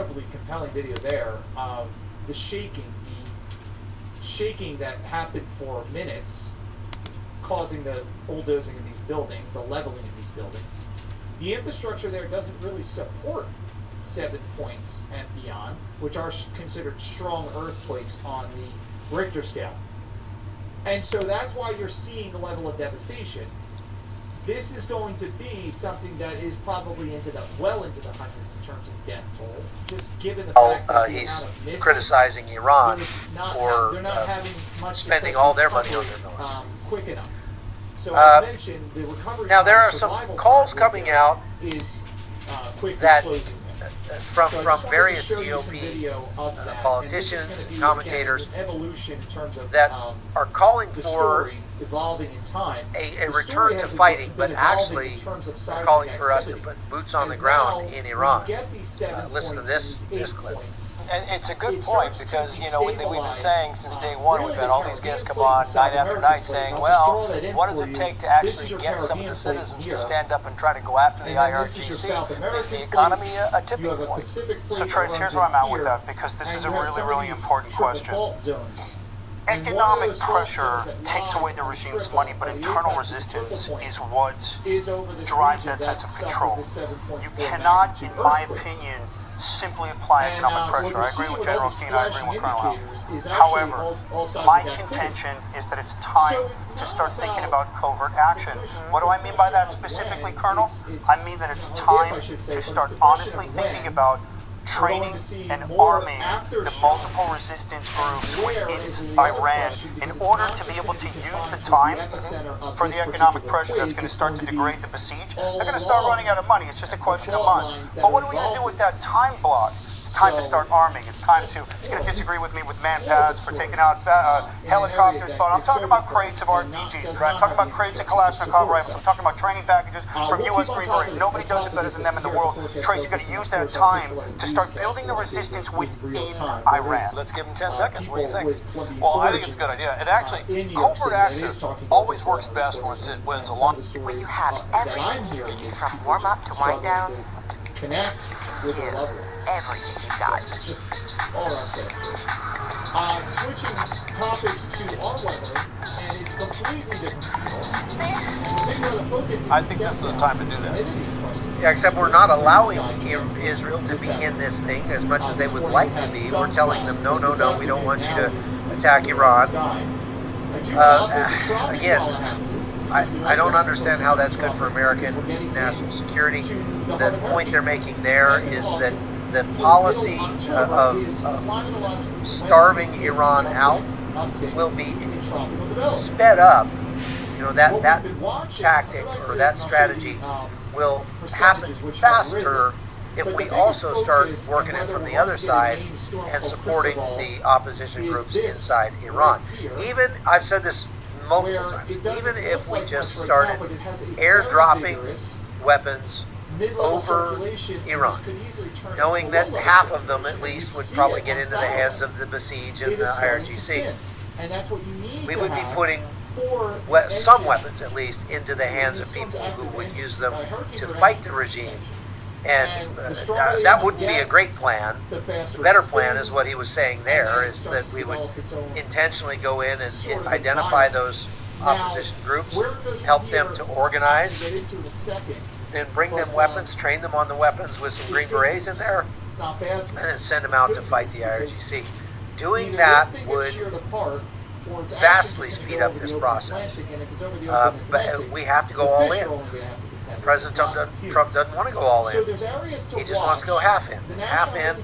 incredibly compelling video there of the shaking that happened for minutes, causing the bulldozing of these buildings, the leveling of these buildings. The infrastructure there doesn't really support 7 points and beyond, which are considered strong earthquakes on the Richter scale. And so that's why you're seeing the level of devastation. This is going to be something that is probably well into the hundreds in terms of death toll, just given the fact that he's criticizing Iran for spending all their money on their military. Quick enough. So as mentioned, the recovery now there are some calls coming out is that closing from various GOP politicians and commentators that are calling for evolving in time, a return to fighting, but actually they're calling for us to put boots on the ground in Iran. Listen to this clip. And it's a good point because, you know, we've been saying since day one, we've had all these guests come on night after night saying, well, what does it take to actually get some of the citizens to stand up and try to go after the IRGC? Is the economy a tipping point? So, Trace, here's where I'm at with that, because this is a really, really important question. Economic pressure takes away the regime's money, but internal resistance is what drives that sense of control. You cannot, in my opinion, simply apply economic pressure. I agree with General Steen, I agree with Colonel Howell. However, my contention is that it's time to start thinking about covert action. What do I mean by that specifically, Colonel? I mean that it's time to start honestly thinking about training and arming the multiple resistance groups within Iran in order to be able to use the time for the economic pressure that's going to start to degrade the besieged. They're going to start running out of money. It's just a question of months. But what are we going to do with that time block? It's time to start arming. It's time to, it's going to disagree with me with man-pads for taking out helicopters, but I'm talking about crates of RPGs, right? I'm talking about crates of Kalashnikov rifles. I'm talking about training packages from U.S. Green Berets. Nobody does it better than them in the world. Trace, you're going to use that time to start building the resistance within Iran. Let's give them 10 seconds. What do you think? Well, I think it's a good idea. It actually, covert action always works best once it wins along. When you have everything from warm-up to wind down, connect with the level. Everything you got. All around switching topics to our weather, and it's completely different people. And the big where the focus is I think this is the time to do that. Yeah, except we're not allowing Israel to be in this thing as much as they would like to be. We're telling them, no, we don't want you to attack Iran. Again, I don't understand how that's good for American national security. The point they're making there is that the policy of starving Iran out will be sped up. You know, that tactic or that strategy will happen faster if we also start working it from the other side and supporting the opposition groups inside Iran. Even, I've said this multiple times, even if we just started airdropping weapons over Iran, knowing that half of them at least would probably get into the hands of the besieged and the IRGC, we would be putting some weapons at least into the hands of people who would use them to fight the regime. And that wouldn't be a great plan. The better plan is what he was saying there, is that we would intentionally go in and identify those opposition groups, help them to organize, then bring them weapons, train them on the weapons with some Green Berets in there, and then send them out to fight the IRGC. Doing that would vastly speed up this process. But we have to go all in. President Trump doesn't want to go all in. He just wants to go half in. Half in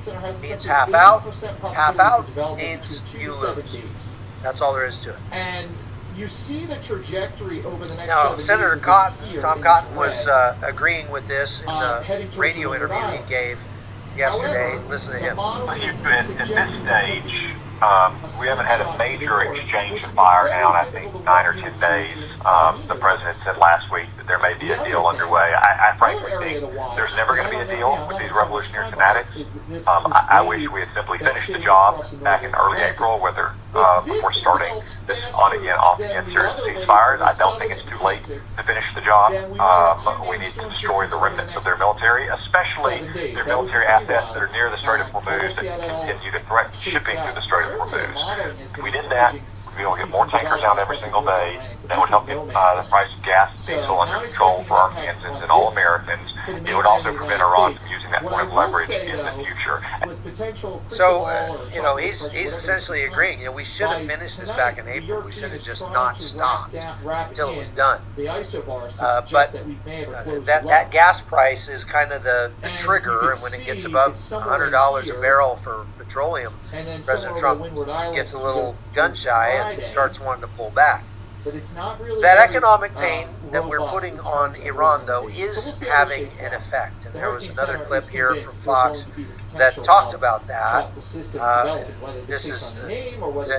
means half out. Half out means you lose. That's all there is to it. And you see the trajectory over the next now, Senator Cotton, Tom Cotton, was agreeing with this in the radio interview he gave yesterday. Listen to him. At this stage, we haven't had a major exchange of fire now in, I think, 9 or 10 days. The president said last week that there may be a deal underway. I frankly think there's never going to be a deal with these revolutionary fanatics. I wish we had simply finished the job back in early April, whether before starting this on-again, off-again series of ceasefires. I don't think it's too late to finish the job. We need to destroy the remnants of their military, especially their military assets that are near the Strait of Hormuz that continue to threaten shipping through the Strait of Hormuz. If we did that, we'd be able to get more tankers out every single day. That would help get the price of gas and diesel under control for Arkansans and all Americans. It would also prevent Iran from using that point of leverage in the future. So, he's essentially agreeing. We should have finished this back in April. We should have just not stopped until it was done. But that gas price is kind of the trigger, and when it gets above $100 a barrel for petroleum, President Trump gets a little gun shy and starts wanting to pull back. That economic pain that we're putting on Iran, though, is having an effect. And there was another clip here from Fox that talked about that. This is,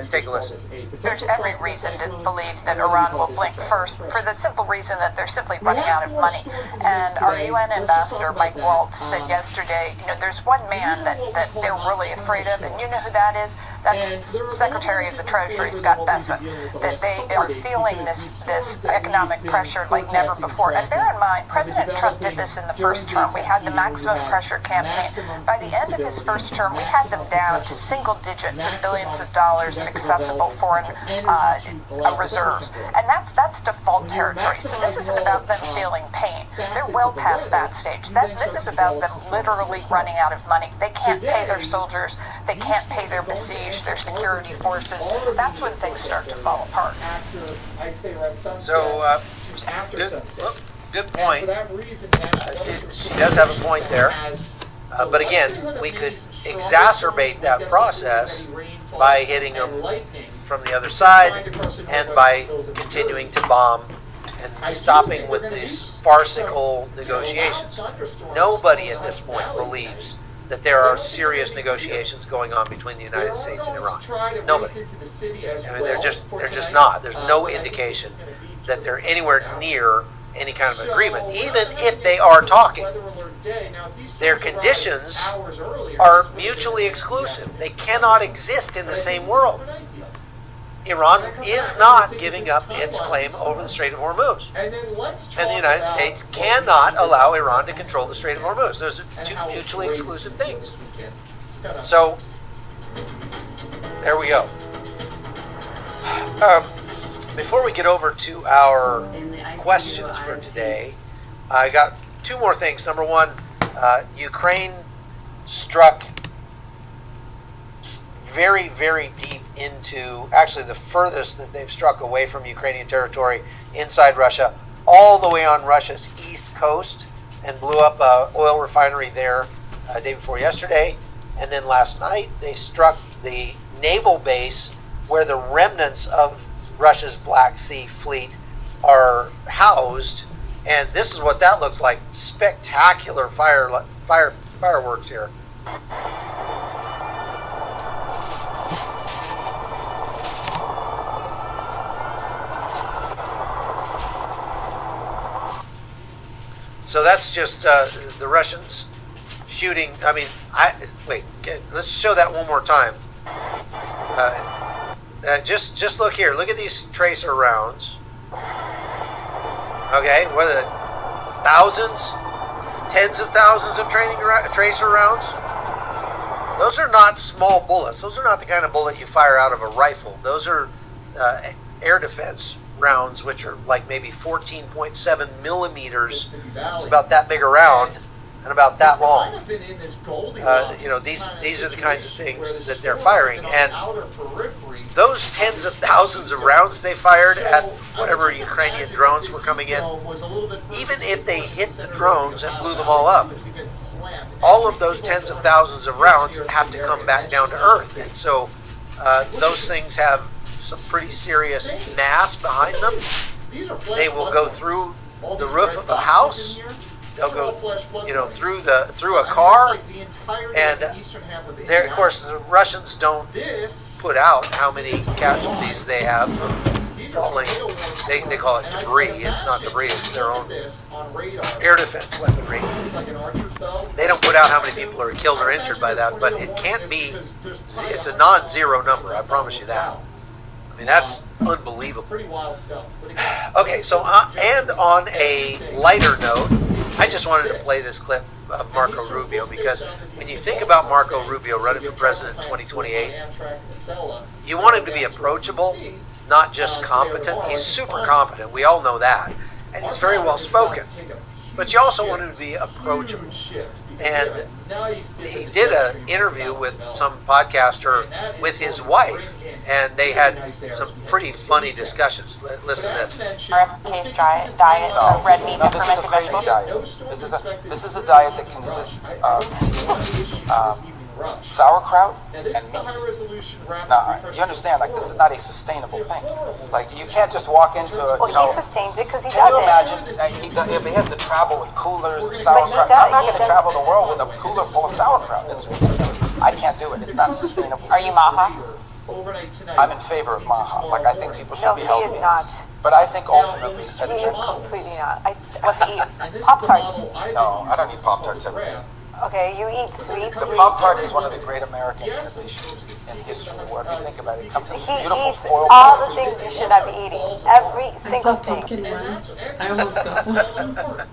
take a listen. There's every reason to believe that Iran will blink first for the simple reason that they're simply running out of money. And our UN ambassador, Mike Waltz, said yesterday, there's one man that they're really afraid of, and you know who that is? That's Secretary of the Treasury, Scott Bessent. That they are feeling this economic pressure like never before. And bear in mind, President Trump did this in the first term. We had the maximum pressure campaign. By the end of his first term, we had them down to single digits and billions of dollars in accessible foreign reserves. And that's default territory. So this isn't about them feeling pain. They're well past that stage. This is about them literally running out of money. They can't pay their soldiers. They can't pay their besieged, their security forces. That's when things start to fall apart. So, good point. She does have a point there. But again, we could exacerbate that process by hitting them from the other side and by continuing to bomb and stopping with these farcical negotiations. Nobody at this point believes that there are serious negotiations going on between the United States and Iran. Nobody. I mean, they're just not. There's no indication that they're anywhere near any kind of agreement. Even if they are talking, their conditions are mutually exclusive. They cannot exist in the same world. Iran is not giving up its claim over the Strait of Hormuz. And the United States cannot allow Iran to control the Strait of Hormuz. Those are two mutually exclusive things. So, there we go. Before we get over to our questions for today, I got two more things. Number one, Ukraine struck very, very deep into, actually the furthest that they've struck away from Ukrainian territory inside Russia, all the way on Russia's east coast, and blew up an oil refinery there day before yesterday. And then last night they struck the naval base where the remnants of Russia's Black Sea fleet are housed, and this is what that looks like. Spectacular fireworks here. So that's just the Russians shooting. I mean, let's show that one more time. Just look here. Look at these tracer rounds. Okay, what are the thousands, tens of thousands of tracer rounds? Those are not small bullets. Those are not the kind of bullet you fire out of a rifle. Those are air defense rounds, which are like maybe 14.7 millimeters. It's about that big a round and about that long. These are the kinds of things that they're firing, and those tens of thousands of rounds they fired at whatever Ukrainian drones were coming in, even if they hit the drones and blew them all up, all of those tens of thousands of rounds have to come back down to earth. And so those things have some pretty serious mass behind them. They will go through the roof of a house. They'll go, through a car. And there, of course, the Russians don't put out how many casualties they have from falling. They call it debris. It's not debris. It's their own air defense weaponry. They don't put out how many people are killed or injured by that, but it can't be. It's a non-zero number. I promise you that. I mean, that's unbelievable. Pretty wild stuff. But again, Okay, so and on a lighter note, I just wanted to play this clip of Marco Rubio because when you think about Marco Rubio running for president in 2028, you want him to be approachable, not just competent. He's super competent. We all know that. And he's very well spoken. But you also want him to be approachable. And he did an interview with some podcaster with his wife, and they had some pretty funny discussions. Listen to this. RFK's diet of red meat and This is a fermented crazy vegetables. diet. This is a diet that consists of sauerkraut and meat. Now, you understand, like, this is not a sustainable thing. Like, you can't just walk into it. Well, he sustains it because he Can does you it. imagine? If he has to travel with coolers of But he sauerkraut, does- I'm not he going to does- travel the world with a cooler full of sauerkraut. It's ridiculous. I can't do it. It's not sustainable. Are you Maha? I'm in favor of Maha. Like, I think people should No, be he healthy. is not. But I think ultimately, He is completely not. What's he eat? Pop-Tarts. no, I don't eat Pop-Tarts every day. Okay, you eat sweets. The Pop-Tart is one of the great American innovations in history. Whatever you think about it, it comes in He beautiful eats foil all the packaging. things you should not be eating. Every I single saw thing. pumpkin ones. I almost got one.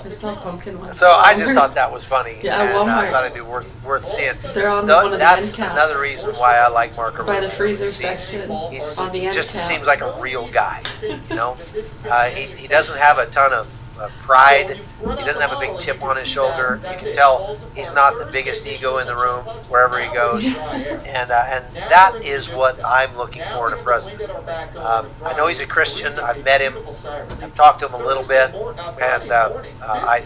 I saw pumpkin ones. So I just thought that was funny, Yeah, and Walmart. I thought it'd be worth seeing. They're on one of the That's end caps. another reason why I like Marco By the Rubio. freezer He's- section He's on the end just cap. seems like a real guy, you know. He doesn't have a ton of pride. He doesn't have a big chip on his shoulder. You can tell he's not the biggest ego in the room wherever he goes, and that is what I'm looking for in a president. I know he's a Christian. I've met him. I've talked to him a little bit, and I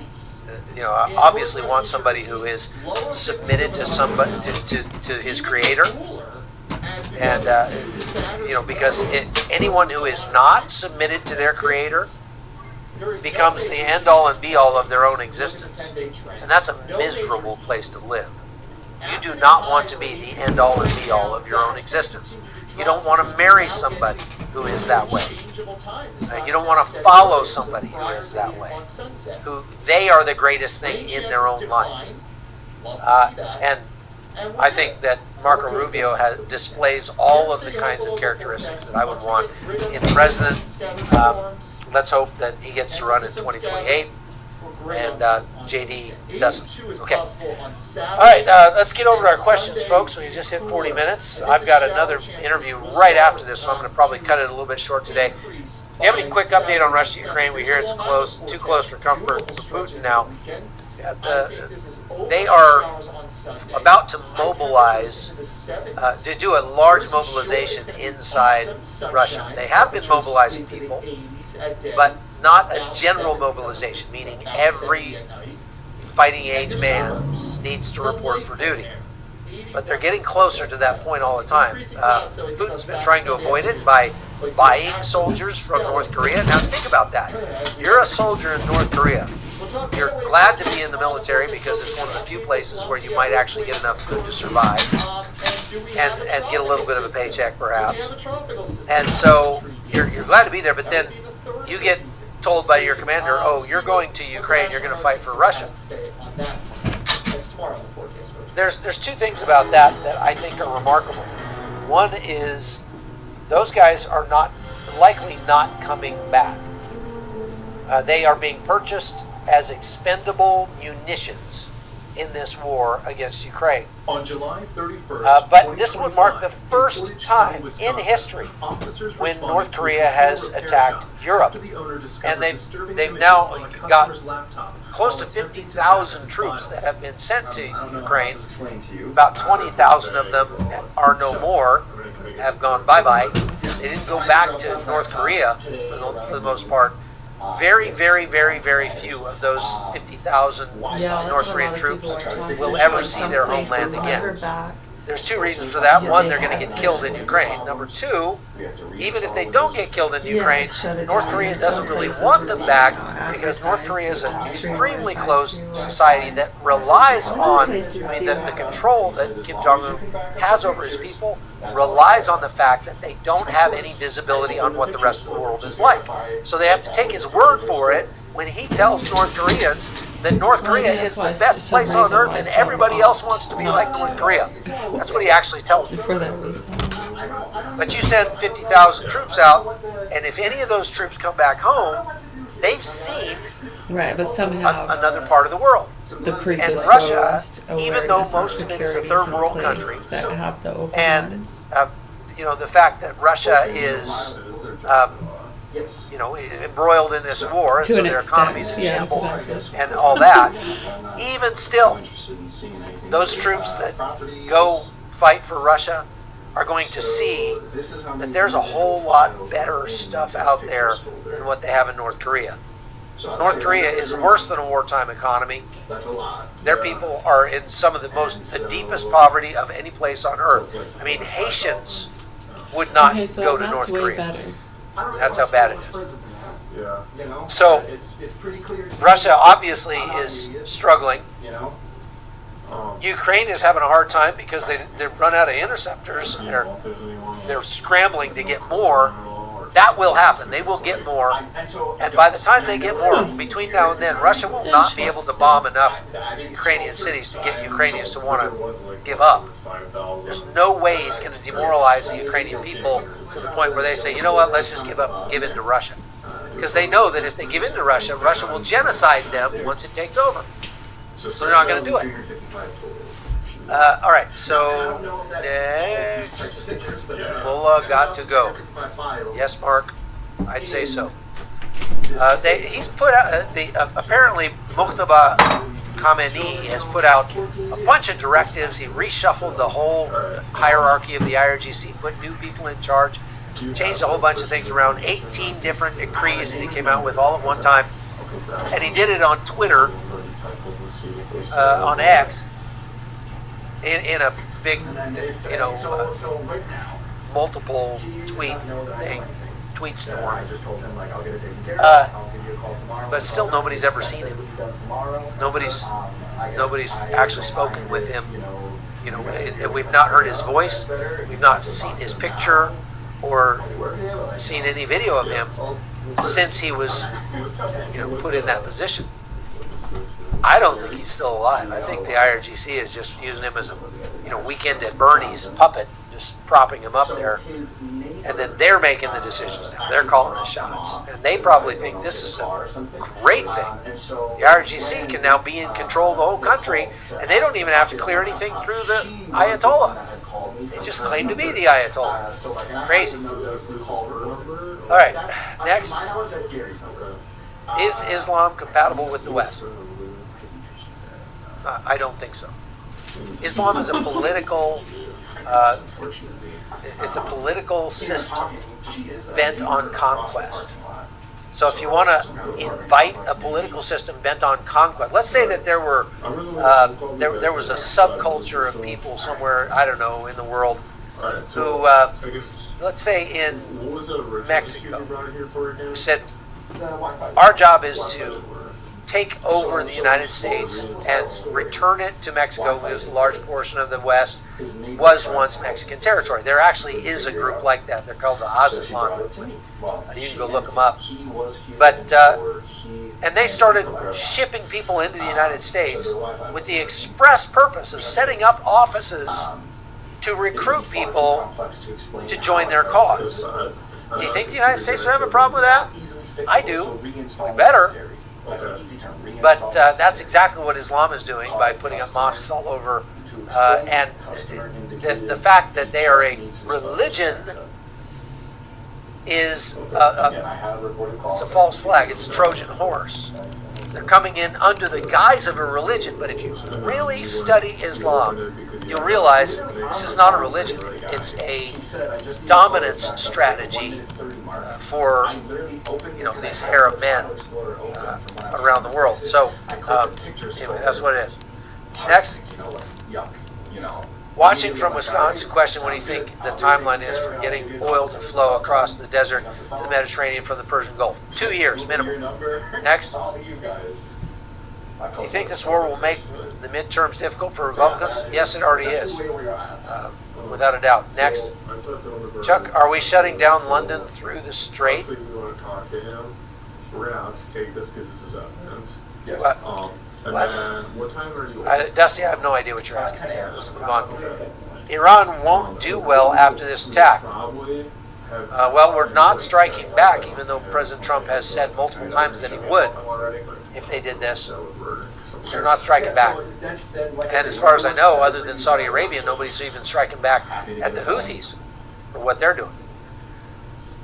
obviously want somebody who is submitted to somebody to his creator. And because anyone who is not submitted to their creator becomes the end-all and be-all of their own existence. And that's a miserable place to live. You do not want to be the end-all and be-all of your own existence. You don't want to marry somebody who is that way. You don't want to follow somebody who is that way. Who they are the greatest thing in their own life. And I think that Marco Rubio displays all of the kinds of characteristics that I would want in a president. Let's hope that he gets to run in 2028 and JD doesn't. Okay. All right, let's get over to our questions, folks. We just hit 40 minutes. I've got another interview right after this, so I'm going to probably cut it a little bit short today. Do you have any quick update on Russia, Ukraine? We hear it's close, too close for comfort for Putin now. They are about to mobilize, to do a large mobilization inside Russia. They have been mobilizing people, but not a general mobilization, meaning every fighting age man needs to report for duty. But they're getting closer to that point all the time. Putin's been trying to avoid it by buying soldiers from North Korea. Now think about that. You're a soldier in North Korea. You're glad to be in the military because it's one of the few places where you might actually get enough food to survive and get a little bit of a paycheck perhaps. And so you're glad to be there, but then you get told by your commander, oh, you're going to Ukraine, you're going to fight for Russia. There's two things about that I think are remarkable. One is those guys are likely not coming back. They are being purchased as expendable munitions in this war against Ukraine. On July 31st, but this would mark the first time in history when North Korea has attacked Europe. And they've now got close to 50,000 troops that have been sent to Ukraine. About 20,000 of them are no more, have gone bye-bye. They didn't go back to North Korea for the most part. Very, very, very, very few of those 50,000 North Korean troops will ever see their homeland again. There's two reasons for that. One, they're going to get killed in Ukraine. Number two, even if they don't get killed in Ukraine, North Korea doesn't really want them back because North Korea is an extremely closed society that relies on, the control that Kim Jong-un has over his people relies on the fact that they don't have any visibility on what the rest of the world is like. So they have to take his word for it when he tells North Koreans that North Korea is the best place on earth and everybody else wants to be like North Korea. That's what he actually tells them. For that reason. But you send 50,000 troops out, and if any of those troops come back home, they've seen Right, but somehow another part of the world. the And predisposed Russia, even though awareness and most of it is a securities third in world place country, that have the open and lines. the fact that Russia is embroiled in this war, and To so an their extent, economy's in yeah, shambles exactly. and all that, even still, those troops that go fight for Russia are going to see that there's a whole lot better stuff out there than what they have in North Korea. North Korea is worse than a wartime economy. Their people are in some of the deepest poverty of any place on earth. I mean, Haitians would not Okay, so go to that's North way Korea. better. That's how bad it is. So Russia obviously is struggling. Ukraine is having a hard time because they've run out of interceptors. And they're scrambling to get more. That will happen. They will get more. And by the time they get more, between now and then, Russia will not be able to bomb enough Ukrainian cities to get Ukrainians to want to give up. There's no way he's going to demoralize the Ukrainian people to the point where they say, you know what, let's just give in to Russia. Because they know that if they give in to Russia, Russia will genocide them once it takes over. So they're not going to do it. All right, so next, Mullah got to go. Yes, Mark, I'd say so. He's put out, apparently Muqtada Khamenei has put out a bunch of directives. He reshuffled the whole hierarchy of the IRGC, put new people in charge, changed a whole bunch of things around, 18 different decrees that he came out with all at one time. And he did it on Twitter, on X, in a big, multiple tweet storm. But still, nobody's ever seen him. Nobody's actually spoken with him. We've not heard his voice. We've not seen his picture or seen any video of him since he was, put in that position. I don't think he's still alive. I think the IRGC is just using him as a, weekend at Bernie's puppet, just propping him up there. And then they're making the decisions now. They're calling the shots. And they probably think this is a great thing. The IRGC can now be in control of the whole country, and they don't even have to clear anything through the Ayatollah. They just claim to be the Ayatollah. Crazy. All right, next. Is Islam compatible with the West? I don't think so. Islam is a political, it's a political system bent on conquest. So if you want to invite a political system bent on conquest, let's say that there were there was a subculture of people somewhere, I don't know, in the world who, let's say in Mexico, who said, our job is to take over the United States and return it to Mexico, because a large portion of the West was once Mexican territory. There actually is a group like that. They're called the Aztlan movement. You can go look them up. But and they started shipping people into the United States with the express purpose of setting up offices to recruit people to join their cause. Do you think the United States would have a problem with that? I do. We better. But that's exactly what Islam is doing by putting up mosques all over. And the fact that they are a religion is it's a false flag. It's a Trojan horse. They're coming in under the guise of a religion. But if you really study Islam, you'll realize this is not a religion. It's a dominance strategy for these Arab men around the world. So anyway, that's what it is. Next, watching from Wisconsin, question what do you think the timeline is for getting oil to flow across the desert to the Mediterranean from the Persian Gulf? 2 years minimum. Next, do you think this war will make the midterms difficult for Republicans? Yes, it already is, without a doubt. Next, Chuck, are we shutting down London through the Strait? We're gonna have to take this because this is evidence. Yes. And then, what time are you? Dusty, I have no idea what you're asking here. Let's move on. Iran won't do well after this attack. Well, we're not striking back, even though President Trump has said multiple times that he would if they did this. They're not striking back. And as far as I know, other than Saudi Arabia, nobody's even striking back at the Houthis for what they're doing.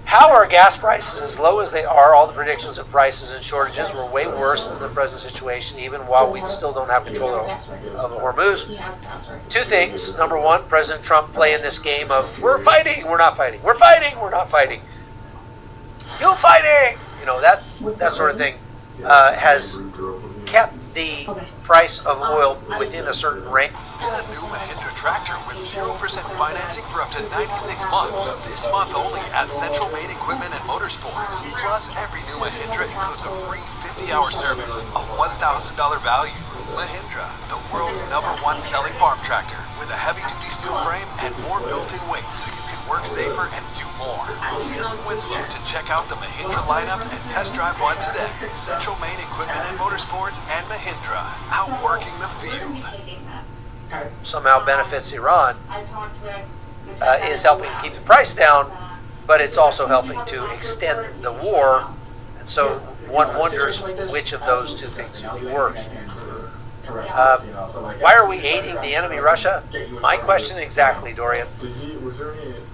How are gas prices as low as they are? All the predictions of prices and shortages were way worse than the present situation, even while we still don't have control of Hormuz. Two things. Number one, President Trump playing this game of, we're fighting, we're not fighting. We're fighting, we're not fighting. You're fighting! You know, that sort of thing has kept the price of oil within a certain range. Get a new Mahindra tractor with 0% financing for up to 96 months. This month only at Central Main Equipment and Motorsports. Plus, every new Mahindra includes a free 50-hour service, a $1,000 value. Mahindra, the world's #1 selling farm tractor, with a heavy-duty steel frame and more built-in weight so you can work safer and do more. See us in Winslow to check out the Mahindra lineup and test drive one today. Central Main Equipment and Motorsports and Mahindra, outworking the field. Somehow benefits Iran is helping to keep the price down, but it's also helping to extend the war, and so one wonders which of those two things will be worse. Why are we aiding the enemy Russia? My question exactly, Dorian.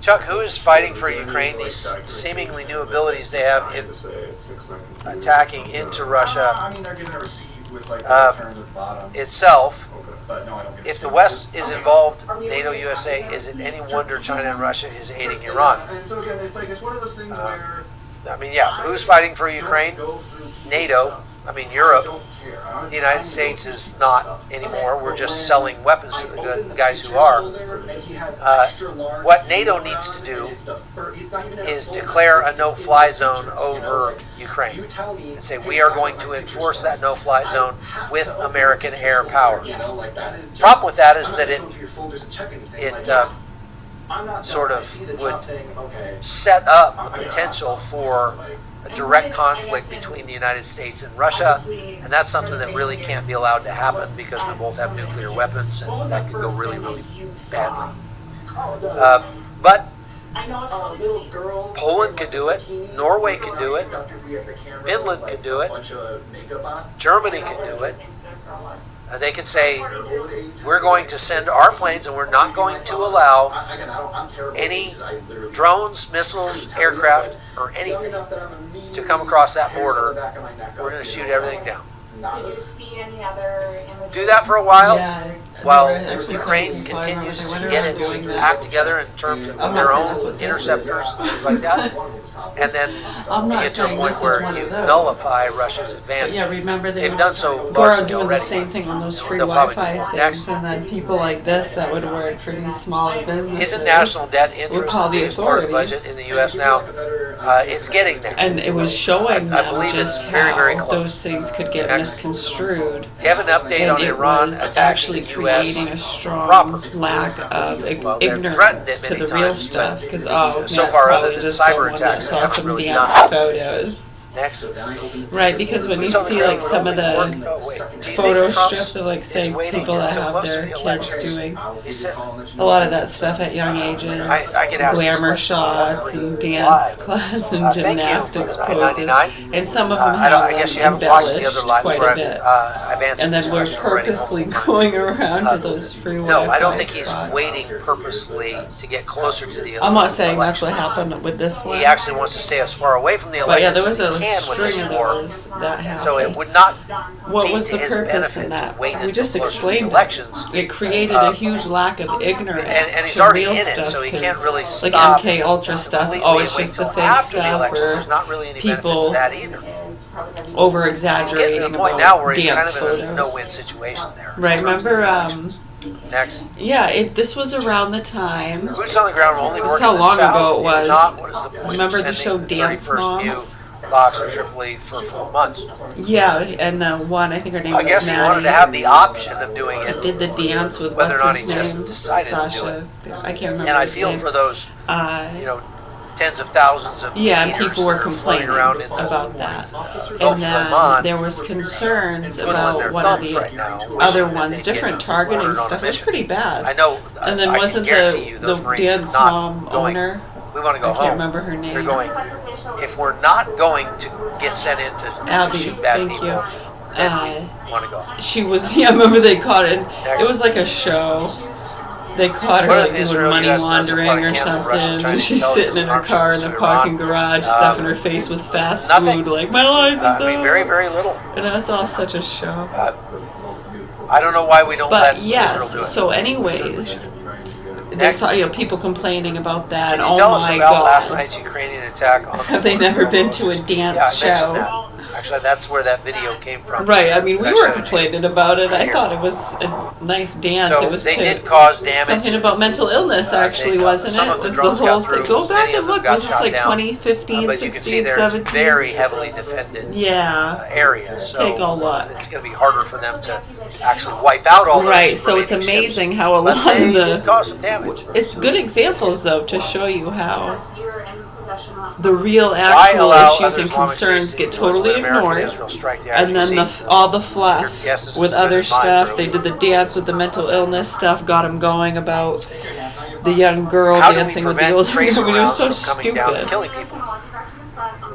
Chuck, who is fighting for Ukraine? These seemingly new abilities they have in attacking into Russia itself. If the West is involved, NATO, USA, is it any wonder China and Russia is aiding Iran? I mean, yeah, who's fighting for Ukraine? NATO. I mean, Europe. The United States is not anymore. We're just selling weapons to the guys who are. What NATO needs to do is declare a no-fly zone over Ukraine and say we are going to enforce that no-fly zone with American air power. Problem with that is that it sort of would set up the potential for a direct conflict between the United States and Russia, and that's something that really can't be allowed to happen because we both have nuclear weapons, and that could go really, really badly. But Poland could do it, Norway could do it, Finland could do it, Germany could do it. They could say, we're going to send our planes and we're not going to allow any drones, missiles, aircraft, or anything to come across that border. We're going to shoot everything down. Do that for a while, while Ukraine continues to get its act together in terms of their own interceptors and things like that. And then you get to a point where you nullify Russia's advantage. Yeah, remember they've done so largely doing the same thing on those free Wi-Fi things, and then people like this that would work for these smaller businesses. Isn't national debt interest the biggest part of the budget in the U.S. now? It's getting there. And it was showing them just very, very how those things could get misconstrued. Do you have an update on Iran attacking actually the U.S. creating a strong proper? lack of ignorance to the real times, stuff. Because so far, other than cyber attacks, saw some really damn photos. Next. Right, because when you see like some of the photo strips of like say people that have their kids doing a lot of that stuff at young ages, glamour shots and dance class and gymnastics poses, and some of them have embellished quite a bit. And then we're purposely going around to those free Wi-Fi. No, I don't think he's waiting purposely to get closer to the election. I'm not saying that's what happened with this one. He actually wants to stay as far away from the election. But yeah, there was a can with this string of war. those that happened. So it would not what be was to the his purpose in benefit that? to wait We just until closer to the explained elections. it created a huge lack of ignorance and he's to already real in it, stuff, so he can't really like stop MK Ultra stuff. completely Oh, it's and wait just the till fake after the stuff elections. where There's not really any benefit people to that either. over He's exaggerating getting to the point about now where he's kind dance of in a photos. no-win situation there. Right, remember? Next. Yeah, this was around the time. Boots on the ground will only This work is how in the long South. ago it If was. not, what is the point Remember of the show sending Dance 31st Moms? box of Tripoli for 4 months? Yeah, and the one, I think her name was I guess he Maddie. wanted to have the option of doing it. Did the dance with whether or not what's he his just name? decided Sasha. to do it. I can't remember And I his feel name. for those, tens of thousands of yeah, and meters people were that are complaining floating around in the about that. Gulf And of then Oman, there was concerns twiddling their about one of thumbs the right now, other wishing that ones, they different get targeting ordered on a stuff. It was mission. pretty bad. I know. And then I can wasn't guarantee you the those Marines are dance not mom going, owner? we want to go I home. can't remember her name. They're going, if we're not going to get sent in to Abby, shoot bad thank people, you. then we want to go. She was, yeah, I remember they caught it. Next. It was like a show. They caught her What like if doing Israel, money US does laundering supply or cancel Russian, something. Chinese She's sitting in her intelligence car in the arms parking to garage, stuffing her face with fast nothing. food, like my life is I mean, over. very, very little. And it was all such a show. I don't know why we don't let But Israel do yes, it. so anyways, they Next. saw people complaining about that. Can you Oh tell us my about last god. night's Ukrainian attack on Have they never been to a dance Yeah, I mentioned show? that. Actually, that's where that video came from. Right, I mean, we I were showed you. complaining about it. Right I here. thought it was a nice dance. So It was they to did cause damage. something about mental illness, actually, wasn't some it? of the Was the drones got whole through, thing. Go back many and of them look. got Was this shot like down. 2015, But you can see 16, there's 17? very heavily defended Yeah. areas. So Take a look. it's going to be harder for them to actually wipe out all those Right, so it's remaining ships. amazing how a But lot of they did the. cause some damage. It's good examples, though, to show you how the real Why actual allow issues other and Islamic concerns states to get influence totally when America and ignored. Israel strike the And then IGC? all the fluff Your guess is with as good other as mine, stuff. bro. They did the dance with the mental illness stuff, got them going about the young girl How do we dancing with the prevent older tracer woman. It was rounds so from coming down and stupid. killing people?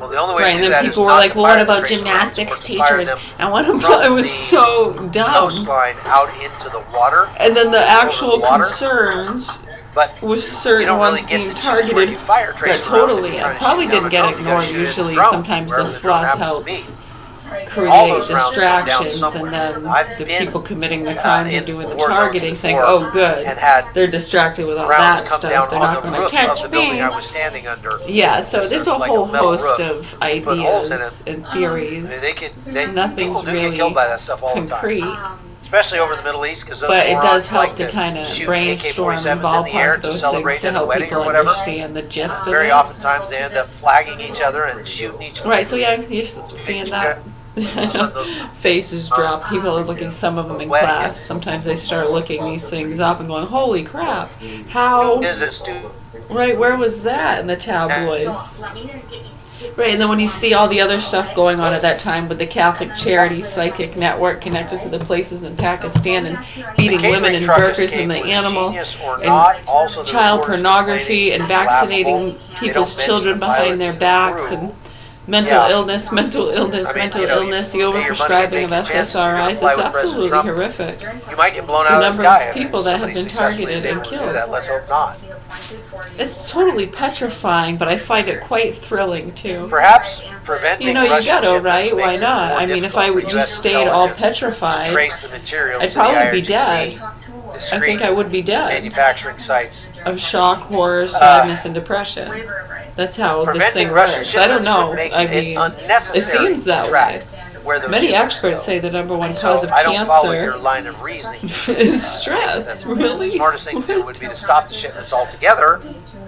Well, the only way Right, to and do then that is people were not like, to well, what fire the about tracer rounds, gymnastics but to fire teachers? them And one of from them, it was the so dumb. coastline out into the water. And then the actual water. concerns But with you certain don't really ones get being to choose where targeted you fire got tracer rounds if totally, you're trying to probably shoot down didn't a get drone. You gotta ignored. shoot it in the Usually, drone, sometimes the wherever the drone fluff happens to helps be. All create those rounds come down distractions, and somewhere. then I've the been, people committing the crimes in and doing the war zones targeting think, before oh, good, and had they're distracted with all rounds that come stuff. down They're on not the going to roof of catch the building me. I was standing under. Yeah, so Just there's a like whole metal host roof. of You put holes in ideas it. and theories. They Nothing's people do really get killed by that stuff all concrete. the time. Especially over in the Middle East, because those But it morons does help like to kind of shoot brainstorm and AK-47s in the air ballpark to those celebrate things to at a help wedding people or whatever. understand the gist of Very it. oftentimes they end up flagging each other and shooting each other. Right, so yeah, you're seeing that. Faces drop. People are looking, some of them in class. Sometimes they start looking these things up and going, holy crap, how? Is it stupid? Right, where was that in the tabloids? Right, and then when you see all the other stuff going on at that time with the Catholic Charity Psychic Network connected to the places in Pakistan and beating women and burgers and the animal and child pornography and vaccinating people's children behind their backs and mental illness, mental illness. The overprescribing of SSRIs, it's absolutely horrific. You might get blown out of the sky. The number of people that have been targeted and killed. Let's hope not. It's totally petrifying, but I find it quite thrilling too. Perhaps preventing you Russian gotta, shipments right? Why makes it not? more I mean, if I difficult would for just US stayed all intelligence petrified, to trace the materials I'd to the probably be IRGC dead. I think I would be dead manufacturing sites. of shock, horror, sadness, and depression. That's how this thing Russian works. I don't shipments know. would make I it mean, unnecessary it seems that to way. track where those Many shipments experts go. say the number one So cause of I don't follow your cancer line of reasoning. is stress. The Really? smartest thing to do would be to stop the shipments altogether.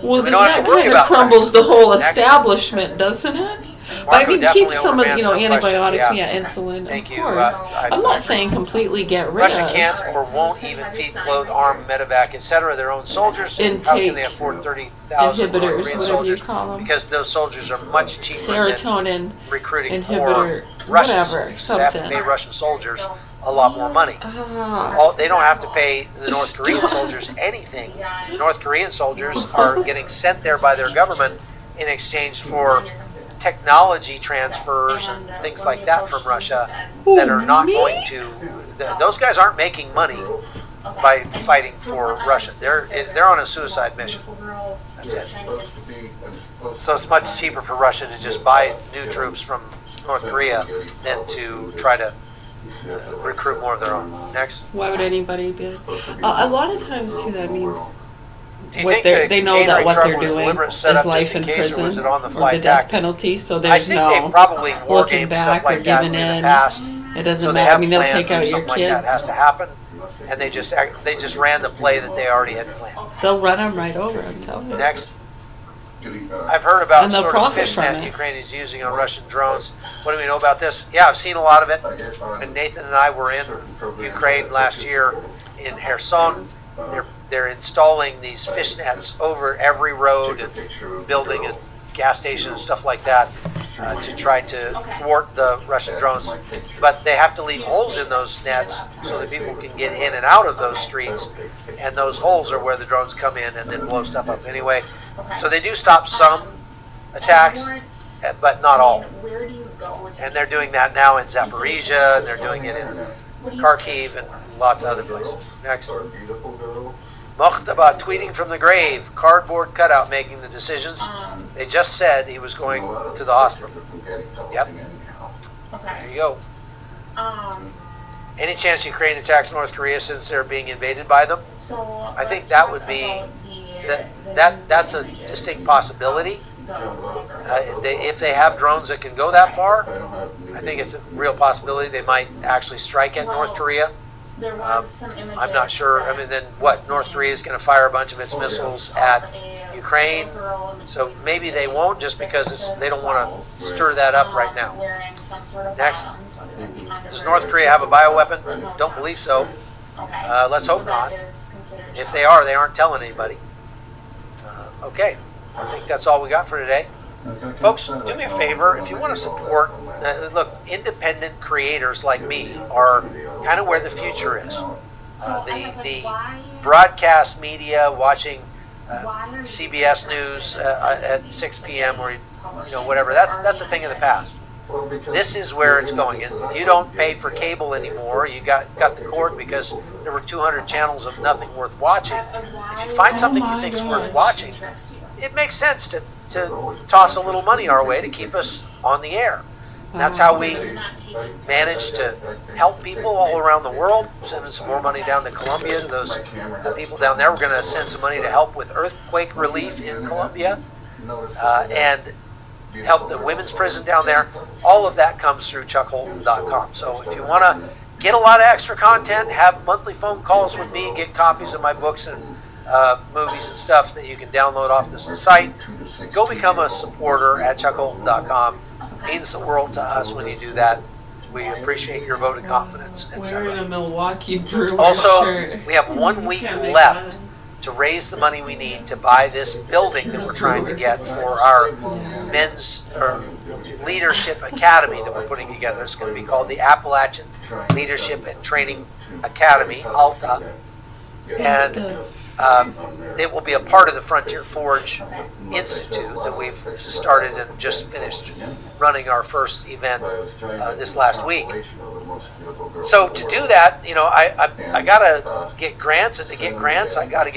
Well, We then don't have that to worry kind of about crumbles tracking. the whole Next. establishment, doesn't it? But I Marco, mean, keep definitely some of, overran some antibiotics, questions, yeah, insulin, Thank of you. course. I I'm not saying completely get rid Russia of. can't or won't even feed, clothe, arm, medevac, etc. their own soldiers. How Intake can they afford 30,000 inhibitors, North Korean whatever you soldiers? call them. Because those soldiers are much cheaper Serotonin than recruiting inhibitor, more Russians. whatever, So they have to something. pay Russian soldiers a lot more money. They don't have to pay the North Korean soldiers anything. North Korean soldiers are getting sent there by their government in exchange for technology transfers and things like that from Russia that are not going to. Those guys aren't making money by fighting for Russia. They're on a suicide mission. That's it. So it's much cheaper for Russia to just buy new troops from North Korea than to try to recruit more of their own. Next. Why would anybody be? A lot of times too, that means Do you what think they the know that catering what truck they're was doing deliberate is setup life just in in case, or prison was it on the or flight the death tactic? penalty. So I there's think no they probably war looking game back stuff like or that giving in the in. past. It doesn't So they matter. I have mean, they'll plans take out if your something like that has kids. to happen, and they just ran the play that they already had planned. They'll run them right over. I'm telling you. Next. I've heard about And they'll sort of profit from fishnet it. Ukraine is using on Russian drones. What do we know about this? Yeah, I've seen a lot of it. And Nathan and I were in Ukraine last year in Kherson. They're they're installing these fish nets over every road and building a gas station and stuff like that to try to thwart the Russian drones. But they have to leave holes in those nets so that people can get in and out of those streets, and those holes are where the drones come in and then blow stuff up anyway. So they do stop some attacks, but not all. And they're doing that now in Zaporizhia, and they're doing it in Kharkiv and lots of other places. Next. Mokhtaba tweeting from the grave, cardboard cutout making the decisions. They just said he was going to the hospital. Yep. There you go. Any chance Ukraine attacks North Korea since they're being invaded by them? I think that would be that's a distinct possibility. If they have drones that can go that far, I think it's a real possibility they might actually strike at North Korea. I'm not sure. I mean, then what? North Korea is going to fire a bunch of its missiles at Ukraine, so maybe they won't just because they don't want to stir that up right now. Next. Does North Korea have a bioweapon? Don't believe so. Let's hope not. If they are, they aren't telling anybody. Okay. I think that's all we got for today. Folks, do me a favor. If you want to support, look, independent creators like me are kind of where the future is. The broadcast media, watching CBS News at 6 p.m. or whatever, that's a thing of the past. This is where it's going. And you don't pay for cable anymore. You got the cord because there were 200 channels of nothing worth watching. If you find something you think is worth watching, it makes sense to toss a little money our way to keep us on the air. And that's how we manage to help people all around the world, sending some more money down to Colombia to those people down there. We're going to send some money to help with earthquake relief in Colombia and help the women's prison down there. All of that comes through chuckholton.com. So if you want to get a lot of extra content, have monthly phone calls with me, get copies of my books and movies and stuff that you can download off the site, go become a supporter at chuckholton.com. It means the world to us when you do that. We appreciate your vote of confidence, etc. Wearing a Milwaukee Brewers Also, shirt. we have 1 week left to raise the money we need to buy this building that we're trying to get for our men's leadership academy that we're putting together. It's going to be called the Appalachian Leadership and Training Academy, ALTA. And it will be a part of the Frontier Forge Institute that we've started and just finished running our first event this last week. So to do that, I gotta get grants, and to get grants, I gotta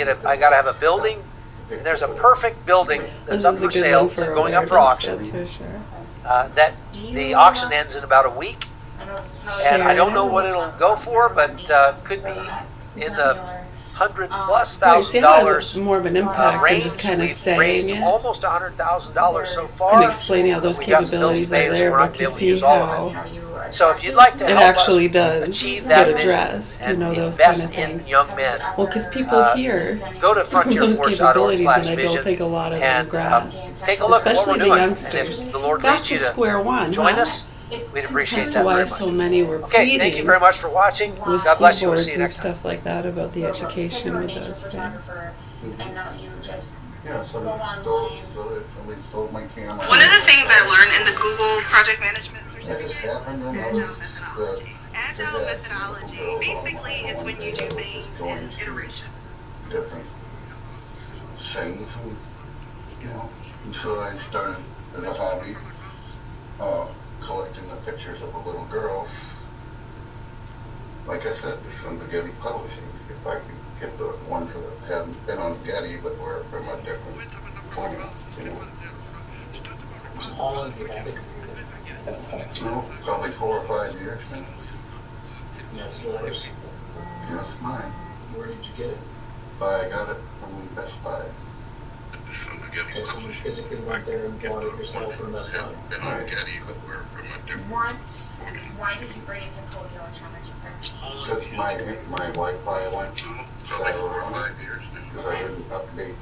have a building. And there's a perfect building that's up for sale, it's going up for auction. That's for sure. That the auction ends in about a week, and I don't know what it'll go for, but could be in the $100,000+ more of an impact than just kind of We've saying raised it almost $100,000 so far, and explaining how those we got some bills capabilities are to pay, so there, we're but not to able to see use all of how it. So if you'd like to it help actually us does achieve get that vision addressed, and those kind invest of things. in young men, Well, because people here go to those capabilities, and I don't frontierforce.org/vision think a lot of them and grasp. take a look at what Especially we're the doing. youngsters. And if the Lord Back leads to you to square one. join huh? us, we'd appreciate That's that why very much. so many were Okay, pleading thank you very much for watching. with God bless you. We'll boards see you and next time. stuff like that about the education with those things. Yeah, somebody stole my camera. One of the things I learned in the Google Project Management Certificate was Agile methodology. Agile methodology basically is when you do things in iteration. Different things, and so I started as a hobby, collecting the pictures of a little girl. Like I said, this on the Getty Publishing. If I could get the ones that hadn't been on Getty but were from a different point, All on dramatic. No, probably 4 or 5 years now. That's yours. That's mine. Where did you get it? I got it from Best Buy. Okay, so you physically went there and bought it yourself from Best Buy. Been on Getty, but we're from a different. Why did you bring it to Cody Electronics Repair? Because my Wi-Fi went sour on it, because I didn't update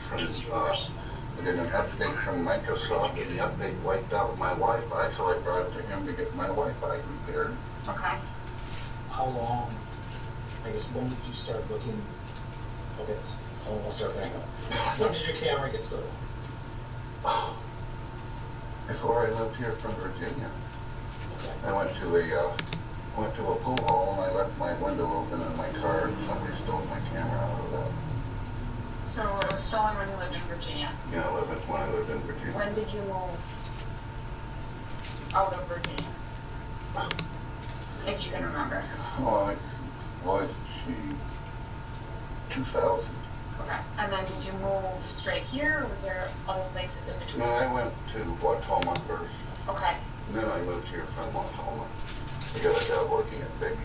from Microsoft, and the update wiped out my Wi-Fi, so I brought it to him to get my Wi-Fi repaired. Okay. How long, I guess, when did you start looking, okay, I'll start back up. When did your camera get stolen? Before I lived here from Virginia, Okay. I went to a pool hall and I left my window open in my car and somebody stole my camera out of that. So it was stolen when you lived in Virginia. Yeah, when I lived in Virginia. When did you move out of Virginia? If you can remember. Oh, it was 2000. Okay. And then did you move straight here, or was there other places in between? No, I went to Wautoma first. Okay. And then I moved here from Wautoma. I got a job working at Biggie's.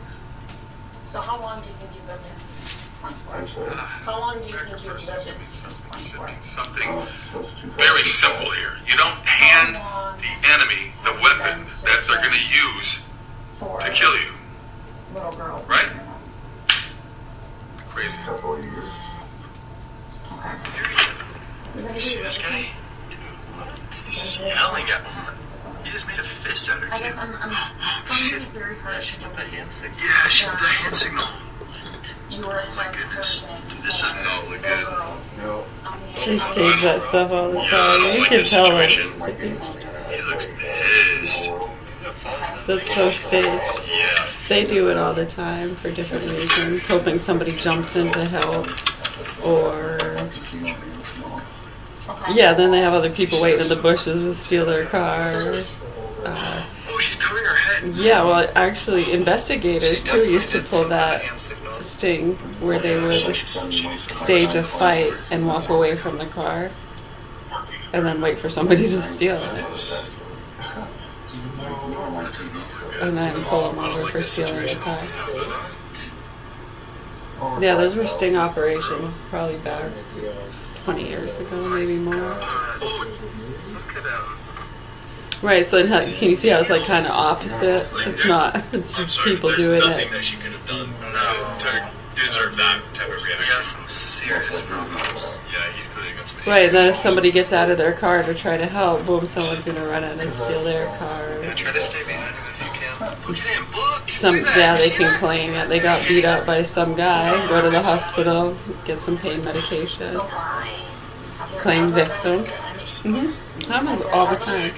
So how long do you think you've lived in Stevens Point for? I'm sorry. How long do you think you've lived in Stevens Point for? Something very simple here. You don't hand the enemy the weapon that they're going to use to kill you. Little girls. Right? Crazy. A couple of years. You see this guy? He's just yelling at me. He just made a fist at her, I too. guess I'm finding it very hard to believe. Yeah, she did the hand signal. You were Oh my goodness. This does not look good. No. They stage that stuff all the time. You like can this tell situation. it's He looks pissed. that's so staged. Yeah. They do it all the time for different reasons, hoping somebody jumps in to help, or yeah, then they have other people waiting in the bushes to steal their car. Oh, she's covering her head. Yeah, well, actually, investigators too used to pull that sting where they would stage a fight and walk away from the car, and then wait for somebody to steal it, and then pull them over for stealing the car. Yeah, those were sting operations, probably back 20 years ago, maybe more. Right, so then can you see how it's like kind of opposite? It's not, it's just people doing Nothing it. that she could have done to deserve that type of reaction. We got some serious problems. Yeah, he's clearly got some. Right, and then if somebody gets out of their car to try to help, boom, someone's gonna run in and steal their car. Yeah, try to stay behind him if you can. Look at him, look! Yeah, they can claim it. They got beat up by some guy, go to the hospital, get some pain medication, claim victim. Happens all the time.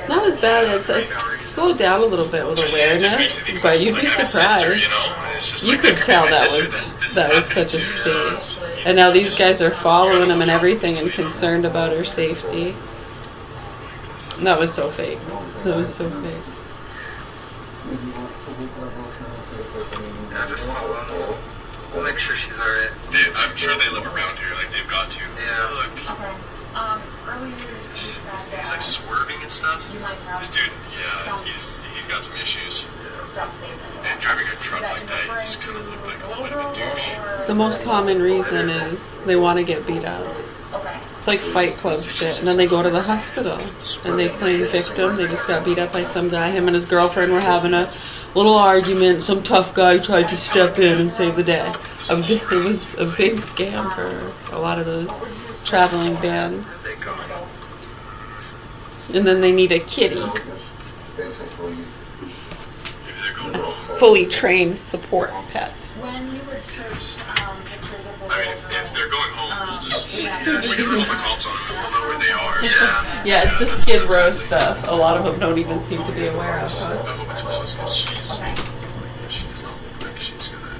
Not as bad as it's slowed down a little bit with awareness, but you'd be surprised. You could tell that was such a stage. And now these guys are following him and everything and concerned about her safety. That was so fake. That was so fake. Yeah, just follow him. We'll make sure she's alright. I'm sure they live around here, like they've got to. Yeah. Look, Okay. Earlier you said that he's like swerving and stuff. you might have This dude, yeah, some he's got some issues. stuff saved. And driving a truck Is that like that, referring he's kind of to looked like a little little bit of a girl douche. or? The most common reason is they want to get beat up. Okay. It's like Fight Club shit, and then they go to the hospital and they claim victim. They just got beat up by some guy. Him and his girlfriend were having a little argument. Some tough guy tried to step in and save the day. It was a big scam for a lot of those traveling bands. And then they need a kitty, fully trained support pet. When you would search pictures of the I mean, if they're going home, we'll just we can call the cops on them. We'll know where they are. Yeah. Yeah, it's the Skid Row stuff. A lot of them don't even seem to be aware of. I hope it's close because she does not look like she's gonna.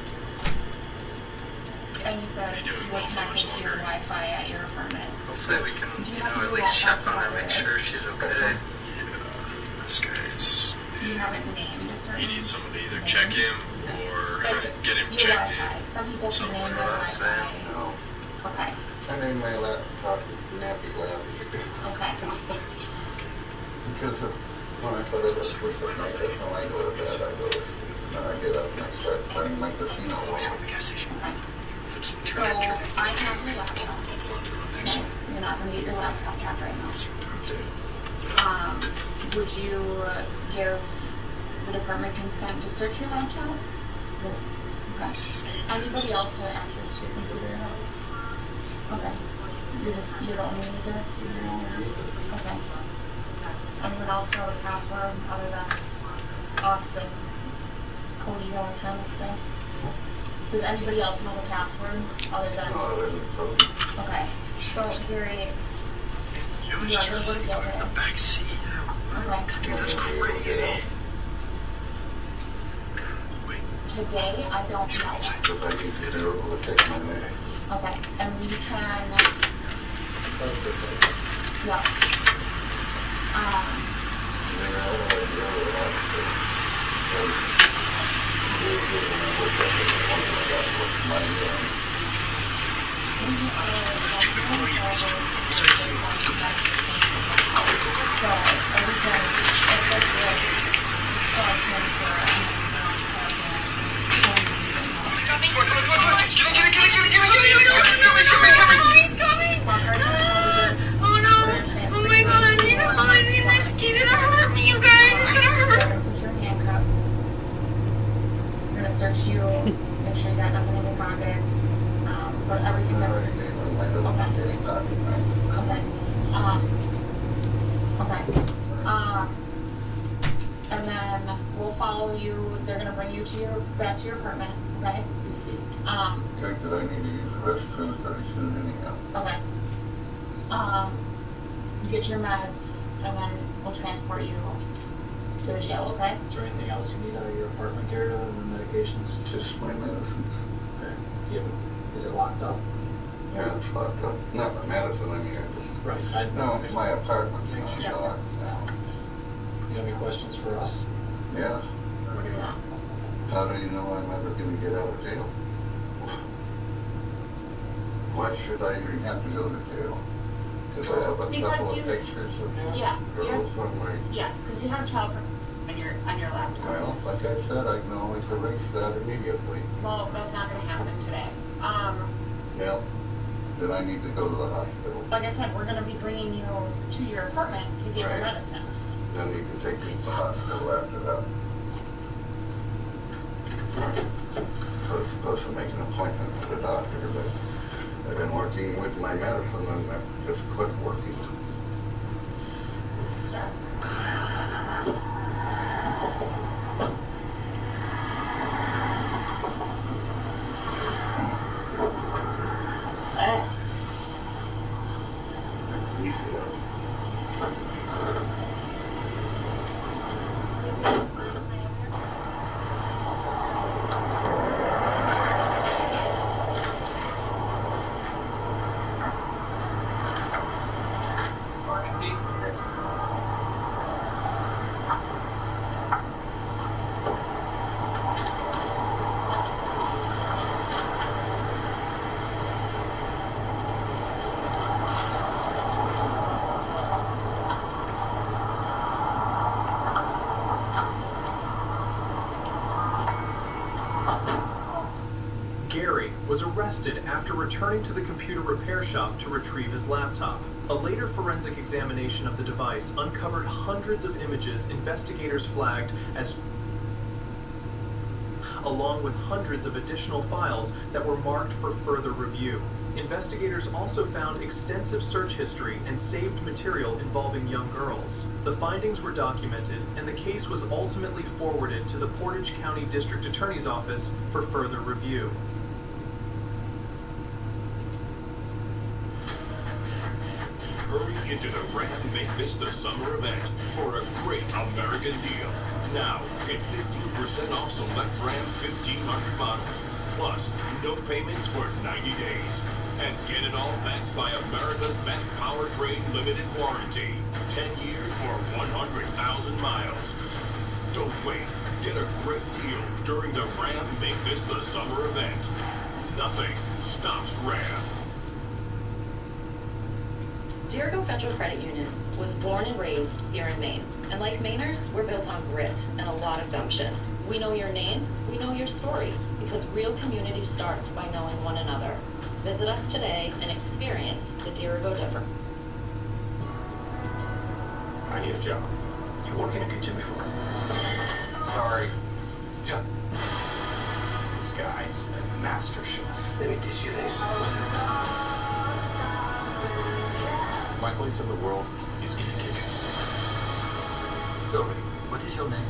And you said you were connected to your Wi-Fi at your apartment. Hopefully we can, at least check on her, make sure she's okay. This guy's. Do you have it named a certain? You need someone to either check him or get him Your checked Wi-Fi. in. Some people can name Something their like that. Wi-Fi. No. Okay. I named my laptop Nappy Lappy. Okay. Because when I put it up with the night, when I go to bed, I go to sleep. Then I get up and I start playing my casino. So I have your laptop. Okay. You're not going to get your laptop tapped right now. Would you give the department consent to search your laptop? Okay. Anybody else have access to your computer? Okay. You're the only user? Okay. Anyone else know the password other than us and Cody Electronics thing? Does anybody else know the password other than? Okay. So Gary, you are going to go to jail today. The back seat. Okay. Dude, that's crazy. Today, I don't know. Okay, and we can. Yeah. Search you, make sure you got nothing in your pockets, but everything's okay. And then we'll follow you. They're gonna bring you to back to your apartment, okay? Okay, because I need to use the restroom very soon anyhow. Okay. You get your meds, and then we'll transport you to the jail, okay? Is there anything else you need out of your apartment, Garrett, other than medications? Just my medicine. Okay. Is it locked up? Yeah, it's locked up. Not my medicine, I mean, Right. no, it's my apartment. It's Yeah. not locked. You have any questions for us? Yeah. What is that? How do you know I'm ever going to get out of jail? Why should I even have to go to jail? Because I have a couple of pictures of Yes, girls on my... yes, because you have child on your laptop. Well, like I said, I can always erase that immediately. Well, that's not going to happen today. Yeah. Then I need to go to the hospital. Like I said, we're going to be bringing you to your apartment to get your medicine. Then you can take me to the hospital after that. So I'm supposed to make an appointment with the doctor, but I've been working with my medicine and I've just quit working. Sure. was arrested after returning to the computer repair shop to retrieve his laptop. A later forensic examination of the device uncovered hundreds of images investigators flagged as, along with hundreds of additional files that were marked for further review. Investigators also found extensive search history and saved material involving young girls. The findings were documented, and the case was ultimately forwarded to the Portage County District Attorney's Office for further review. Hurry into the Ram Make This the Summer event for a great American deal. Now, get 15% off select Ram 1500 models, plus no payments for 90 days. And get it all backed by America's best powertrain limited warranty. 10 years or 100,000 miles. Don't wait. Get a great deal during the Ram Make This the Summer event. Nothing stops Ram. Dirigo Federal Credit Union was born and raised here in Maine. And like Mainers, we're built on grit and a lot of gumption. We know your name, we know your story, because real community starts by knowing one another. Visit us today and experience the Dirigo difference. I need a job. You worked in a kitchen before? Sorry. Yeah. This guy's a master chef. Let me teach you this. My place in the world is in the kitchen. Sylvie, what is your name?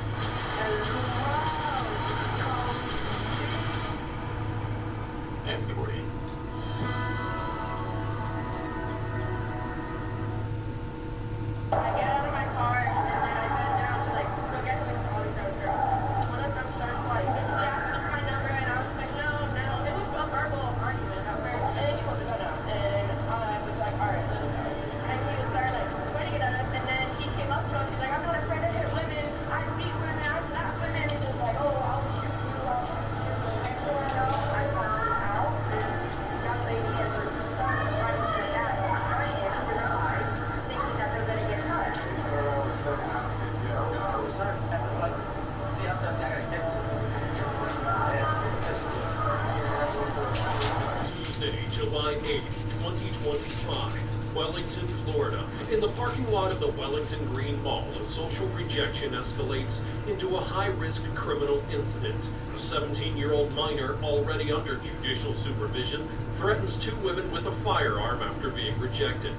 8th, 2025, Wellington, Florida. In the parking lot of the Wellington Green Mall, a social rejection escalates into a high-risk criminal incident. A 17-year-old minor, already under judicial supervision, threatens 2 women with a firearm after being rejected.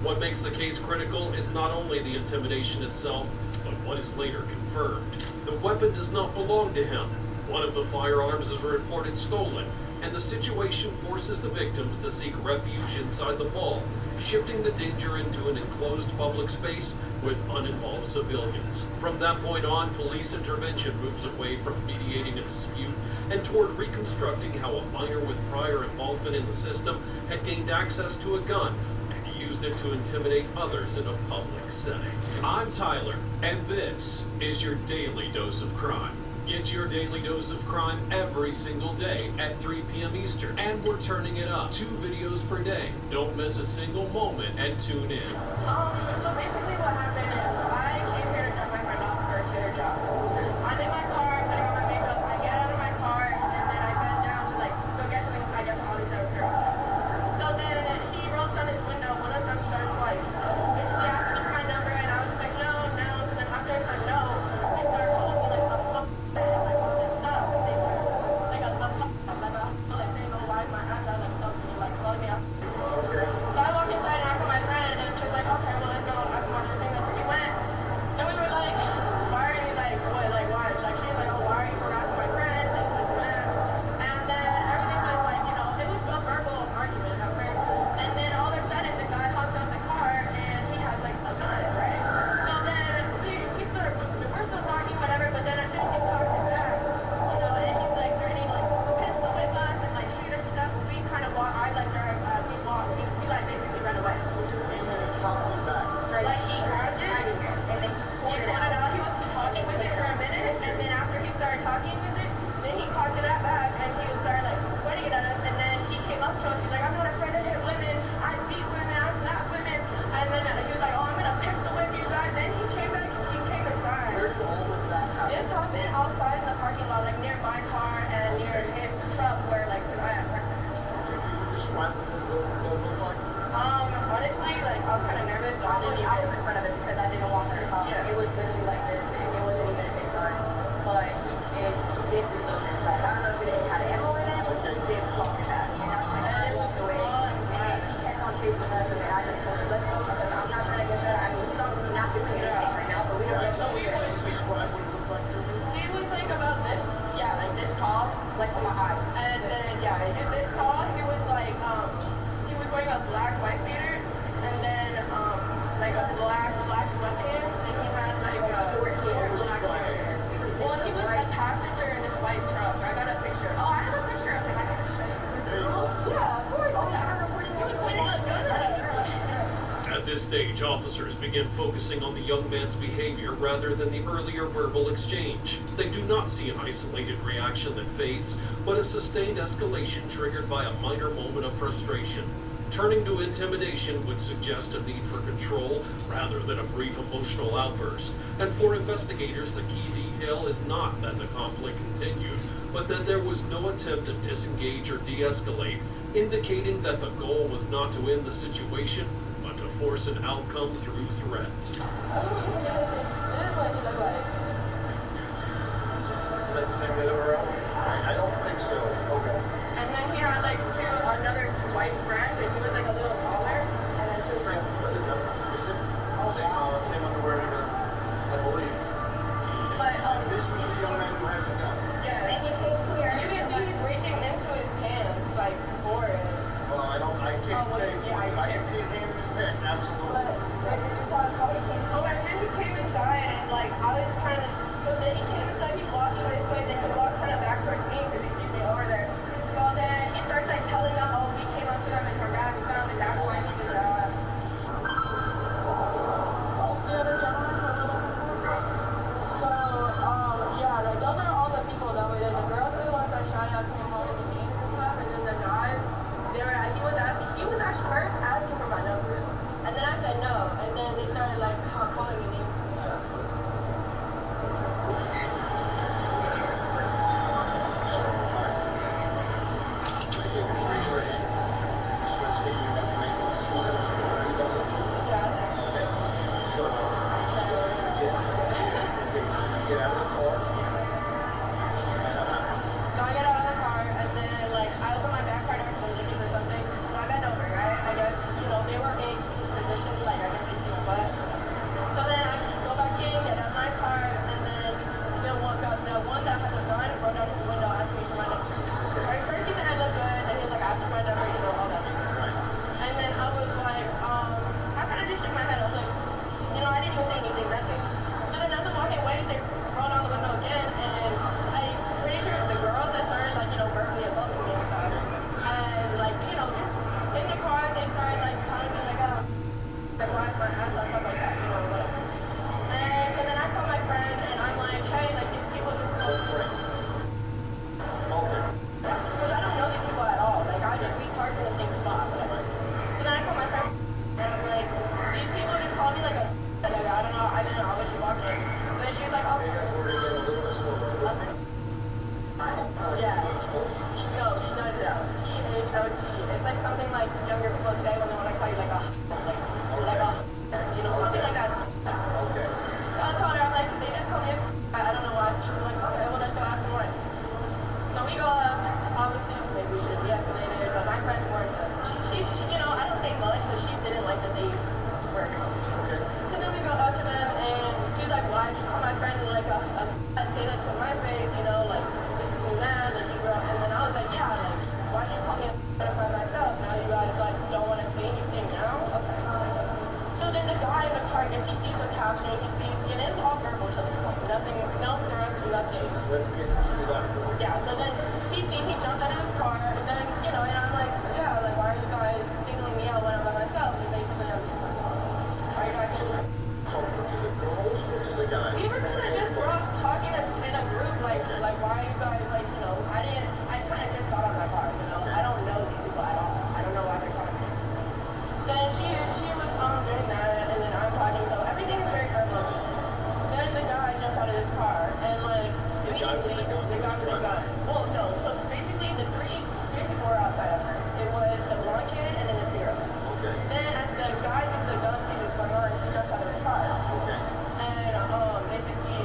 What makes the case critical is not only the intimidation itself, but what is later confirmed. The weapon does not belong to him. One of the firearms is reported stolen, and the situation forces the victims to seek refuge inside the mall, shifting the danger into an enclosed public space with uninvolved civilians. From that point on, police intervention moves away from mediating a dispute and toward reconstructing how a minor with prior involvement in the system had gained access to a gun and used it to intimidate others in a public setting. I'm Tyler, and this is your Daily Dose of Crime. Get your daily dose of crime every single day at 3 p.m. Eastern, and we're turning it up. 2 videos per day. Don't miss a single moment and tune in. So basically what happened is I came here to drop my friend off for her job. I'm in my car, putting on my makeup. I get out of my car, and then I bend down to go get something. I guess obviously I was here. So then he rolls down his window. One of them starts basically asking me for my number, and I was just like, no. So then after I said no, they started calling me a fuck. Honestly, I was kind of nervous. So I was in front of it because I didn't want her to come. It was literally like this big. It wasn't even a big gun. But he did reload it. I don't know if it had ammo in it, but he did plug it back. And that's when I walked away. And he kept on chasing us, and then I just told him, let's go, because I'm not trying to get shot. I mean, he's obviously not doing anything right now, but we don't get so weird. He was about this, this tall, to my eyes. And then, he was this tall. He was he was wearing a black wife beater, and then a black sweatpants, and he had short black hair. Well, he was a passenger in this white truck. I got a picture. Oh, I have a picture of him. I can show you. Yeah, of course. Oh, yeah. He was pointing a gun at us. At this stage, officers begin focusing on the young man's behavior rather than the earlier verbal exchange. They do not see an isolated reaction that fades, but a sustained escalation triggered by a minor moment of frustration. Turning to intimidation would suggest a need for control rather than a brief emotional outburst. And for investigators, the key detail is not that the conflict continued, but that there was no attempt to disengage or de-escalate, indicating that the goal was not to end the situation, but to force an outcome through threat. This is what he looked like. Is that the same guy that we're on? I don't think so. Okay. And then he had another white friend, and he was a little taller, and then 2 girls. What is that? Is it same underwear, I believe. But this was the young man who had the gun. Yeah, and he came here. You can see he's reaching into his pants for it. Well, I can't say. I can see his hand in his pants. Absolutely. But did you tell him how he came? Oh, and then he came inside, and I was kind of. So then he came inside. He's walking this way, then he walks kind of back towards me because he sees me over there. So then he starts telling them, oh, we came up to them and harassed them, and that's why he did that. What's the other gentleman? So, those are all the people that were there. The girls were the ones that shouted out to me, calling me names and stuff, and then the guys, he was actually first asking for my number, and then I said no, and then they started calling me names and stuff. guess he sees what's happening. He sees, and it's all verbal to this point. Nothing, no threats, nothing. Let's get to that. Yeah, so then he jumped out of his car, and then, and I'm like, yeah, like, why are you guys signaling me out when I'm by myself? And basically, I'm just like, why are you guys signaling me? To the girls or to the guys? We were kind of just talking in a group, like, why are you guys, like, I kind of just got out of my car, I don't know these people at all. I don't know why they're talking to me. So then she was doing that, and then I'm talking, so everything is very verbal. Then the guy jumps out of his car, and, like, immediately, the guy with the gun. Well, no, so basically the three people were outside at first. It was the blonde kid and then the 2-year-old. Okay. Then as the guy with the gun sees what's going on, he jumps out of his car. Okay. And basically,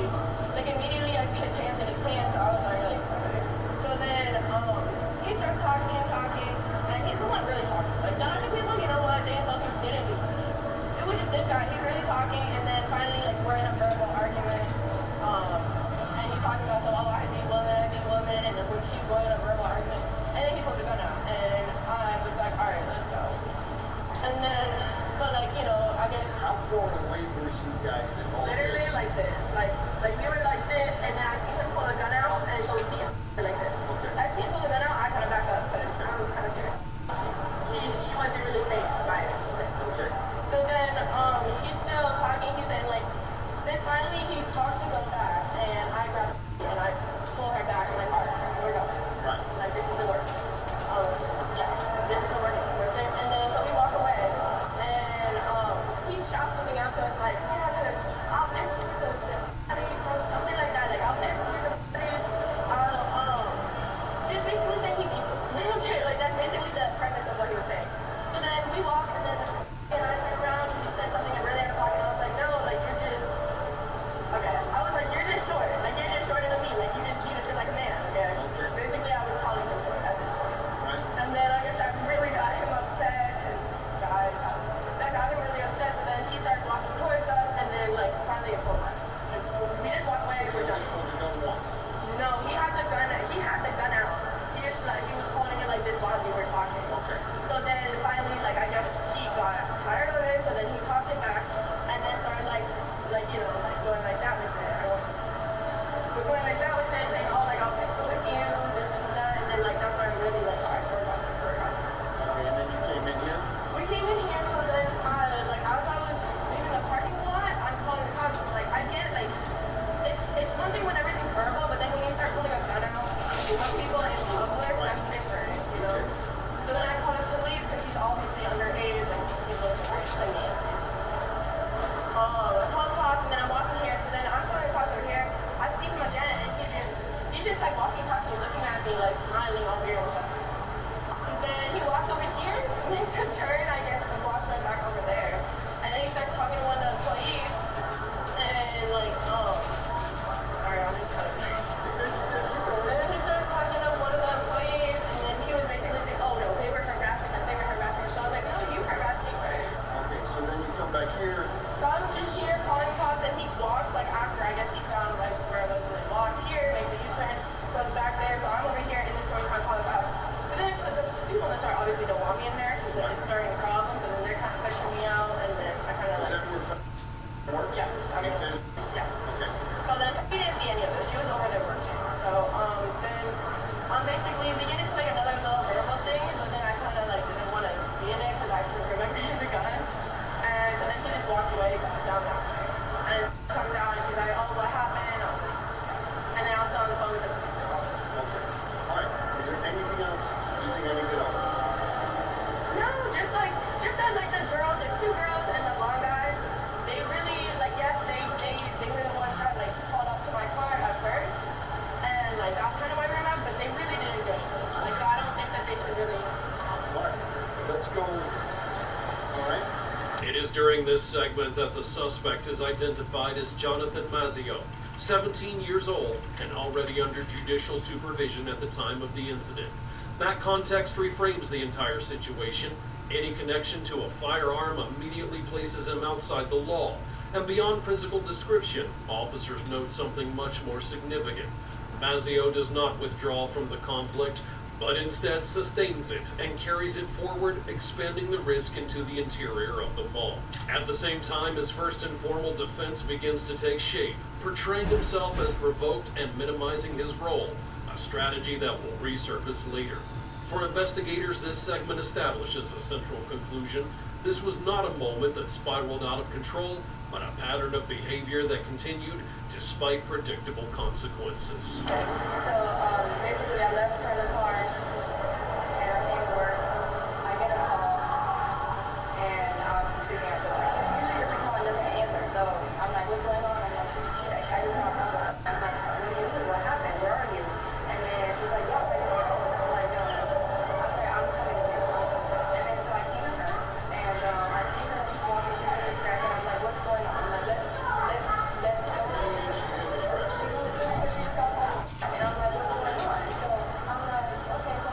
like immediately I see his hands in his pants, so I was like, okay. So then he starts talking, and he's the one really talking. Like the other people, you know what, they insulted, didn't do much. It was just this guy, he's really talking, and then finally, like, we're in a verbal argument. And he's talking about, so, I beat women, and then we keep going in a verbal argument. And then he pulls a gun out, and I was like, alright, let's go. And then, but like, I guess. How far away were you guys in all literally this? like this. Like we were like this, and then I see him pull a gun out, and so we like this. Okay. I see him pull a gun out, I kind of back up, because I'm kind of scared. She wasn't really fazed by it. Okay. So then, he's still talking, he's saying like, then finally he talks to go back, and I grab her, and I pull her back, and like, alright, we're going. Right. Like, this isn't working. Yeah, this isn't working. And then, so we walk away, and he shouts something out to us, like, yeah, because I'll mess with the fatties, or something like that, like, I'll mess with the fatties, just basically saying he beats me. Okay, like, that's basically the premise of what he was saying. So then we walk, and then, I turn around, and he said something really out of pocket, and I was like, no, like, you're just, okay, I was like, you're just short, like, you're just shorter than me, like, you just beat us like a man, okay? Basically, I was calling him short at this point. And then I guess that really got him upset, that got him really upset, so then he starts walking towards us, and then, like, finally a pull back. We just walk away, we're done. No, he had the gun out. He just, like, he was holding it like this while we were talking. Okay. So then finally, like, I guess he got tired of it, so then he popped it back, and then started, like, going like that with it. We're going like that with it, saying, oh, like, I'll pistol with you, this and that, and then, like, that's why I'm really, like, alright, we're done. Okay, and then you came in here? We came in here, so then, like, as I was leaving the parking lot, I'm calling the cops. Like, I get, like, it's one thing when everything's verbal, but then when you start pulling a gun out, people in public, that's different, So then I call the police, because he's obviously underage, and he looks right to me, at least. I call the cops, and then I'm walking here, so then I'm calling the cops over here. I see him again, and he's just, like, walking past me, looking at me, like, smiling all weird and stuff. Then he walks over here, makes a turn, I guess, and walks right back over there. And then he starts talking to one of the employees, and like, sorry, I'm just kind of. And then he starts talking to one of the employees, and then he was basically saying, oh no, they were harassing us. So I was like, no, you harassed me first. Okay, so then you come back here. So I'm just here calling cops, and he walks, like, after, I guess he found, like, where I was, and he walks here, makes a U-turn, goes back there, so I'm over here in the store trying to call the cops. But then the people in the store obviously don't want me in there, because it's starting problems, and then they're kind of pushing me out, and then I kind of, like... Is that where works? Yes. Yes. Okay. So then we didn't see any of this. She was over there working. So, then, basically, we get into, like, another little verbal thing, but then I kind of, like, didn't want to be in it, because I remember the gun. And so then he just walked away, got down that way. And comes out, and she's like, oh, what happened? And then I was still on the phone with the police. Okay. All right. Is there anything else you think I need to get over? No, just that, like, the two girls and the blonde guy, they really, like, yes, they were the ones that, like, called up to my car at first, and, like, that's kind of why we were mad, but they really didn't do anything. Like, so I don't think that they should really... All right. Let's go. All right. It is during this segment that the suspect is identified as Jonathan Mazzio, 17 years old and already under judicial supervision at the time of the incident. That context reframes the entire situation. Any connection to a firearm immediately places him outside the law. And beyond physical description, officers note something much more significant. Mazzio does not withdraw from the conflict, but instead sustains it and carries it forward, expanding the risk into the interior of the mall. At the same time, his first informal defense begins to take shape, portraying himself as provoked and minimizing his role, a strategy that will resurface later. For investigators, this segment establishes a central conclusion. This was not a moment that spiraled out of control, but a pattern of behavior that continued despite predictable consequences. So basically I left for the car and I came to work. I get a call and I'm sitting at the door. She gets a call and doesn't answer. So I'm like, what's going on? I'm like, I just got a call. I'm like, what do you mean? What happened? Where are you? And then she's like, yo, I'm like, no. I'm sorry, I'm coming to you. And then so I came to her and I see her, she's walking, she's in distress, and I'm like, what's going on? I'm like, let's help her. She's in distress, but she just got home. And I'm like, what's going on? So I'm like, okay, so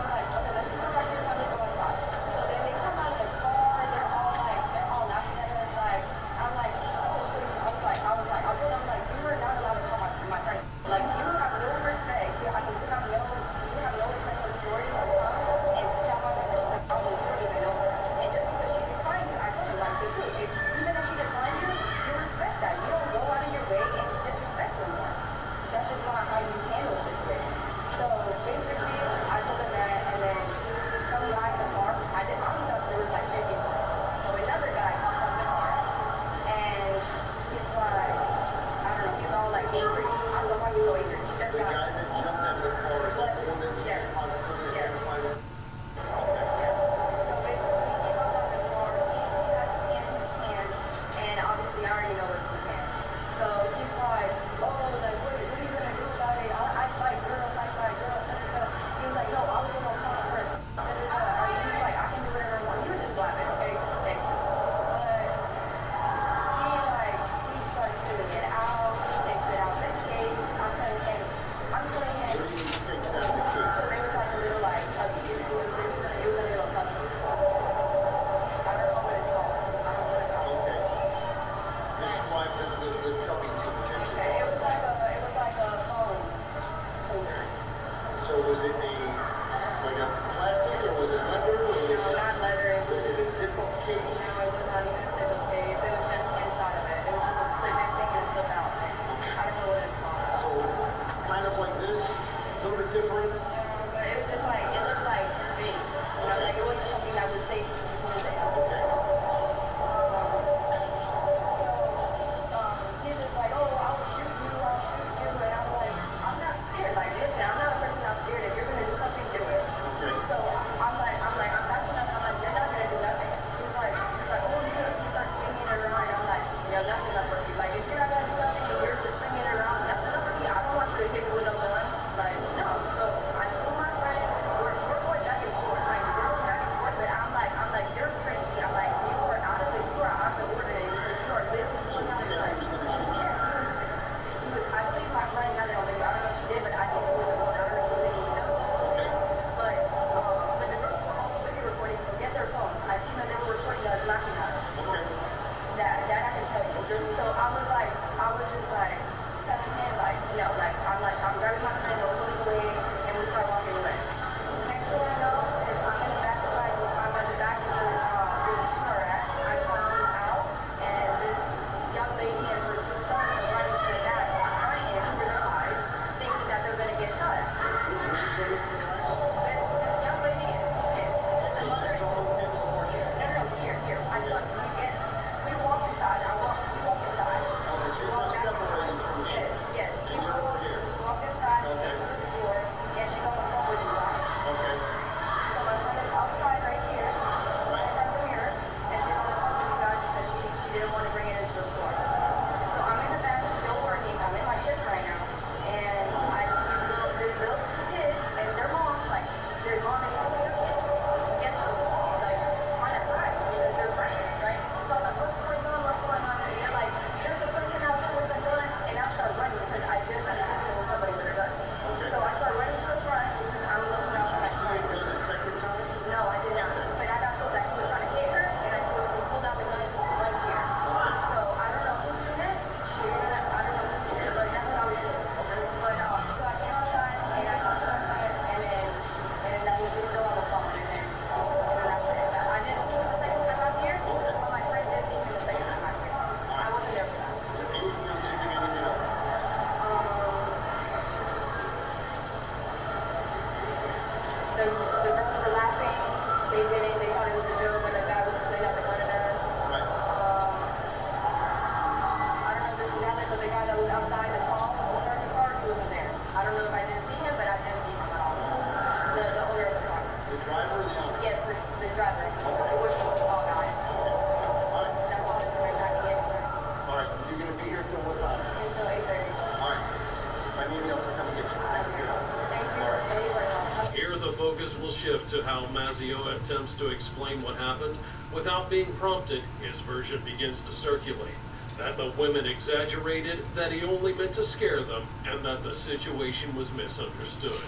shift to how Mazzeo attempts to explain what happened. Without being prompted, his version begins to circulate. That the women exaggerated, that he only meant to scare them, and that the situation was misunderstood.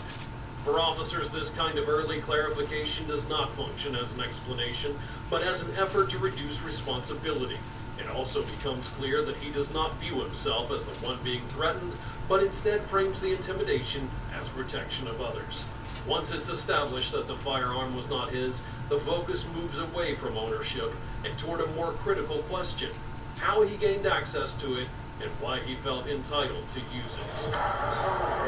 For officers, this kind of early clarification does not function as an explanation, but as an effort to reduce responsibility. It also becomes clear that he does not view himself as the one being threatened, but instead frames the intimidation as protection of others. Once it's established that the firearm was not his, the focus moves away from ownership and toward a more critical question: how he gained access to it and why he felt entitled to use it. So, you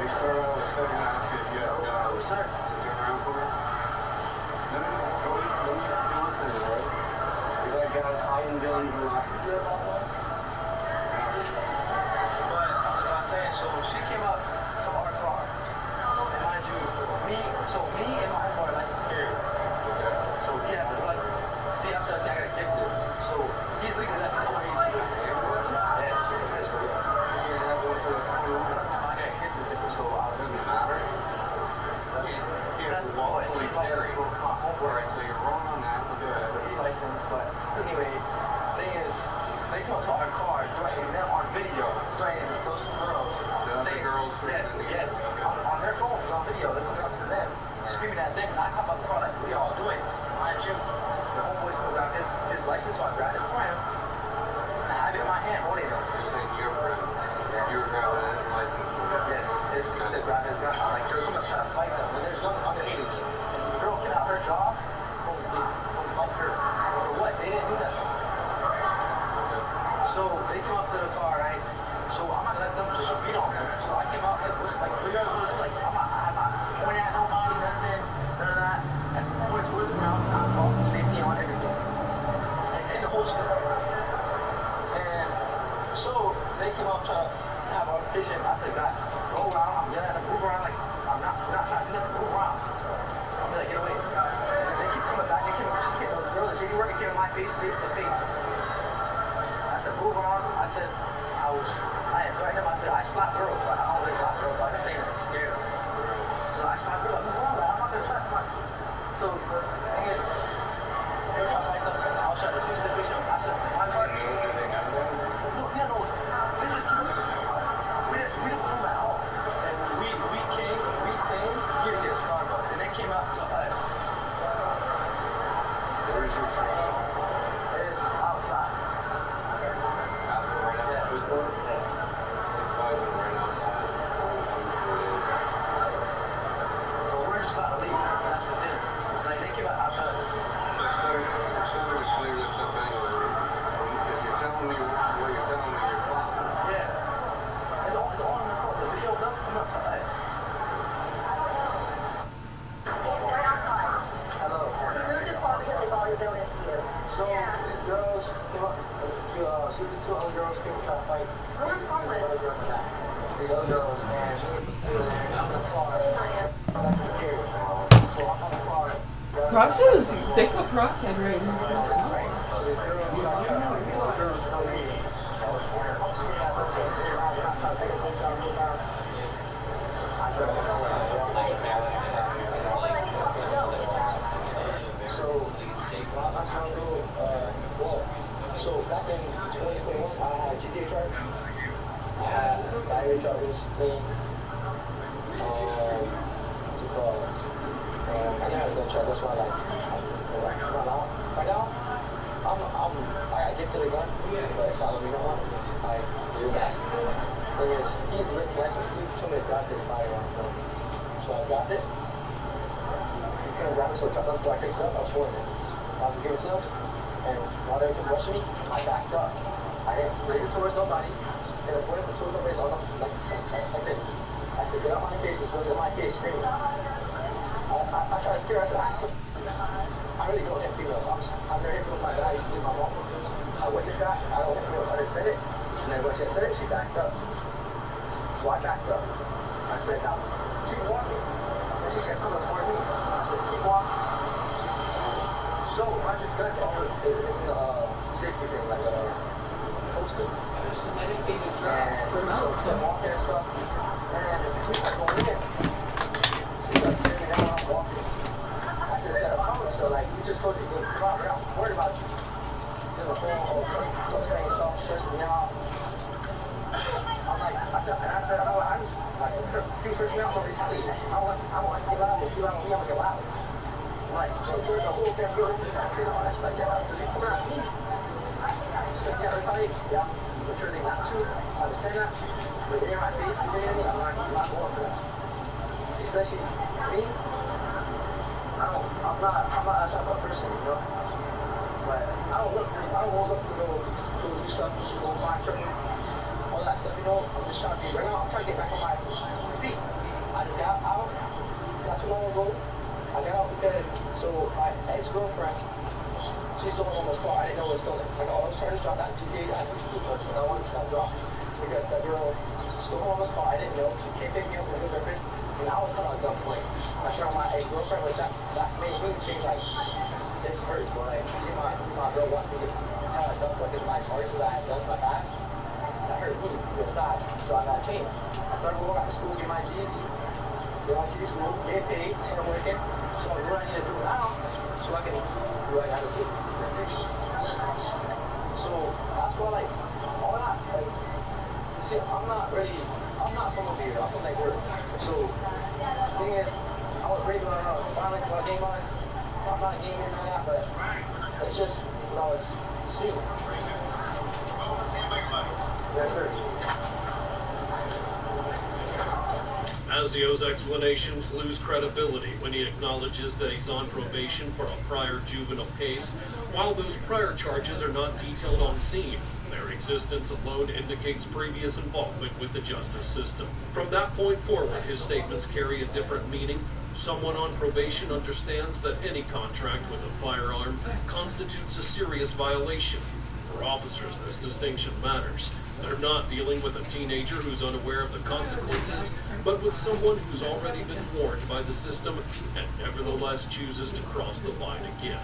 start out with 7 ask if you have guns. Turn around for me. No, go with it, right? You got guys hiding guns and lots of good. But, as I was saying, so she came up to our car. And mind you, me and my homeboy are licensed carriers. Okay. So he has his license. See, I'm saying I got gifted. So he's legally left his own agency. Yes, it's a pistol. I got gifted ticket, so I doesn't matter. He's licensed. My homeboy. Alright, so you're wrong on that. Good. He's licensed, but anyway, thing is, they come to our car, threatening them on video, threatening those two girls. The girls Yes, on their phones, on video, they're coming up to them, screaming at them, and I come out the car like, what are y'all doing? Mind you, the homeboy's pulled out his license, so I grabbed it for him, and I have it in my hand, holding it. You're saying your friend, you were grabbing that license. Yes, he said grab his gun. I was like, they're coming up trying to fight them, but they're young underage. And the girl get out her job, go fight her. For what? They didn't do that. So they come up to the car, right? So I'm not letting them just beat on them. So I came out like, what's like, what are you gonna do? Like, I'm not pointing at nobody, nothing, none of that. And some points towards the ground, I'm off the safety on everything. And in the holster. And so they came up to have an altercation. I said, guys, go around. I'm yelling at them, move around. Like, we're not trying to do nothing, move around. I'm like, get away. And they keep coming back. The girl, the JD worker came in my face to face. I said, move around. I said, I had threatened him. I said, I slapped girls, but I always slap girls. I just saying it scared them. So I slapped girls. Move around. I'm not going to try to fight. So the thing is, they were trying to fight them. I was trying to defuse the situation. I said, my part. No, they just keep we didn't do that at all. And we came here to get a Starbucks. And they came out to us. Where is your truck? It's outside. But we're just about to leave. That's the thing. Like, they came out to us. It's better to clear this up anyway. If you're telling me what you're telling me, you're fine. Yeah. It's all in the phone. The video doesn't come up to us. Right outside. Hello. He moved his car because they thought you were going into you. So these girls came up. These two other girls came to try to fight. Who was on with? These other girls, and I'm in the car. That's the period. So I'm on the car. Peroxide is, they put peroxide right in the So back in 2021, I had GTA charge. I had battery charges, thing. What's it called? I never had a gun charge. That's why I right now, I got gifted a gun, but it's not what we don't want. I do that. Thing is, he's licensed. He told me to grab this firearm from him. So I grabbed it. He couldn't grab it, so I picked it up. I was holding it. I was giving it to him. And while they were rushing me, I backed up. I didn't raise it towards nobody. And I pointed it towards nobody like this. I said, get out my face, because it was in my face screaming. I tried to scare her. I said, I really don't hit females. I've never hit females like that. I used to hit my mom. I witnessed that. I don't hit females. I just said it. And then when she said it, she backed up. So I backed up. I said, now, keep walking. And she kept coming toward me. I said, keep walking. So, bunch of guns all it's in the safety thing, like poster. And so I'm walking and stuff. And we start going in. She starts staring me down, I'm walking. So like, we just told you to go come out. We're not worried about you. The phone or saying stuff, stressing me out. I'm like, I said, I'm like, people curse me out for retaliating. I want to get loud. If you loud with me, I'm gonna get loud. Like, the whole family, that's like that. So you coming at me. So yeah, retaliate. Yeah, I'm sure they not to. I understand that. But they're in my face, screaming at me. I'm not going for that. Especially me. I'm not that type of person, you know. But I don't look for no new stuff, go find trouble, all that stuff, you know. I'm just trying to get back on my feet. I just got out not too long ago. I got out because my ex-girlfriend, she stole my mama's car. I didn't know it was stolen. Like all those charges dropped out in 2K, I took 2 charges, but I wanted to not drop because that girl stole my mama's car. I didn't know. She came pick me up with the breakfast, and I was held at gunpoint. I shot my ex-girlfriend, but that made me change like. This hurts, but like, see my girl want me to kind of dump like my charges that I had done in my past. That hurt me to the side, so I got changed. I started going back to school, get my GED, go to GED school, get paid, start working. So I'm doing what I need to do now, so I can do what I got to do in the future. So that's why, like, all that, like, you see, I'm not from over here, I'm from Lake Worth. So the thing is, I was raised on violence about game violence. I'm not a gamer or that, but it's just when I was shooting. Yes, sir. Mazio's explanations lose credibility when he acknowledges that he's on probation for a prior juvenile case, while those prior charges are not detailed on scene. Their existence alone indicates previous involvement with the justice system. From that point forward, his statements carry a different meaning. Someone on probation understands that any contract with a firearm constitutes a serious violation. For officers, this distinction matters. They're not dealing with a teenager who's unaware of the consequences, but with someone who's already been warned by the system and nevertheless chooses to cross the line again.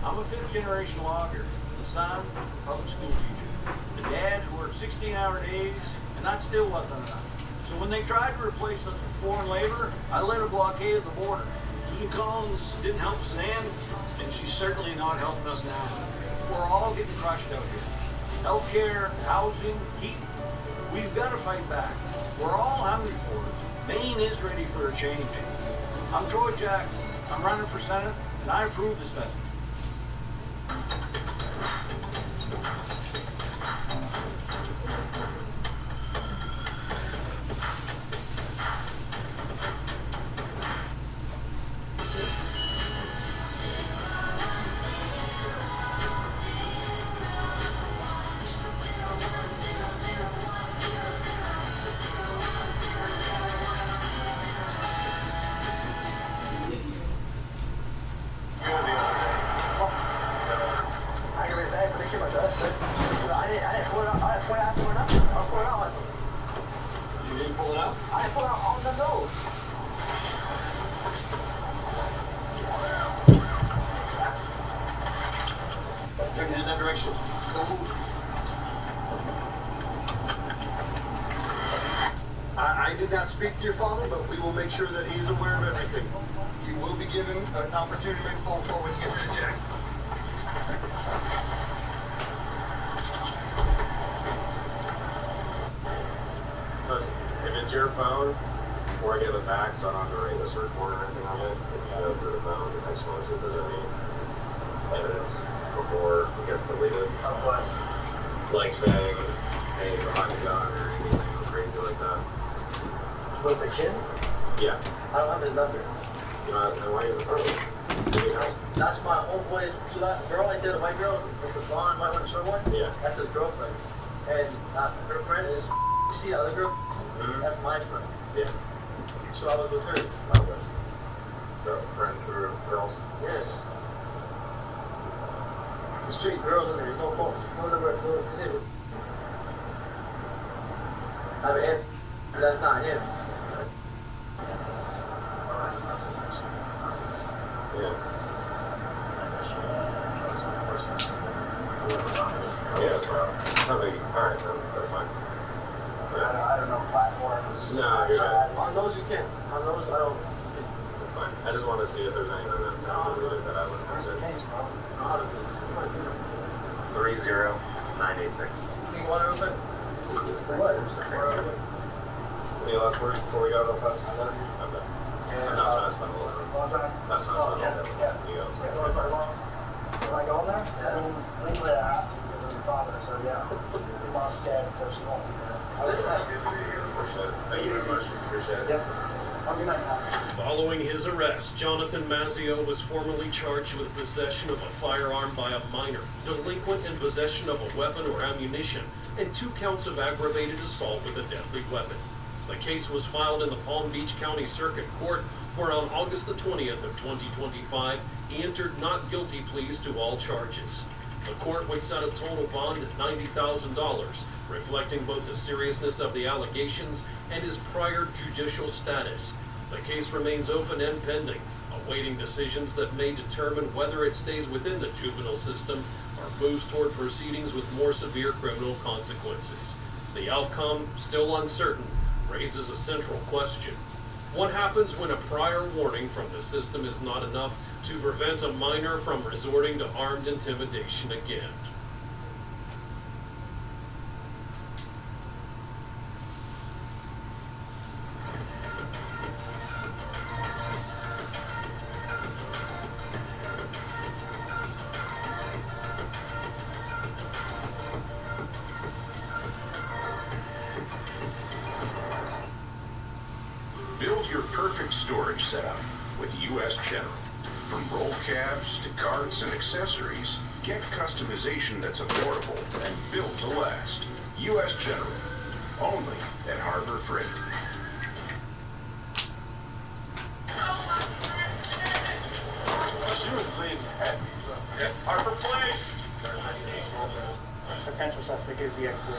I'm a fifth-generation logger, the son, public school teacher. The dad who worked 16-hour days, and that still wasn't enough. So when they tried to replace us with foreign labor, I led a blockade of the border. Susan Collins didn't help us then, and she's certainly not helping us now. We're all getting crushed out here. Healthcare, housing, heat. We've got to fight back. We're all hungry for it. Maine is ready for a change. I'm Troy Jackson. I'm running for Senate, and I approve this message. I did not speak to your father, but we will make sure that he is aware of everything. You will be given an opportunity to make a phone call when you get to the jack. So if it's your phone, before I give it back, so I don't have to write a search warrant or anything on it, if you go through the phone, I just want to see if there's any evidence before it gets deleted. Like saying, hey, behind the gun or anything crazy like that. With the kid? Yeah. I don't have his number. You know, and why are you recording? That's my homeboy's. See that girl right there, the white girl with the blonde, white one, short one? Yeah. That's his girlfriend. And her friend is, you see the other girl? That's my friend. Yeah. So I was with her. Okay. So friends through girls? Yes. The straight girls in there, there's no phone. No number, no. I mean, that's not him. Yeah. Yeah, so, alright, that's fine. I don't know platforms. No, you're right. On those you can. On those I don't. That's fine. I just want to see if there's anything that's not deleted that I would Where's the case, bro? How to 30986. Can you want to open? What? Any last words before we go real fast? Okay. I'm not trying to spend a lot of time. That's not spending a lot of time. You go. Am I going there? Yeah. Legally I have to because I'm your father, so yeah. Your mom's dead, so she won't be there. Appreciate it. Thank you very much. Appreciate it. Yep. Have a good night, Tom. Following his arrest, Jonathan Mazzio was formally charged with possession of a firearm by a minor, delinquent in possession of a weapon or ammunition, and 2 counts of aggravated assault with a deadly weapon. The case was filed in the Palm Beach County Circuit Court, where on August the 20th of 2025, he entered not guilty pleas to all charges. The court would set a total bond at $90,000, reflecting both the seriousness of the allegations and his prior judicial status. The case remains open and pending, awaiting decisions that may determine whether it stays within the juvenile system or moves toward proceedings with more severe criminal consequences. The outcome, still uncertain, raises a central question. What happens when a prior warning from the system is not enough to prevent a minor from resorting to armed intimidation again? Build your perfect storage setup with U.S. General. From roll cabs to carts and accessories, get customization that's affordable and built to last. U.S. General. Only at Harbor Freight. Harbor Place! Potential suspect is the expert.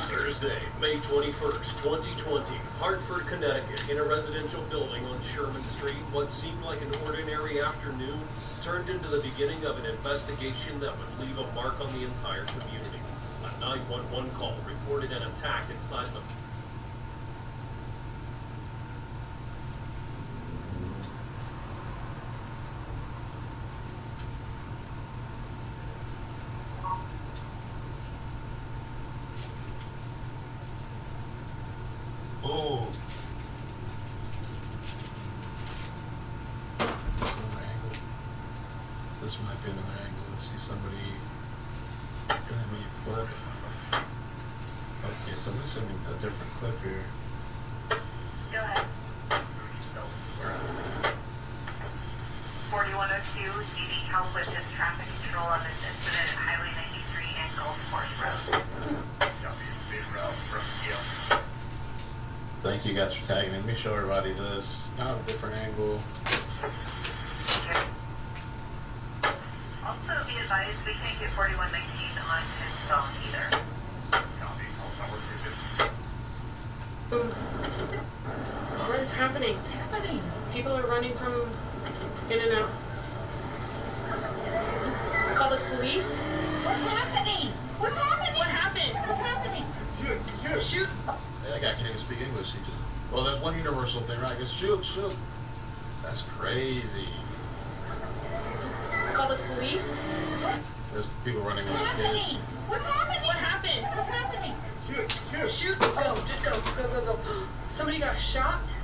Thursday, May 21st, 2020, Hartford, Connecticut, in a residential building on Sherman Street, what seemed like an ordinary afternoon turned into the beginning of an investigation that would leave a mark on the entire community. A 911 call reported an attack inside the Oh. This might be another angle. Let's see somebody gonna be a clip. Okay, somebody sent me a different clip here. Go ahead. 4102, you need help with just traffic control on this incident at Highway 93 and Gulf Force Road. Thank you guys for tagging me. Let me show everybody this. Now a different angle. Also, be advised, we can't get 4119 on his phone either. What is happening? What's happening? People are running from in and out. Call the police? What's happening? What's happening? What happened? What's happening? Shoot! Shoot! Hey, that guy can't even speak English. He just, well, that's one universal thing, right? Shoot. That's crazy. Call the police. Police? There's people running with kids. What's happening? What happened? What's happening? Shoot! Go! Just go! Go! Go! Go! Somebody got shot.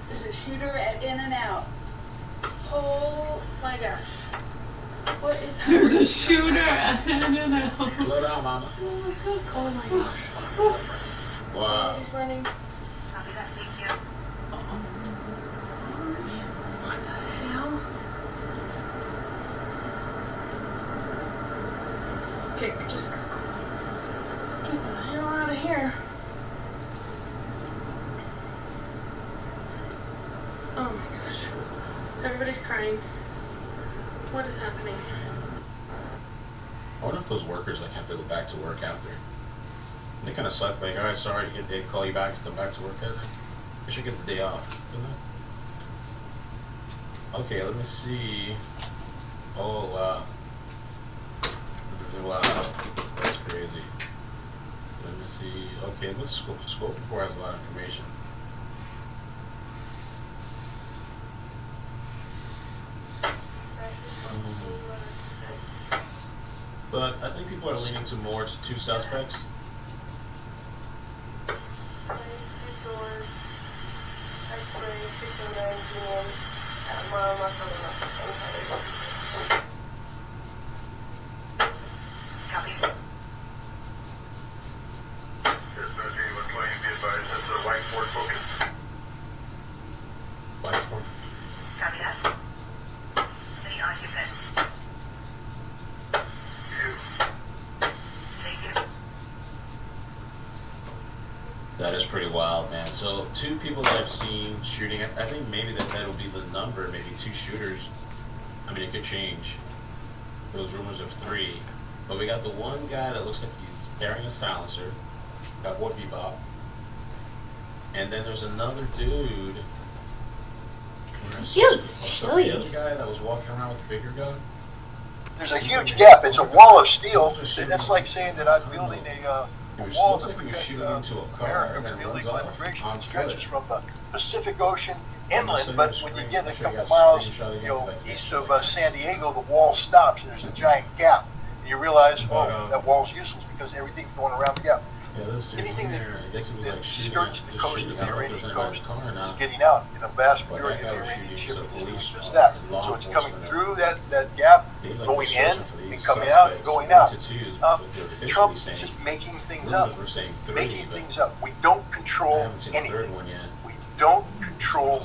There's a shooter at In and Out. Oh my gosh! What is happening? There's a shooter. I don't know. Slow down, mama. Oh my gosh! Wow. He's running. Copy that, thank you. What the hell? Okay, just get the hell out of here. Oh my gosh. Everybody's crying. What is happening? I wonder if those workers like have to go back to work after. They kind of suck. Like, all right, sorry, they call you back to come back to work. They should get the day off. Okay, let me see. Oh wow. Wow, that's crazy. Let me see. Okay, let's scope before has a lot of information. But I think people are leaning to more to two suspects. Copy that. City occupant. That is pretty wild, man. So 2 people that I've seen shooting. I think maybe that'll be the number. Maybe 2 shooters. I mean, it could change. There was rumors of 3, but we got the one guy that looks like he's carrying a silencer. Got what bebop. And then there's another dude. Feels chilly. The other guy that was walking around with a bigger gun. There's a huge gap. It's a wall of steel. That's like saying that I'm building a wall to protect America from illegal immigration. It stretches from the Pacific Ocean inland, but when you get a couple miles, east of San Diego, the wall stops and there's a giant gap. And you realize, oh, that wall's useless because everything's going around the gap. Anything that skirts the coast of the Iranian coast is getting out in a vast majority of the Iranian shipping is just that. So it's coming through that gap, going in, and coming out, and going out. Trump is just making things up. Making things up. We don't control anything. We don't control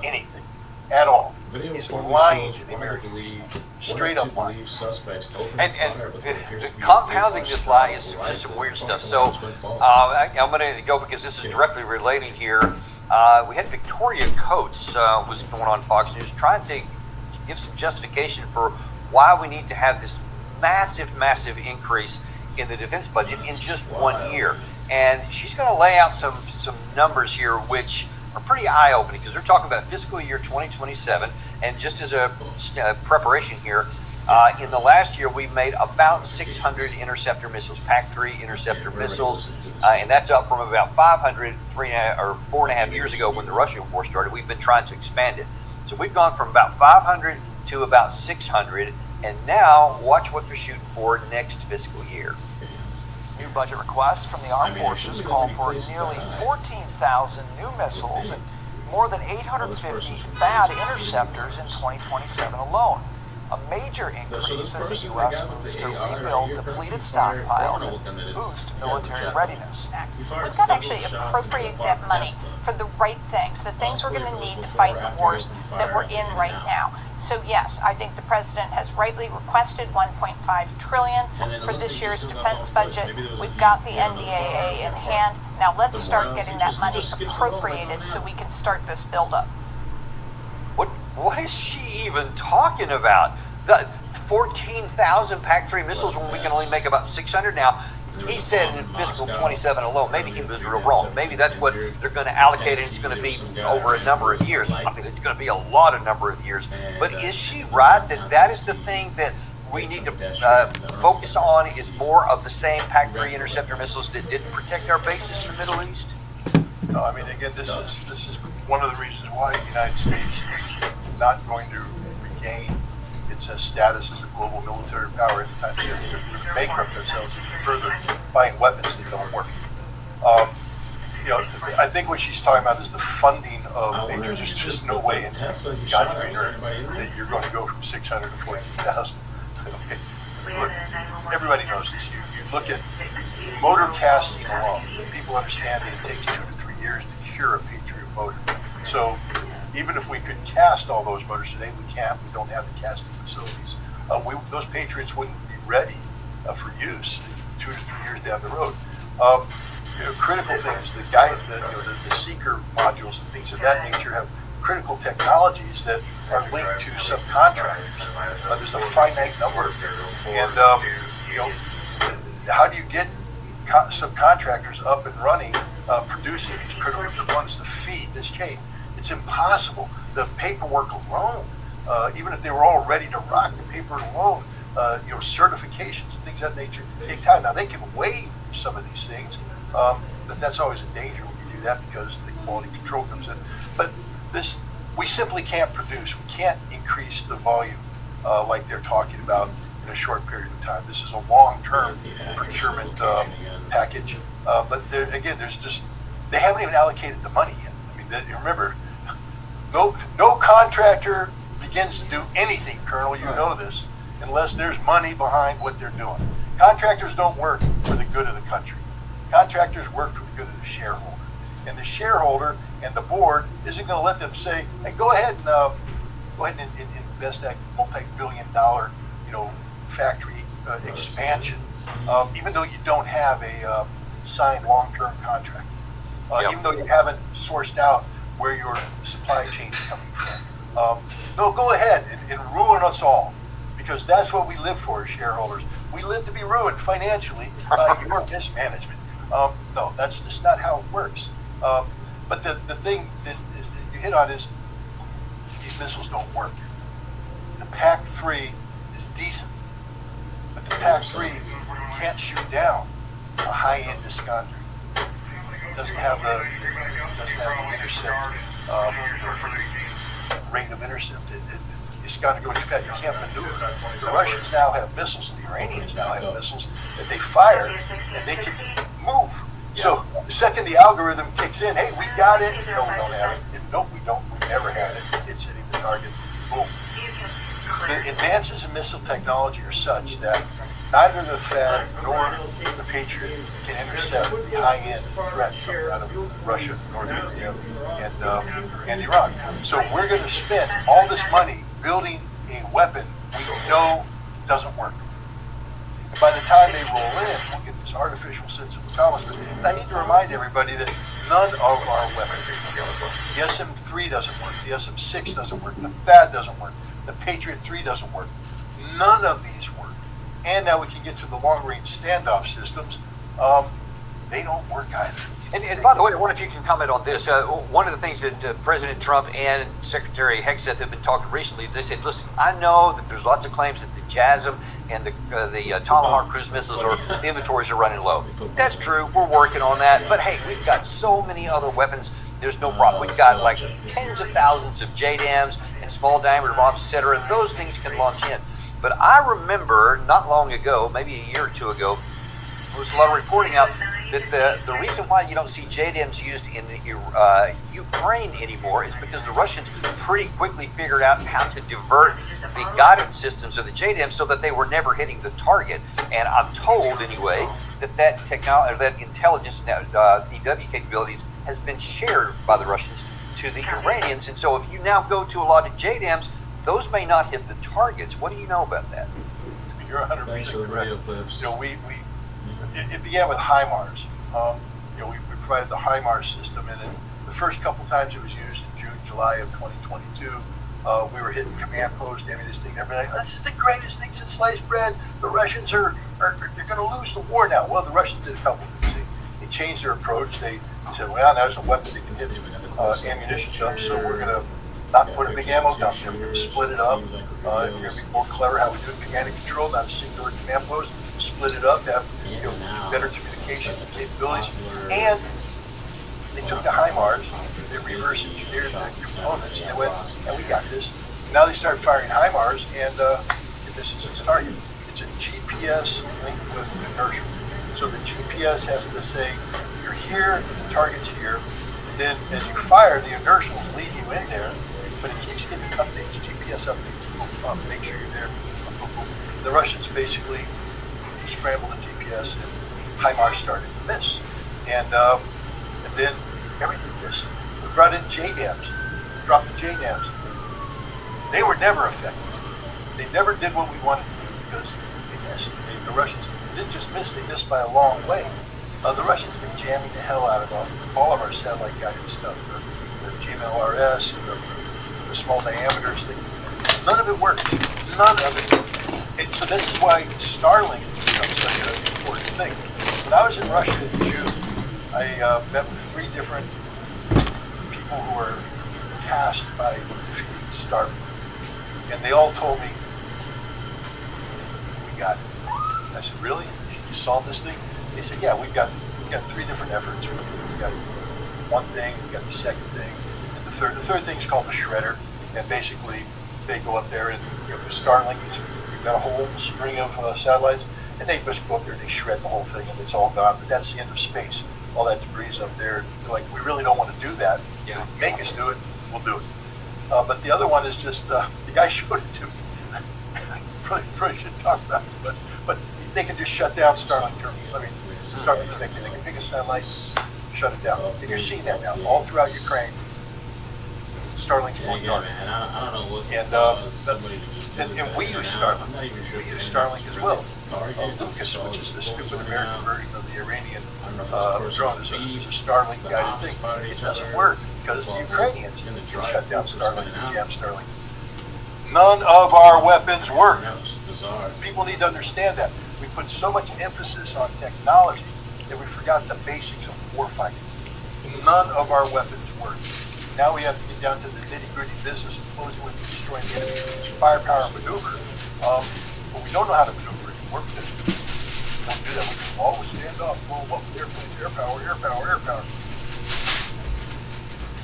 anything at all. He's lying to the American people. Straight up lying. And compounding this lie is just some weird stuff. So I'm going to go because this is directly related here. We had Victoria Coates was going on Fox News trying to give some justification for why we need to have this massive increase in the defense budget in just 1 year. And she's going to lay out some numbers here which are pretty eye-opening because they're talking about fiscal year 2027. And just as a preparation here, in the last year we made about 600 interceptor missiles, PAC-3 interceptor missiles, and that's up from about 500 4.5 years ago when the Russian war started. We've been trying to expand it. So we've gone from about 500 to about 600, and now watch what they're shooting for next fiscal year. New budget requests from the armed forces call for nearly 14,000 new missiles and more than 850 THAAD interceptors in 2027 alone. A major increase as the U.S. moves to rebuild depleted stockpiles and boost military readiness. We've got to actually appropriate that money for the right things, the things we're going to need to fight the wars that we're in right now. So yes, I think the president has rightly requested $1.5 trillion for this year's defense budget. We've got the NDAA in hand. Now let's start getting that money appropriated so we can start this buildup. What is she even talking about? The 14,000 PAC-3 missiles when we can only make about 600 now. He said in fiscal 27 alone. Maybe he was real wrong. Maybe that's what they're going to allocate, and it's going to be over a number of years. I mean, it's going to be a lot of number of years. But is she right that that is the thing that we need to focus on? Is more of the same PAC-3 interceptor missiles that didn't protect our bases in the Middle East? No, I mean, again, this is one of the reasons why the United States is not going to regain its status as a global military power anytime soon. To bankrupt ourselves even further buying weapons that don't work. I think what she's talking about is the funding of Patriots. There's just no way in God's green earth that you're going to go from 600 to 14,000. Okay. Look, everybody knows this. You look at motor casting alone. People understand that it takes 2 to 3 years to cure a Patriot motor. So even if we could cast all those motors today, we can't. We don't have the casting facilities. Those Patriots wouldn't be ready for use 2 to 3 years down the road. Critical things, the seeker modules and things of that nature have critical technologies that are linked to subcontractors. There's a finite number of them. And, how do you get subcontractors up and running, producing these critical components to feed this chain? It's impossible. The paperwork alone, even if they were all ready to rock, the paper alone, certifications and things of that nature take time. Now, they can waive some of these things, but that's always a danger when you do that because the quality control comes in. But we simply can't produce. We can't increase the volume like they're talking about in a short period of time. This is a long-term procurement package. But they haven't even allocated the money yet. I mean, remember, no contractor begins to do anything, Colonel, you know this, unless there's money behind what they're doing. Contractors don't work for the good of the country. Contractors work for the good of the shareholder. And the shareholder and the board isn't going to let them say, hey, go ahead and invest that multi-billion-dollar, factory expansion, even though you don't have a signed long-term contract, even though you haven't sourced out where your supply chain is coming from. No, go ahead and ruin us all, because that's what we live for as shareholders. We live to be ruined financially by your mismanagement. No, that's just not how it works. But the thing that you hit on is these missiles don't work. The PAC-3 is decent, but the PAC-3 can't shoot down a high-end Iskander. It doesn't have the intercept rate of intercept. It's got to go too fast. You can't maneuver. The Russians now have missiles, and the Iranians now have missiles that they fire, and they can move. So the second the algorithm kicks in, hey, we got it. No, we don't have it. Nope, we don't. We never had it. It's hitting the target. Boom. The advances in missile technology are such that neither the Fed nor the Patriot can intercept the high-end threat coming out of Russia, North Korea, and Iran. So we're going to spend all this money building a weapon we know doesn't work. And by the time they roll in, we'll get this artificial sense of accomplishment. And I need to remind everybody that none of our weapons work. The SM-3 doesn't work. The SM-6 doesn't work. The THAAD doesn't work. The Patriot 3 doesn't work. None of these work. And now we can get to the long-range standoff systems. They don't work either. And by the way, I wonder if you can comment on this. One of the things that President Trump and Secretary Hegseth have been talking recently is they said, listen, I know that there's lots of claims that the JASSM and the Tomahawk cruise missiles the inventories are running low. That's true. We're working on that. But hey, we've got so many other weapons. There's no problem. We've got like tens of thousands of JDAMs and small diameter bombs, etc. Those things can launch in. But I remember not long ago, maybe a year or two ago, there was a lot of reporting out that the reason why you don't see JDAMs used in Ukraine anymore is because the Russians pretty quickly figured out how to divert the guidance systems of the JDAMs so that they were never hitting the target. And I'm told, anyway, that technology, that intelligence, EW capabilities has been shared by the Russians to the Iranians. And so if you now go to a lot of JDAMs, those may not hit the targets. What do you know about that? You're 100% correct. It began with HIMARS. We provided the HIMARS system, and the first couple times it was used in June, July of 2022, we were hitting command post, this thing, everybody like, this is the greatest thing since sliced bread. The Russians they're going to lose the war now. Well, the Russians did a couple of things. They changed their approach. They said, well, now there's a weapon that can hit ammunition dumps, so we're going to not put a big ammo dump there. We're going to split it up. We're going to be more clever how we do it, command and control, not a singular command post. Split it up, have better communication capabilities, and they took the HIMARS, they reverse engineered the components, and they went, and we got this Now they start firing HIMARS, and this is its target. It's a GPS linked with inertial. So the GPS has to say, you're here, the target's here. Then as you fire, the inertial will lead you in there, but it keeps getting updates, GPS updates, make sure you're there. The Russians basically scrambled the GPS, and HIMARS started to miss. And then everything missed. We brought in JDAMs, dropped the JDAMs. They were never effective. They never did what we wanted to do because they missed. The Russians didn't just miss, they missed by a long way. The Russians have been jamming the hell out of all of our satellite guided stuff, the GMLRS, and the small diameters thing. None of it worked. None of it worked. And so this is why Starlink has become such an important thing. When I was in Russia in June, I met with 3 different people who were tasked by defeating Starlink. And they all told me, we got it. I said, really? You solved this thing? They said, yeah, we've got 3 different efforts. We've got one thing, we've got the second thing, and the third thing's called the shredder. And basically, they go up there and with Starlink, we've got a whole string of satellites, and they just go up there and they shred the whole thing, and it's all gone. But that's the end of space. All that debris is up there. They're like, we really don't want to do that. Yeah. Make us do it, we'll do it. But the other one is just, the guy showed it to me. probably shouldn't talk about it, but they can just shut down Starlink terminals. I mean, Starlink connected. They can pick a satellite, shut it down. And you're seeing that now all throughout Ukraine. Starlink's going dark. I don't know what. And we use Starlink. We use Starlink as well. Lucas, which is the stupid American version of the Iranian drone, is a Starlink guided thing. It doesn't work because the Ukrainians shut down Starlink and jam Starlink. None of our weapons work. People need to understand that. We put so much emphasis on technology that we forgot the basics of warfighting. None of our weapons work. Now we have to get down to the nitty-gritty business of closing with destroying the enemy. It's firepower maneuver, but we don't know how to maneuver anymore because we don't do that. We can always stand up, blow up airplanes, air power.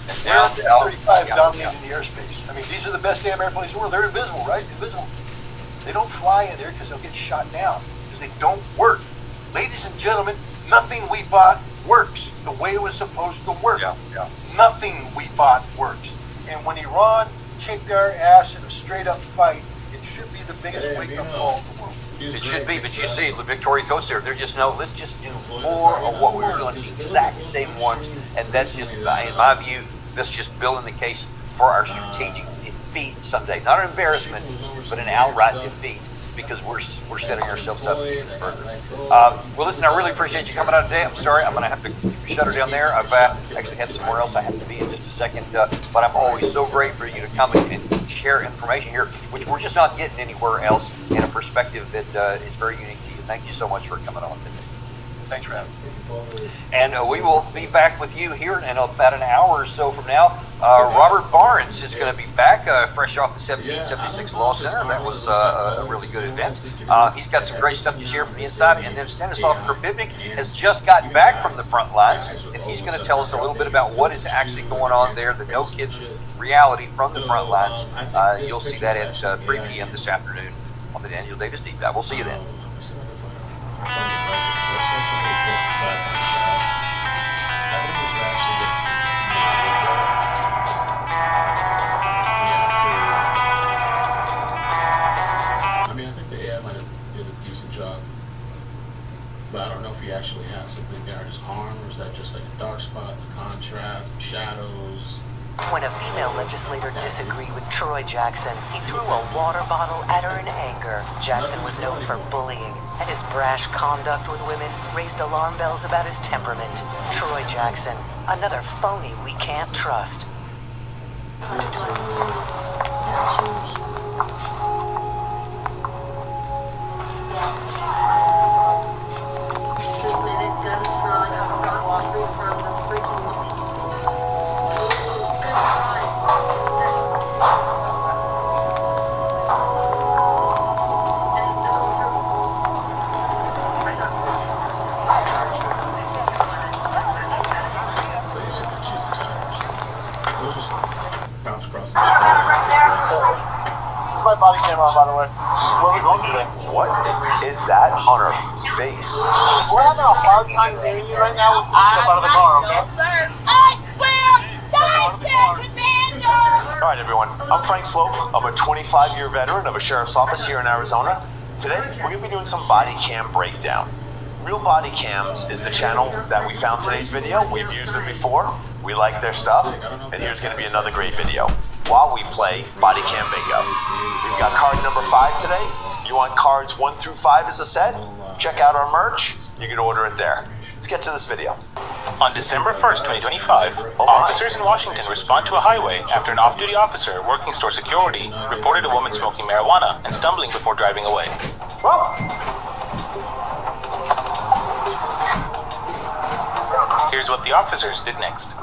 And now F-35 dominating the airspace. I mean, these are the best damn airplanes in the world. They're invisible, right? Invisible. They don't fly in there because they'll get shot down because they don't work. Ladies and gentlemen, nothing we bought works the way it was supposed to work. Nothing we bought works. And when Iran kicked our ass in a straight-up fight, it should be the biggest wake-up call in the world. It should be, but you see, the Victoria Coast there, they're just, no, let's just do more of what we were doing, the exact same ones, and that's just, in my view, that's just building the case for our strategic defeat someday. Not an embarrassment, but an outright defeat, because we're setting ourselves up further. Well, listen, I really appreciate you coming out today. I'm sorry, I'm going to have to shut her down there. I've actually had somewhere else I have to be in just a second, but I'm always so great for you to come and share information here, which we're just not getting anywhere else in a perspective that is very unique to you. Thank you so much for coming on today. Thanks for having me. And we will be back with you here in about an hour or so from now. Robert Barnes is going to be back, fresh off the 1776 Law Center. That was a really good event. He's got some great stuff to share from the inside. And then Stanislav Krabivnik has just gotten back from the front lines, and he's going to tell us a little bit about what is actually going on there, the No Kids reality from the front lines. You'll see that at 3 p.m. this afternoon on the Daniel Davis Deep Dive. We'll see you then. But I don't know if he actually has something there in his arm, or is that just like a dark spot, the contrast, the shadows. When a female legislator disagreed with Troy Jackson, he threw a water bottle at her in anger. Jackson was known for bullying, and his brash conduct with women raised alarm bells about his temperament. Troy Jackson, another phony we can't trust. Bounce across the my body camera on, by the way. Where are we going today? What is that on her face? We're having a hard time hearing you right now. Step out of the car, okay? I swear, die, Commando! All right, everyone. I'm Frank Slope. I'm a 25-year veteran of a sheriff's office here in Arizona. Today, we're going to be doing some body cam breakdown. Real Body Cams is the channel that we found today's video. We've used them before. We like their stuff. And here's going to be another great video while we play body cam bingo. We've got card number 5 today. You want cards 1 through 5 as a set? Check out our merch. You can order it there. Let's get to this video. On December 1st, 2025, officers in Washington respond to a highway after an off-duty officer working store security reported a woman smoking marijuana and stumbling before driving away. Here's what the officers did next.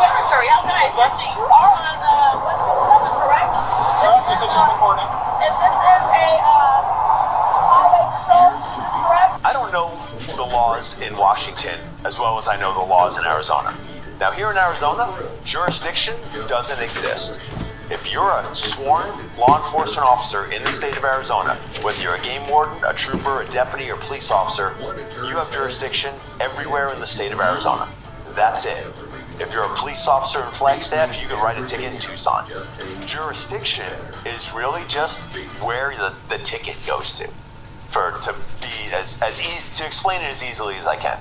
Territory, how nice. Yes, you are on 167, correct? If this is a highway patrol, is this correct? I don't know the laws in Washington as well as I know the laws in Arizona. Now here in Arizona, jurisdiction doesn't exist. If you're a sworn law enforcement officer in the state of Arizona, whether you're a game warden, a trooper, a deputy, or police officer, you have jurisdiction everywhere in the state of Arizona. That's it. If you're a police officer in Flagstaff, you can write a ticket in Tucson. Jurisdiction is really just where the ticket goes to. To be as easy to explain it as easily as I can.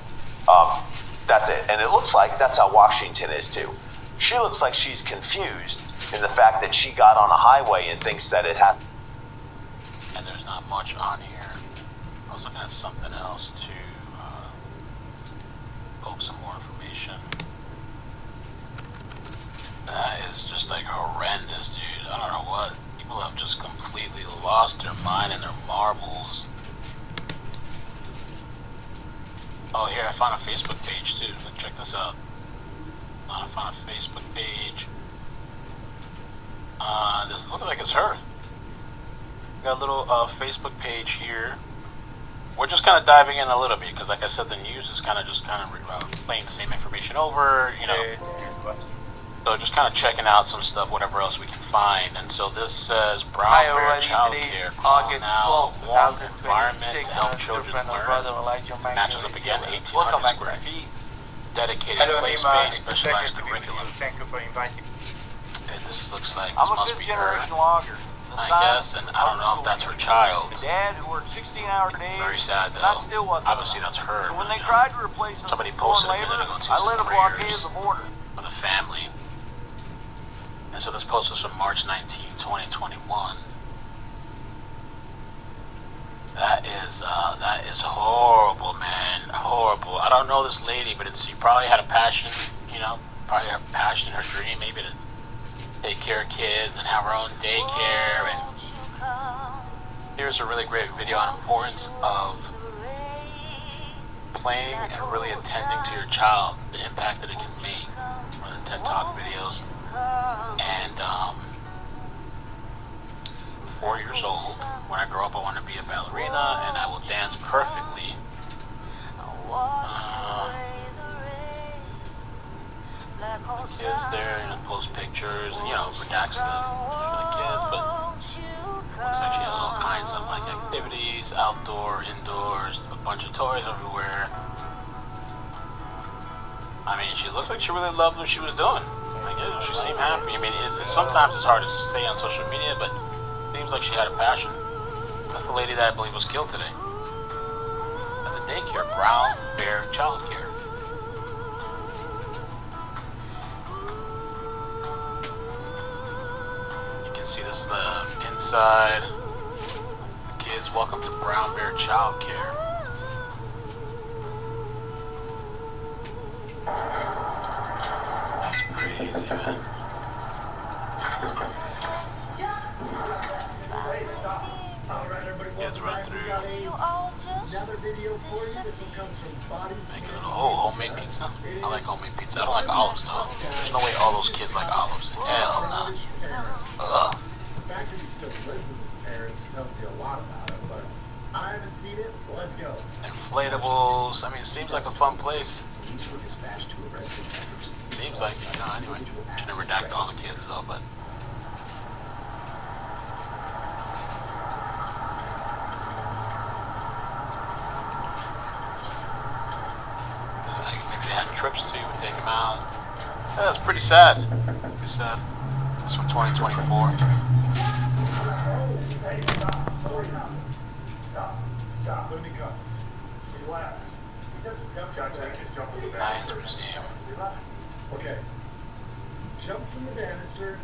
That's it. And it looks like that's how Washington is too. She looks like she's confused in the fact that she got on a highway and thinks that it happened. And there's not much on here. I was looking at something else to poke some more information. That is just like horrendous, dude. I don't know what. People have just completely lost their mind and their marbles. Oh, here, I found a Facebook page too. Check this out. I found a Facebook page. This looks like it's her. Got a little Facebook page here. We're just kind of diving in a little bit because, like I said, the news is kind of playing the same information over, you know. So just kind of checking out some stuff, whatever else we can find. And so this says Brown Bear Child Care August 12th, warm environment to help children learn. Elijah Matches up again, 1,800 square feet. Dedicated play space, specialized curriculum. Thank you for inviting. And this looks like I'm this a must be her, fifth-generation logger. I guess, and I don't know if that's her child. The dad who worked 16-hour days. Very sad though. That still wasn't Obviously that's her. So when they tried to replace them Somebody with foreign posted a labor, minute ago too, I some led a blockade of the border. for the family. And so this post was from March 19, 2021. That is horrible, man. Horrible. I don't know this lady, but she probably had a passion, you know, probably her passion, her dream, maybe to take care of kids and have her own daycare. And here's a really great video on importance of playing and really attending to your child, the impact that it can make. One of the TED Talk videos. And 4 years old. When I grow up, I want to be a ballerina, and I will dance perfectly. The kids there, post pictures, and redacts the for the kids, but looks like she has all kinds of activities, outdoor, indoors, a bunch of toys everywhere. I mean, she looks like she really loved what she was doing. She seemed happy. I mean, sometimes it's hard to say on social media, but it seems like she had a passion. That's the lady that I believe was killed today at the daycare, Brown Bear Child Care. You can see this inside. The kids, welcome to Brown Bear Child Care. That's crazy, man. Kids run through. Make a little homemade pizza. I like homemade pizza. I don't like olives though. There's no way all those kids like olives. Hell no. Ugh. The fact that he still lives with his parents tells you a lot about it, but I haven't seen it. Let's go. Inflatables. I mean, it seems like a fun place. Police were dispatched to a residence after Seems like it, anyway. Should never redact all the kids though, but trips to and take them out. Yeah, that's pretty sad. Pretty sad. That's from 2024. Stop. Let me cuss. Relax. He doesn't jump, Jackson. He just jumped from the banister. Museum. Okay. Jump from the banister.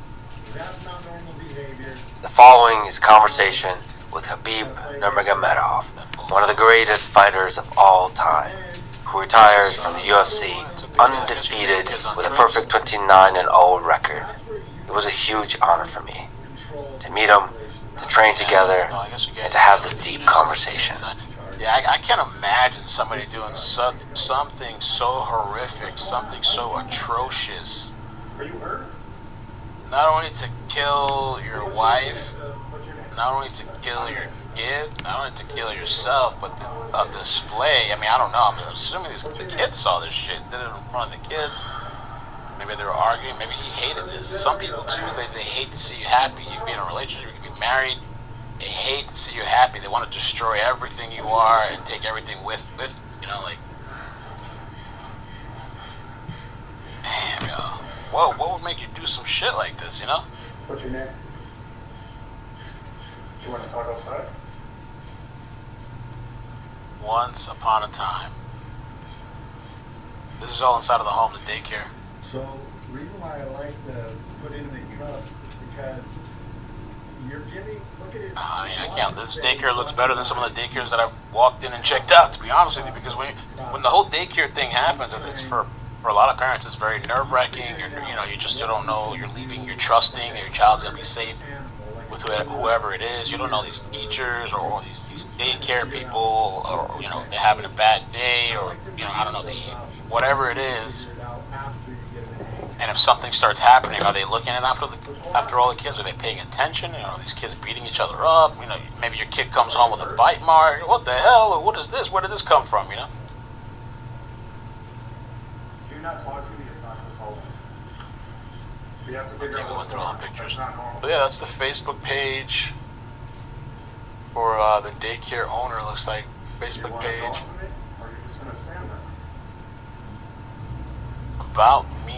That's not normal behavior. The following is a conversation with Khabib Nurmagomedov, one of the greatest fighters of all time, who retired from the UFC undefeated with a perfect 29-0 record. It was a huge honor for me to meet him, to train together, and to have this deep conversation. Yeah, I can't imagine somebody doing something so horrific, something so atrocious. Are you hurt? Not only to kill your wife, not only to kill your kid, not only to kill yourself, but the display. I mean, I don't know. I'm assuming the kids saw this shit, did it in front of the kids. Maybe they were arguing. Maybe he hated this. Some people too, they hate to see you happy. You can be in a relationship, you can be married. They hate to see you happy. They want to destroy everything you are and take everything with you know, like. Damn, yo. Whoa, what would make you do some shit like this, you know? What's your name? Do you want to talk outside? Once upon a time. This is all inside of the home, the daycare. So, the reason why I like to put him in cuffs because you're getting, look at his... I mean, I can't. This daycare looks better than some of the daycares that I've walked in and checked out, to be honest with you, because when the whole daycare thing happens, it's for a lot of parents, it's very nerve-wracking. You just don't know. You're leaving. You're trusting that your child's gonna be safe with whoever it is. You don't know these teachers or these daycare people, or they're having a bad day, or I don't know, whatever it is. And if something starts happening, are they looking at after all the kids? Are they paying attention? Are these kids beating each other up? Maybe your kid comes home with a bite mark. What the hell? What is this? Where did this come from? You're not talking to me, it's not just all we have to figure out what's going on. Pictures. That's not normal. But yeah, that's the Facebook page for the daycare owner. Looks like Facebook page. Or are you just gonna stand there? About me.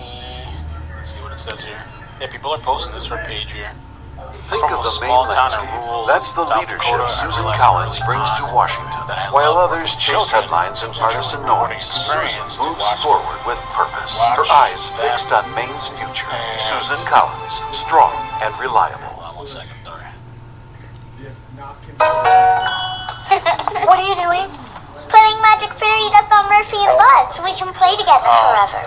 Let's see what it says here. Yeah, people are posting this her page here. Think of the mainland's view. That's the leadership Susan Collins brings to Washington. While others chase headlines and partisan noise, Susan moves forward with purpose. Her eyes fixed on Maine's future. Susan Collins, strong and reliable. Hold on 1 second, sorry. What are you doing? Putting magic fairy dust on Murphy and Buzz so we can play together forever.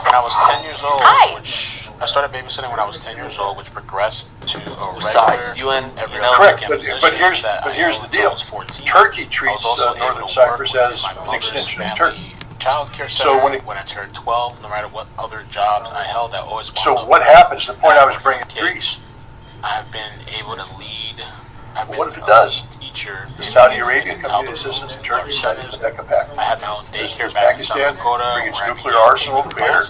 When I was 10 years old, I started babysitting when I was 10 years old, which progressed to a regular. Besides, you and correct, but here's the deal. Turkey treats Northern Cyprus as an extension of Turkey. Child care center. So when I turned 12, no matter what other jobs I held, I always wanted So what happens? The point I was bringing to Greece. I've been able to lead. What if it does? Teacher. The Saudi Arabia come to the assistance in Turkey, signed the Mecca Pact. I had my own daycare back in South Pakistan Dakota. bring its nuclear arsenal to bear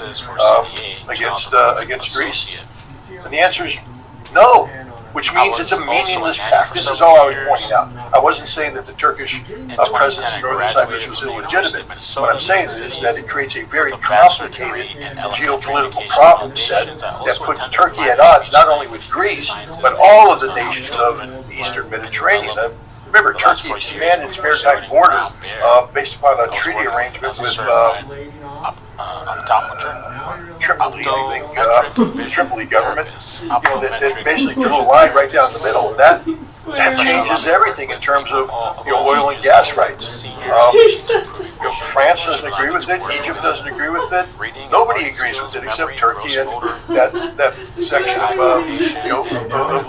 against Greece? And the answer is no, which means it's a meaningless pact. This is all I was pointing out. I wasn't saying that the Turkish presence in Northern Cyprus was illegitimate. What I'm saying is that it creates a very complicated geopolitical problem set that puts Turkey at odds not only with Greece, but all of the nations of the Eastern Mediterranean. Remember, Turkey expanded its maritime border based upon a treaty arrangement with Tripoli government, that basically drew a line right down the middle, and that changes everything in terms of oil and gas rights. France doesn't agree with it. Egypt doesn't agree with it. Nobody agrees with it except Turkey and that section of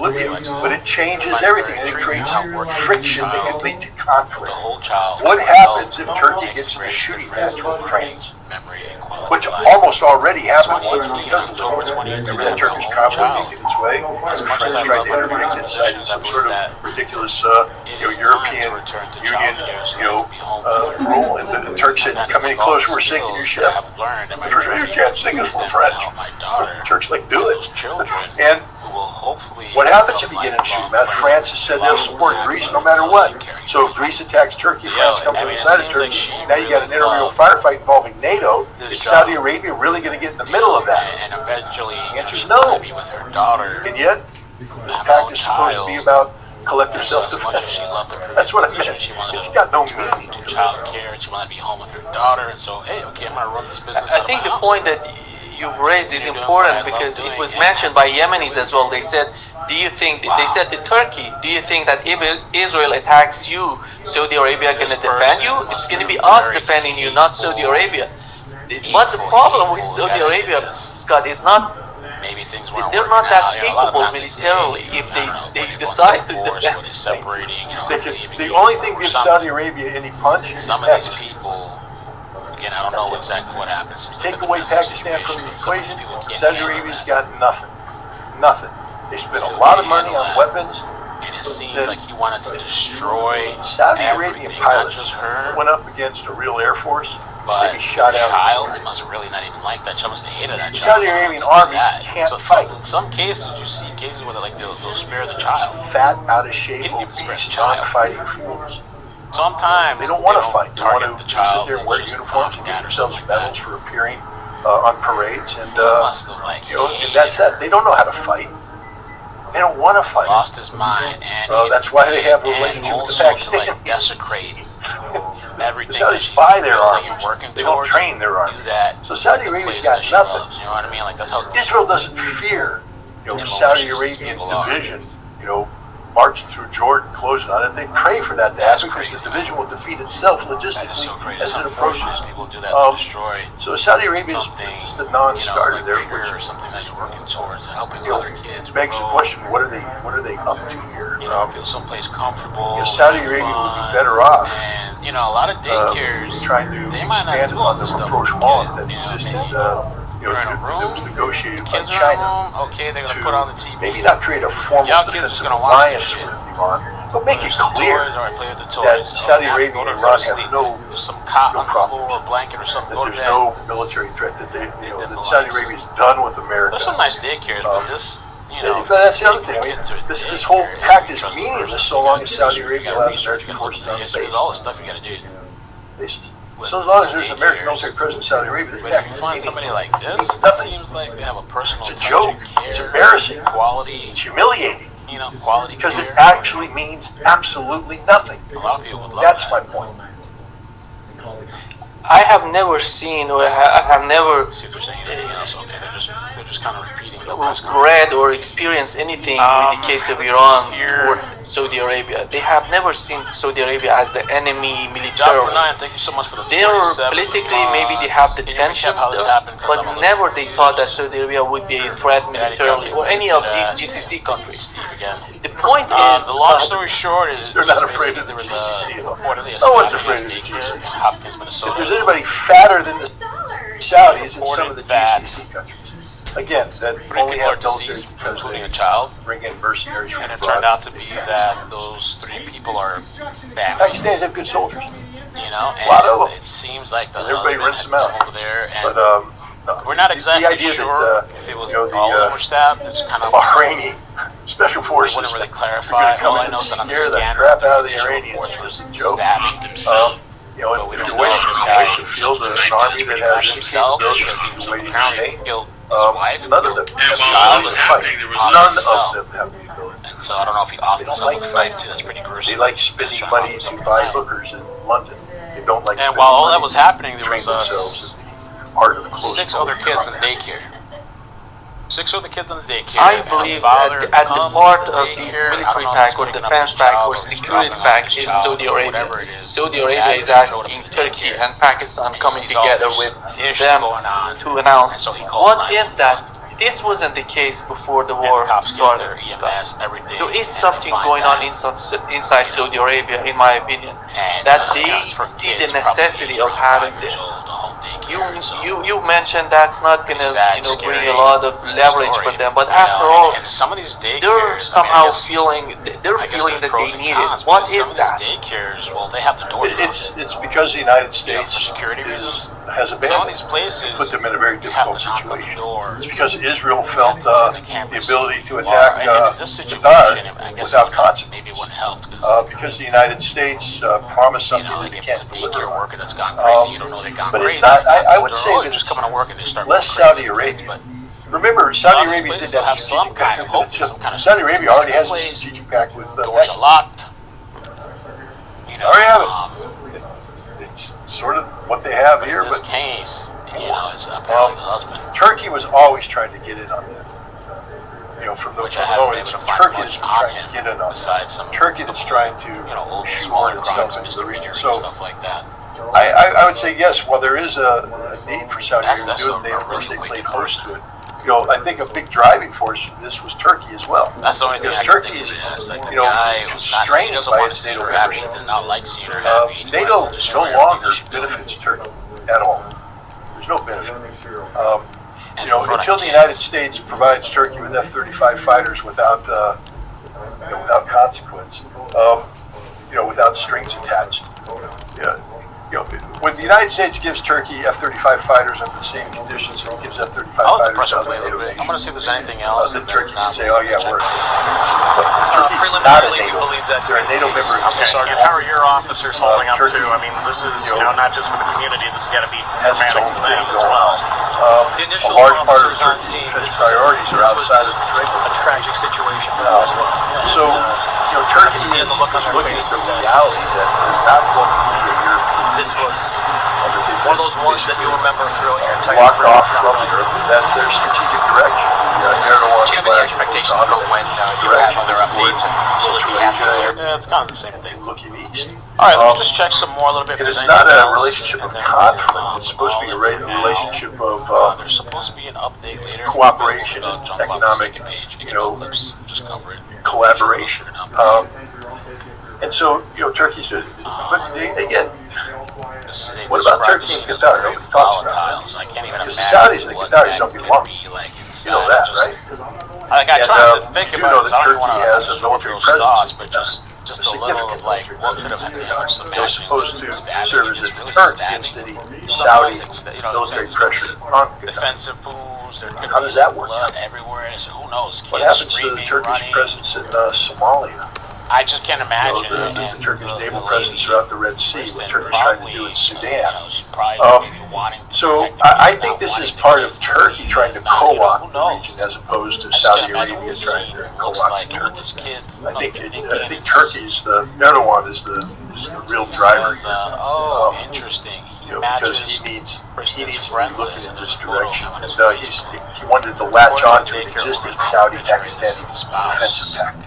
Libya. But it changes everything, and it creates friction that can lead to conflict. What happens if Turkey gets in a shooting match with France? Which almost already happened once because of the remember that Turkish convoy making its way, and the French tried to interdict it, cited some sort of ridiculous European Union rule, and the Turks said, "Come any closer, we're sinking your ship." The Turks said, "You can't sink us, we're French." The Turks like, "Do it." And what happens if you get in a shooting match? France has said they'll support Greece no matter what. So if Greece attacks Turkey, France comes I on mean, the it side of seems Turkey, like she now you got an really intramural loved firefight involving NATO. this Is job. Saudi Arabia really going to get in the middle of that? And eventually, Answer's she's no. going to be with her daughter. And yet, this pact is supposed to be about collective self-defense. That's what I meant. It's got no meaning. To child care, she wanted to be home with her daughter, and so, hey, okay, I'm going to run this business. I think the point that you've raised is important because it was mentioned by Yemenis as well. They said, do you think, they said to Turkey, do you think that if Israel attacks you, Saudi Arabia going to defend you? It's going to be us defending you, not Saudi Arabia. But the problem with Saudi Arabia, Scott, is not, they're not that capable militarily if they decide to defend. The only thing gives Saudi Arabia any punch is some of these people, again, I don't know exactly what happens. Take away Pakistan from the equation, Saudi Arabia's got nothing. Nothing. They spent a lot of money on weapons. And it seems like he wanted to destroy Saudi Arabian pilots not just her, went up against a real Air Force. but They shot out child, they must have really not even liked that. She must have hated that the child. Saudi Arabian army Yeah. can't So fight. in some cases, you see cases where they'll spare the child. Fat, out of shape, Didn't even spare the obese, child. non-fighting fools. Sometimes They don't want to fight. They want target to the child. sit there and wear just uniforms and knock give at or themselves something like medals for appearing on parades, and must have, like, and that's it. They don't know how to fight. They don't want to fight. Lost his mind, and that's why they have a and relationship with the also to like Pakistanis. desecrate The everything Saudis that she's buy their building and armies. working They don't towards. train their army. Do that. So Saudi the Arabia's place got that she nothing. loves, you know what I mean? Like that's how Israel doesn't fear, malicious Saudi these Arabian people are. division, marching through Jordan, closing on it. They pray for that to That's happen because crazy. the division will defeat itself That is logistically so crazy. as It's it unfortunate approaches. people do that to destroy So Saudi Arabia is something, just a non-starter like there. bigger Which or something that you're working towards, helping you know, other kids begs the grow. question: What are they up to here? Feel someplace comfortable. Saudi Arabia would be better off. And a lot of daycares trying to they might not expand do on all the this stuff. rapprochement that Maybe existed. you're in a That room, was negotiated by kids are in a China. room. Okay, they're gonna put on the TV. Maybe not create a formal Y'all kids defensive just gonna watch this alliance shit. with Iran, but make it There's some clear toys, all right, play with the that toys. Saudi now Arabia go to and Iran sleep. have no There's some cotton on the problem. floor, or blanket or something. that Go to there's bed. no military threat that that Saudi Arabia is done with America. There's some nice daycares, but this, But that's the other thing. I mean, this whole pact is meaningless so long as Saudi Arabia allows American forces on the base. There's all the stuff you gotta do. So as long as there's American military presence in Saudi Arabia, this But if pact you is find somebody meaningless. like this, It's it nothing. seems like they have a personal It's a touch joke. and care. It's embarrassing. Quality. It's humiliating. Quality Because care. it actually means absolutely nothing. A lot of people would love That's that. my point. I have never seen or I have never See if they're saying anything else. Okay, they're just kind of repeating the press conference. read or experienced anything with the case of Iran or Saudi Arabia. They have never seen Saudi Arabia as the enemy militarily. Thank you so much for the They are politically, maybe they have the Can you recap tensions how this there, happened? 'Cause I'm a but little never they thought that Saudi Arabia would be a threat militarily or any of these GCC countries. Steve again. The point is, The long story short is They're not afraid of the there was GCC. a reportedly a No one's stabbing afraid at of a the daycare in GCC. Hopkins, Minnesota. If there's anybody fatter than the Saudis, it's some of the That GCC countries. Again, that Three only people are have military deceased, because including they a child. bring in mercenaries from And it abroad. turned out to be that those three people are family. Pakistanis have good soldiers. And lot of them. it seems like the Everybody husband rents had them out. come over there, and But we're not exactly idea sure that, if it was you know, the, all of them were stabbed. It's kind of Bahraini special forces. They wouldn't really are clarify. gonna come All I in know and is that on the scare the scanner, crap out of the visual Iranians. reports It's was just a joke. stabbing themselves. And we if don't you're know waiting if for this the guy guy to field an army that has any himself capability, because he was waiting apparently today, killed his wife. none of them killed have his the child ability to fight. None of them have the ability. And so I don't know if he offered They don't himself like with a knife too. That's pretty gruesome. They like spending money to buy hookers in London. They don't like And spending while all money that was happening, there to was train themselves in the art of close 6 other kids in combat. daycare. 6 other kids in the daycare. I believe that at the part of this military pact or defense pact or security pact is Saudi Arabia. Saudi Arabia is asking Turkey and Pakistan coming together with them to announce what is that. This wasn't the case before the war started. There is something going on inside Saudi Arabia, in my opinion, that they see the necessity of having this. you mentioned that's not gonna bring a lot of leverage for them, but after all, and some of these they're somehow feeling that they need it. What is that? Daycares, well, they have the door. It's because the United States for security reasons has abandoned some of these places put them in a very difficult situation. Doors. It's because Israel felt the ability to attack and in this Qatar situation, I guess without consequence. maybe wouldn't help Because the United States promised something like they if can't it's a deliver. daycare worker that's gone crazy, you don't know they've gone But crazy. it's not. I would They're say all that just it's coming to work and they start less going crazy. Saudi Arabia. Remember, Saudi Arabia did that strategic pact. Saudi Arabia already has a strategic pact with the doors are locked. already have it. It's sort of what they have here, In this but case, it's apparently the husband. Turkey was always trying to get in on that. From the Which I haven't been able to find Turkey much that's on trying him, to get in on besides some, Turkey that's trying to old shoehorn smaller itself crimes, into the region. misdemeanors, So stuff like that. I would say yes. While there is a need for Saudi Arabia to do it, they of course really they played wicked host to it. I think a big driving force in this was Turkey as well. That's the only thing Because I can Turkey think is, of. It's like the guy was not, he constrained doesn't by want to its see NATO her happy. He membership. does not like seeing her happy. He NATO wanted to destroy no her. longer benefits Turkey at all. There's no benefit. Until the United States provides Turkey with F-35 fighters without consequence, without strings attached. When the United States gives Turkey F-35 fighters under the same conditions it gives F-35 I'll let the fighters pressure under play a little NATO bit. nation, I'm going to see if there's anything else. then Turkey can say, "Oh yeah, we're." Turkey's not a Preliminarily, we NATO. believe that They're a NATO member. Okay, Sergeant, how are your officers holding up Turkey, too? I mean, this is not just for the community. This has got to be has its traumatic own for them thing as going well. on. The A initial large part of officers on Turkey's scene, defense this priorities are was outside of the framework. a tragic situation for them as well. So, Turkey see in the look on their looking at faces the that reality that they're not going to be a European. this was one of those ones that you remember throughout your entire blocked career. off from Europe. That's their strategic direction. Erdogan Do you have any expectations for when you have other updates and will it be happening? Yeah, it's kind of the same thing. Looking east. All right, let me just check some more a little bit. It is not a relationship of conflict. It's supposed to be a relationship of there's supposed to be an update later. cooperation, Jump on the economic, second page. Just cover it. collaboration. And so, Turkey's, but again, what about Turkey and Qatar? Nobody talks about So I can't even because the imagine Saudis and the what Qataris don't that's belong. gonna be like You know that, right? Like I And, tried to think you about know it. that I don't Turkey want to has a military those presence. thoughts, but just a little of like what could have happened. Just They're imagine supposed to stabbing, serve if as a it's really deterrent stabbing. against any Saudi military pressure on Qatar. Defensive fools. There could How be does that work? blood everywhere. So who knows? What Kids happens to the screaming, Turkish running. presence in Somalia? I just can't imagine. The Turkish naval presence throughout the Red Sea, what Turkey's trying to do in Sudan. So I think this is part of Turkey trying to co-opt the region as opposed to Saudi Arabia trying to co-opt Turkey. I think Turkey's Erdogan is the real driver here. Interesting. Because he needs to be looking in this direction, and he wanted to latch on to an existing Saudi-Pakistani defensive pact.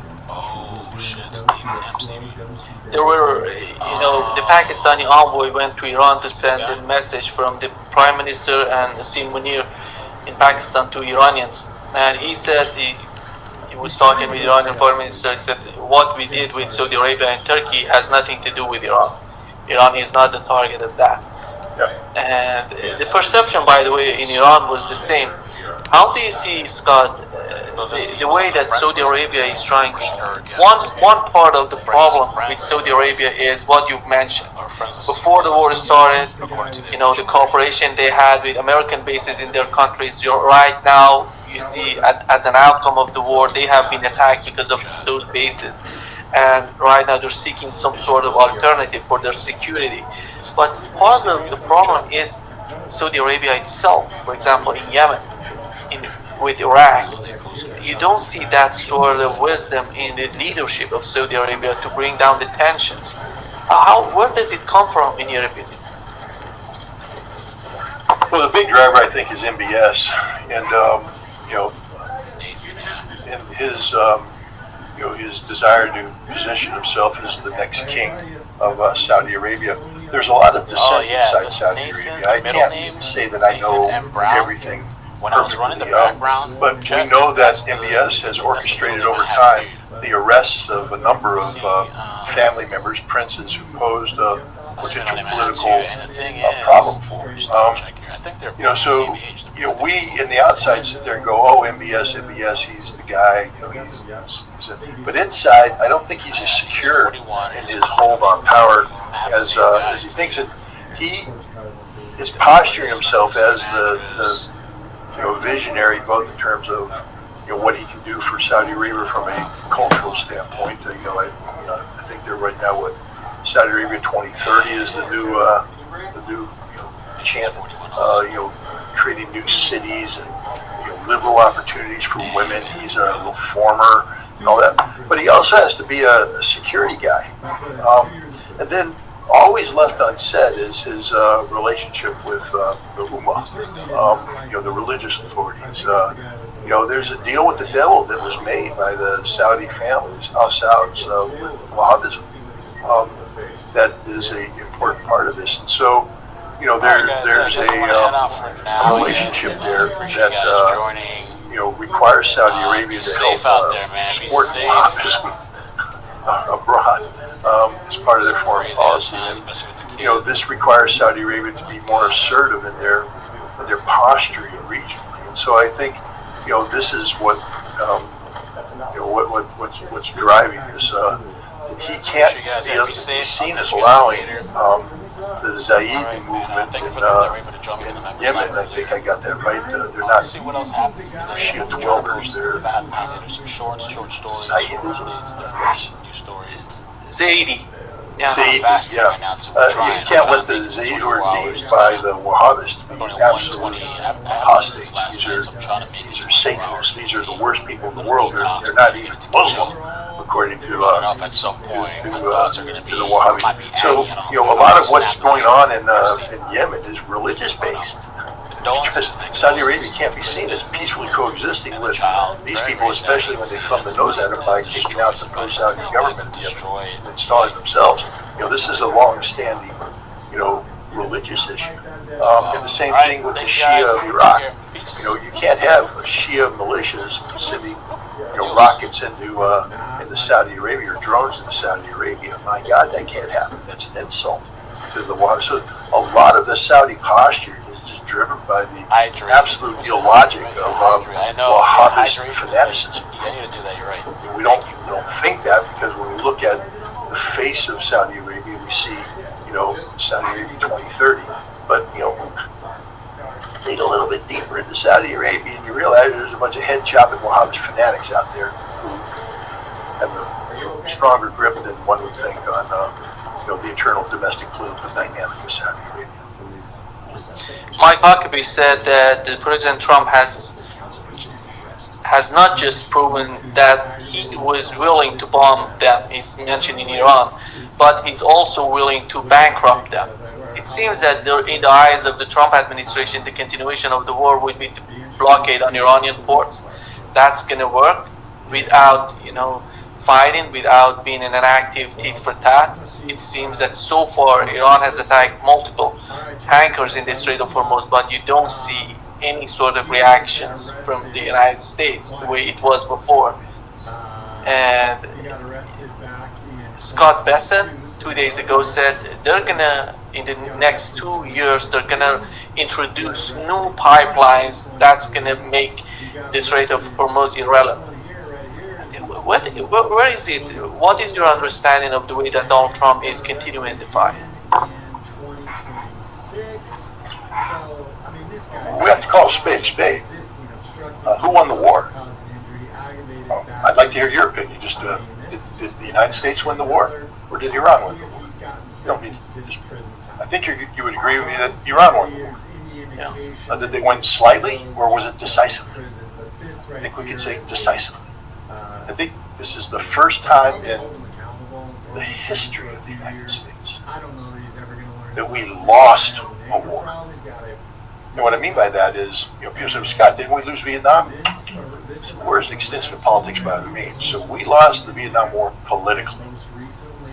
There were, the Pakistani envoy went to Iran to send a message from the Prime Minister and Nassim Munir in Pakistan to Iranians. And he said, he was talking with the Iranian Foreign Minister, he said, what we did with Saudi Arabia and Turkey has nothing to do with Iran. Iran is not the target of that. And the perception, by the way, in Iran was the same. How do you see, Scott, the way that Saudi Arabia is trying? One part of the problem with Saudi Arabia is what you've mentioned. Before the war started, the cooperation they had with American bases in their countries. Right now, you see, as an outcome of the war, they have been attacked because of those bases. And right now, they're seeking some sort of alternative for their security. But part of the problem is Saudi Arabia itself. For example, in Yemen, with Iraq, you don't see that sort of wisdom in the leadership of Saudi Arabia to bring down the tensions. Where does it come from, in your opinion? Well, the big driver, I think, is MBS, and his desire to position himself as the next king of Saudi Arabia. There's a lot of dissent inside Saudi Arabia. I can't say that I know everything perfectly, but we know that MBS has orchestrated over time the arrests of a number of family members, princes, who posed a potential political problem for him. think they're so we in the outside sit there and go, oh, MBS, he's the guy. But inside, I don't think he's as secure in his hold on power as he thinks that he is posturing himself as the visionary, both in terms of what he can do for Saudi Arabia from a cultural standpoint. I think they're right now what Saudi Arabia 2030 is the new chant. Creating new cities and liberal opportunities for women. He's a reformer and all that, but he also has to be a security guy. And then always left unsaid is his relationship with the Ummah, the religious authorities. There's a deal with the devil that was made by the Saudi families, Sauds, with Wahhabism. That is an important part of this, and so there's a relationship there that requires Saudi Arabia to help support Wahhabism abroad as part of their foreign policy. And this requires Saudi Arabia to be more assertive in their posturing regionally. And so I think this is what's driving this. He can't be seen as allowing the Zaidi movement in Yemen. I think I got that right. They're not Shia dwellers. They're Zaidi. Yeah. Zaidi, you can't let the Zaidi who are deemed by the Wahhabists to be absolute apostates. These are Satanists. These are the worst people in the world. They're not even Muslim, according to the Wahhabi. So, a lot of what's going on in Yemen is religious based. Because Saudi Arabia can't be seen as peacefully coexisting with these people, especially when they thumb the nose at them by kicking out the pro-Saudi government and installing themselves. This is a long-standing, religious issue. And the same thing with the Shia of Iraq. You can't have Shia militias sending, rockets into Saudi Arabia or drones into Saudi Arabia. My God, that can't happen. That's an insult to the Wahhabi. So a lot of the Saudi posture driven by the absolute illogic of Wahhabist fanaticism. We don't think that because when we look at the face of Saudi Arabia, we see Saudi Arabia 2030. But dig a little bit deeper into Saudi Arabia, and you realize there's a bunch of head chopping Wahhabist fanatics out there who have a stronger grip than one would think on the internal domestic political dynamic of Saudi Arabia. Mike Huckabee said that President Trump has not just proven that he was willing to bomb them, he's mentioned in Iran, but he's also willing to bankrupt them. It seems that in the eyes of the Trump administration, the continuation of the war would be to blockade on Iranian ports. That's going to work without, fighting, without being in an active tit for tat. It seems that so far Iran has attacked multiple tankers in the Strait of Hormuz, but you don't see any sort of reactions from the United States the way it was before. And Scott Bessent 2 days ago said they're gonna, in the next 2 years, they're gonna introduce new pipelines that's gonna make the Strait of Hormuz irrelevant. Where is it? What is your understanding of the way that Donald Trump is continuing the fight? We have to call a spade a spade. Who won the war? I'd like to hear your opinion. Just did the United States win the war, or did Iran win the war? I think you would agree with me that Iran won the war. Yeah. Did they win slightly, or was it decisively? I think we could say decisively. I think this is the first time in the history of the United States that we lost a war. And what I mean by that is, people say, Scott, didn't we lose Vietnam? War is an extension of politics by other means. So we lost the Vietnam War politically.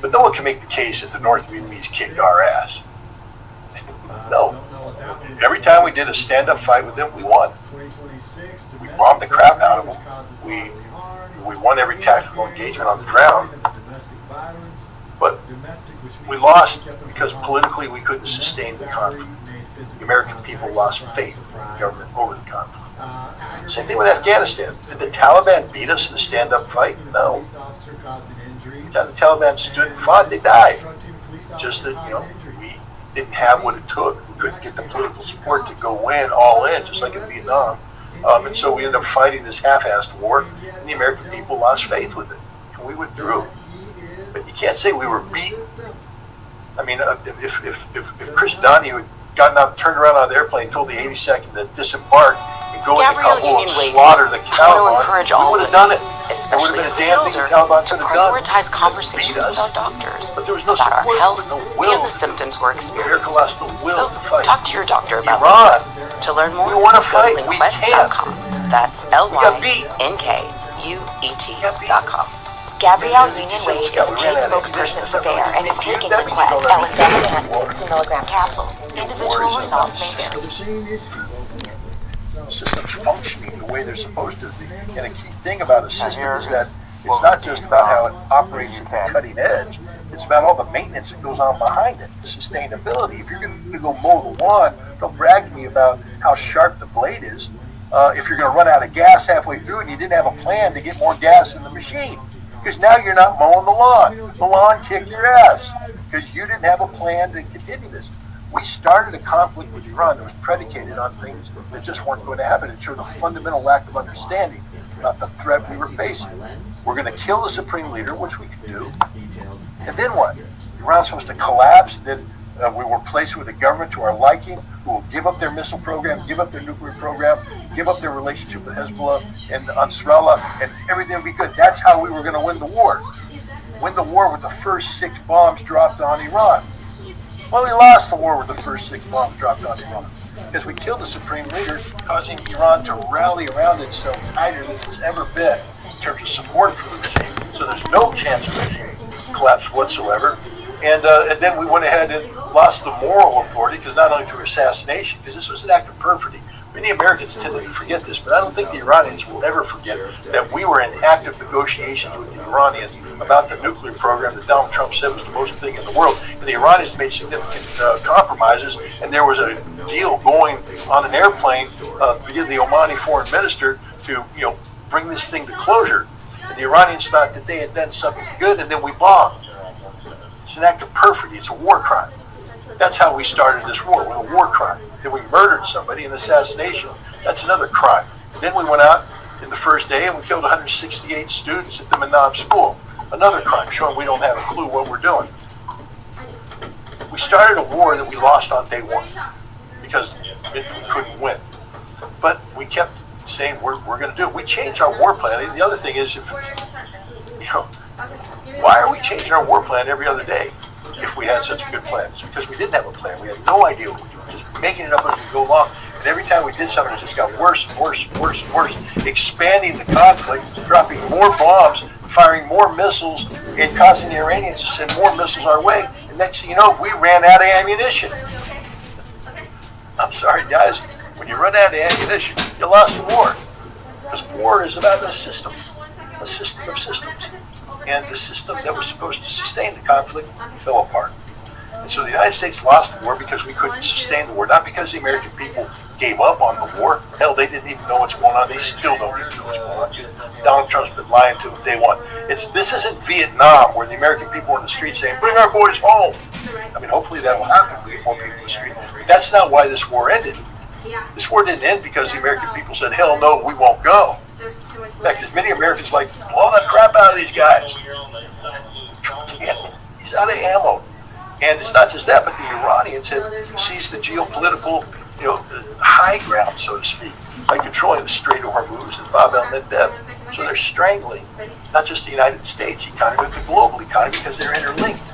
But no one can make the case that the North Vietnamese kicked our ass. No. Every time we did a stand-up fight with them, we won. We bombed the crap out of them. We won every tactical engagement on the ground. But we lost because politically we couldn't sustain the conflict. the American people lost faith in the government over the conflict. Same thing with Afghanistan. Did the Taliban beat us in a stand-up fight? No. The Taliban stood and fought, they died. Just that, we didn't have what it took. We couldn't get the political support to go in, all in, just like in Vietnam. And so we ended up fighting this half-assed war, and the American people lost faith with it. And we withdrew. But you can't say we were beaten. I mean, if Chris Donahue had gotten out, turned around on the airplane, told the 82nd to disembark and go into Kabul and slaughter the Taliban, we would have done it. Especially as we get older, to prioritize conversations with our doctors about our health and the symptoms we're experiencing. So talk to your doctor about it. To learn more, go to lynkmet.com. That's lynkUET.com. Gabrielle Union Wade is a paid spokesperson for Bayer and is taking Lynquet, L-Enzepatine, 60 milligram capsules. Individual results may vary. Systems functioning the way they're supposed to be. And a key thing about a system is that it's not just about how it operates at the cutting edge, it's about all the maintenance that goes on behind it, the sustainability. If you're going to go mow the lawn, don't brag to me about how sharp the blade is if you're going to run out of gas halfway through and you didn't have a plan to get more gas in the machine. Because now you're not mowing the lawn. The lawn kicked your ass because you didn't have a plan to continue this. We started a conflict with Iran that was predicated on things that just weren't going to happen. It showed a fundamental lack of understanding about the threat we were facing. We're going to kill the supreme leader, which we can do. And then what? Iran's supposed to collapse. Then we were placed with a government to our liking who will give up their missile program, give up their nuclear program, give up their relationship with Hezbollah and Ansarallah, and everything will be good. That's how we were going to win the war. Win the war with the first 6 bombs dropped on Iran. Well, we lost the war with the first 6 bombs dropped on Iran because we killed the supreme leader, causing Iran to rally around itself tighter than it's ever been in terms of support for the regime. So there's no chance of regime collapse whatsoever. And then we went ahead and lost the moral authority, because not only through assassination, because this was an act of perfidy. Many Americans tend to forget this, but I don't think the Iranians will ever forget that we were in active negotiations with the Iranians about the nuclear program that Donald Trump said was the most thing in the world. And the Iranians made significant compromises, and there was a deal going on an airplane via the Omani foreign minister to bring this thing to closure. And the Iranians thought that they had done something good, and then we bombed. It's an act of perfidy. It's a war crime. That's how we started this war, with a war crime. Then we murdered somebody, an assassination. That's another crime. Then we went out in the first day and we killed 168 students at the Manab school. Another crime, showing we don't have a clue what we're doing. We started a war that we lost on day one because we couldn't win. But we kept saying we're going to do it. We changed our war plan. The other thing is, why are we changing our war plan every other day if we had such a good plan? It's because we didn't have a plan. We had no idea what we were doing, just making it up as we go along. And every time we did something, it just got worse and worse and worse and worse, expanding the conflict, dropping more bombs, firing more missiles, and causing the Iranians to send more missiles our way. And next thing you know, we ran out of ammunition. I'm sorry, guys. When you run out of ammunition, you lost the war. Because war is about a system of systems. And the system that was supposed to sustain the conflict fell apart. And so the United States lost the war because we couldn't sustain the war, not because the American people gave up on the war. Hell, they didn't even know what's going on. They still don't even know what's going on. Donald Trump's been lying to them day one. This isn't Vietnam where the American people are in the street saying, bring our boys home. I mean, hopefully that will happen. We get more people in the street. But that's not why this war ended. This war didn't end because the American people said, hell no, we won't go. In fact, as many Americans like, blow the crap out of these guys. He's out of ammo. And it's not just that, but the Iranians have seized the geopolitical, high ground, so to speak, by controlling the Strait of Hormuz and Bab el-Mandeb. So they're strangling not just the United States economy, but the global economy because they're interlinked.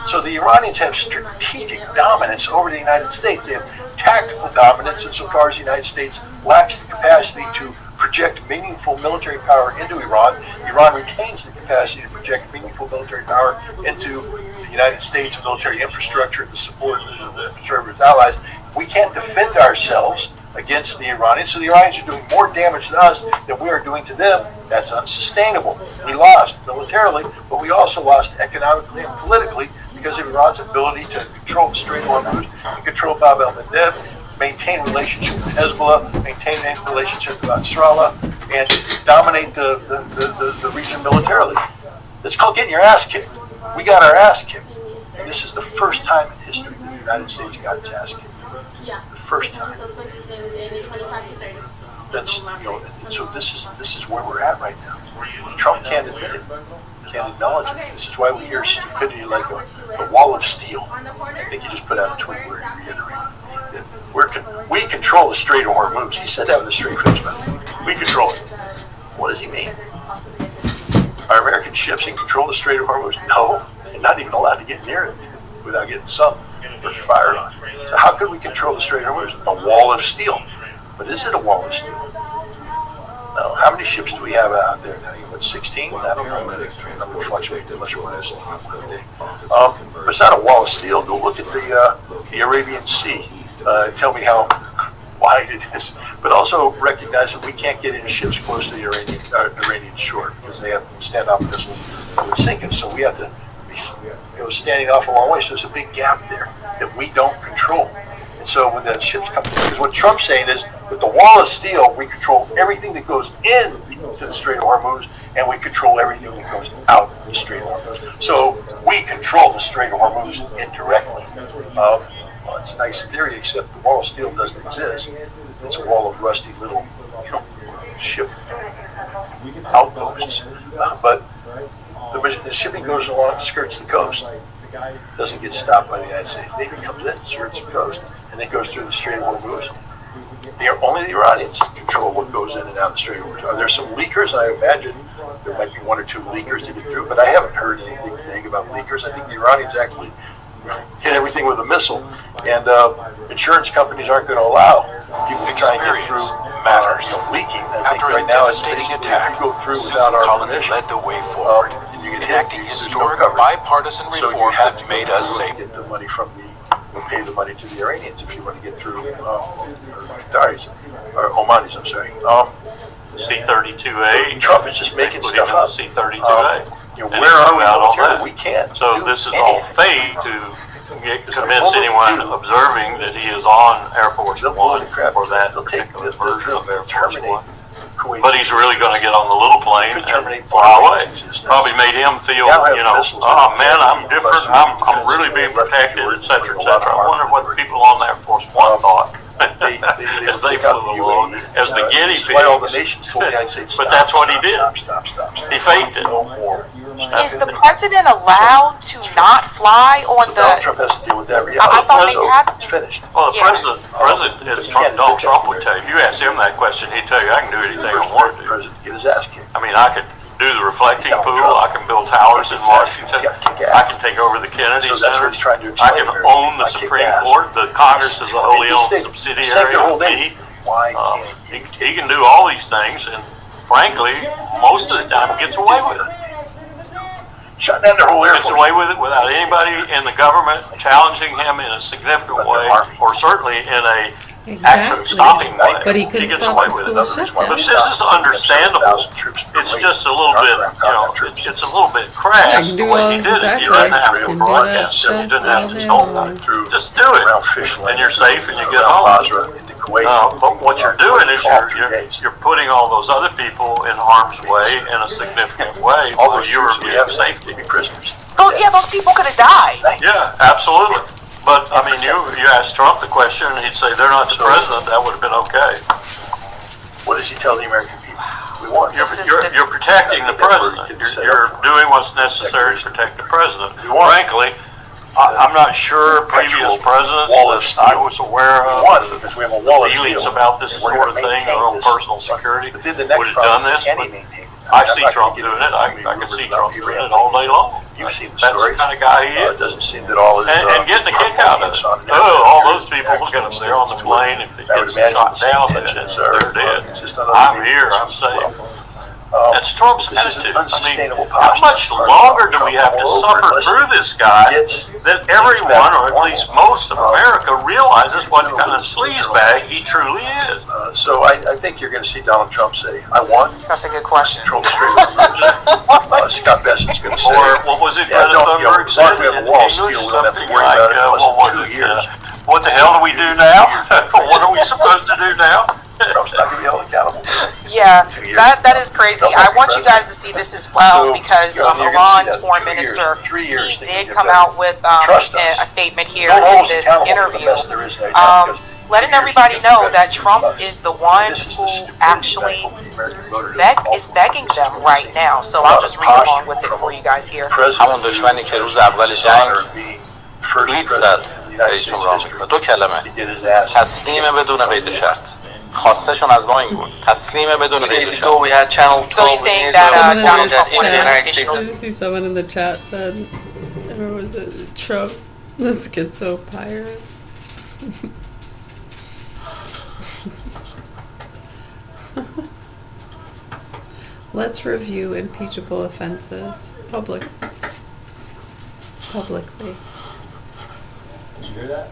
So the Iranians have strategic dominance over the United States. They have tactical dominance insofar as the United States lacks the capacity to project meaningful military power into Iran. Iran retains the capacity to project meaningful military power into the United States military infrastructure and the support of the conservative allies. We can't defend ourselves against the Iranians, so the Iranians are doing more damage to us than we are doing to them. That's unsustainable. We lost militarily, but we also lost economically and politically because of Iran's ability to control the Strait of Hormuz and control Bab el-Mandeb, maintain relationship with Hezbollah, maintain relationship with Nasrallah, and dominate the region militarily. It's called getting your ass kicked. We got our ass kicked. And this is the first time in history that the United States got its ass kicked. Yeah. The first time. Suspect his name is Amy, 25 to 30. That's, so this is where we're at right now. Trump can't admit it. Can't acknowledge it. This is why we hear stupidity like a wall of steel. I think you just put out a tweet where he reiterated that we control the Strait of Hormuz. He said that with a straight face, but we control it. What does he mean? Are American ships in control of the Strait of Hormuz? No, they're not even allowed to get near it without getting sunk or fired on. So how could we control the Strait of Hormuz? A wall of steel. But is it a wall of steel? No. How many ships do we have out there now? 16? I don't know. That number fluctuates much more every day. But it's not a wall of steel. Go look at the Arabian Sea. Tell me how wide it is. But also recognize that we can't get any ships close to the Iranian shore because they have standoff missiles that would sink us. So we have to be standing off a long way. So there's a big gap there that we don't control. And so when the ships come, because what Trump's saying is, with the wall of steel, we control everything that goes into the Strait of Hormuz, and we control everything that goes out of the Strait of Hormuz. So we control the Strait of Hormuz indirectly. Well, it's a nice theory, except the wall of steel doesn't exist. It's a wall of rusty little, ship outposts. But the shipping goes along, skirts the coast. Doesn't get stopped by the United States Navy. Comes in, skirts the coast, and then goes through the Strait of Hormuz. Only the Iranians control what goes in and out of the Strait of Hormuz. Are there some leakers? I imagine there might be one or two leakers to get through, but I haven't heard anything big about leakers. I think the Iranians actually hit everything with a missile, and insurance companies aren't going to allow people to try and get through leaking. I think right now it's basically attack, go through Susan without our Collins permission. led the way forward, enacting historic bipartisan reforms that made us safe. Get the money from pay the money to the Iranians if you want to get through Qataris or Omanis. I'm sorry. C-32A. Trump is just making stuff up. C-32A. Where are we military? We can't. So this is all fake to convince anyone observing that he is on Air Force One for that particular version of Air Force One. But he's really going to get on the little plane and fly away. Probably made him feel, oh man, I'm different. I'm really being protected, etc., etc. I wonder what the people on Air Force One thought as they flew along as the guinea pigs. But that's what he did. He faked it. Is the president allowed to not fly on the? Trump has to deal with that reality. I thought they had. It's finished. Well, the president, as Donald Trump would tell you, if you ask him that question, he'd tell you, I can do anything I want to do. Get his ass kicked. I mean, I could do the reflecting pool. I can build towers in Washington. I can take over the Kennedy Center. I can own the Supreme Court. The Congress is a wholly owned subsidiary of me. He can do all these things, and frankly, most of the time gets away with it. Shut down their whole Air Force. Gets away with it without anybody in the government challenging him in a significant way, or certainly in a action stopping way. But he couldn't gets stop away the with school it. shutdown. But this is understandable. It's just a little bit, it's a little bit crass the way he did it. You didn't have to broadcast it. You didn't have to tell them. Just do it, and you're safe and you get home. But what you're doing is you're putting all those other people in harm's way in a significant way while you're being safety. Oh yeah, those people could have died. Yeah, absolutely. But I mean, you asked Trump the question, and he'd say they're not the president. That would have been okay. What does he tell the American people? We want. You're protecting the president. You're doing what's necessary to protect the president. Frankly, I'm not sure previous presidents that I was aware of feelings about this sort of thing, their own personal security, would have done this. But I see Trump doing it. I can see Trump doing it all day long. That's the kind of guy he is. It doesn't seem that all and getting a kick out of it. Oh, all those people will get up there on the plane. If they get shot down, they're dead. I'm here. I'm safe. That's Trump's This is an attitude. I mean, unsustainable how posture. much longer do we have to suffer through this guy that everyone, or at least most of America, realizes what kind of sleazebag he truly is? So I think you're going to see Donald Trump say, "I won." That's a good question. Control the strait. Scott Bessett's going to say, Or what was it Greta Thunberg said in English? Something like, what was it? What the hell do we do now? What are we supposed to do now? Trump's not going to be held accountable. Yeah, that is crazy. I want you guys to see this as well because Iran's foreign minister, he did come out with a statement here in this interview, letting everybody know that Trump is the one who actually is begging them right now. So I'll just read along with it for you guys here. همون دشمنی که روز اول جنگ توییت زد رئیس جمهور آمریکا 2 کلمه تسلیم بدون قید شرط خواستشون از ما این بود تسلیم بدون قید شرط. we had channel 12 So he's saying that Donald Trump wanted the United States. Did you see someone in the chat said, or was it Trump, the schizo pirate? Let's review impeachable offenses publicly. Did you hear that?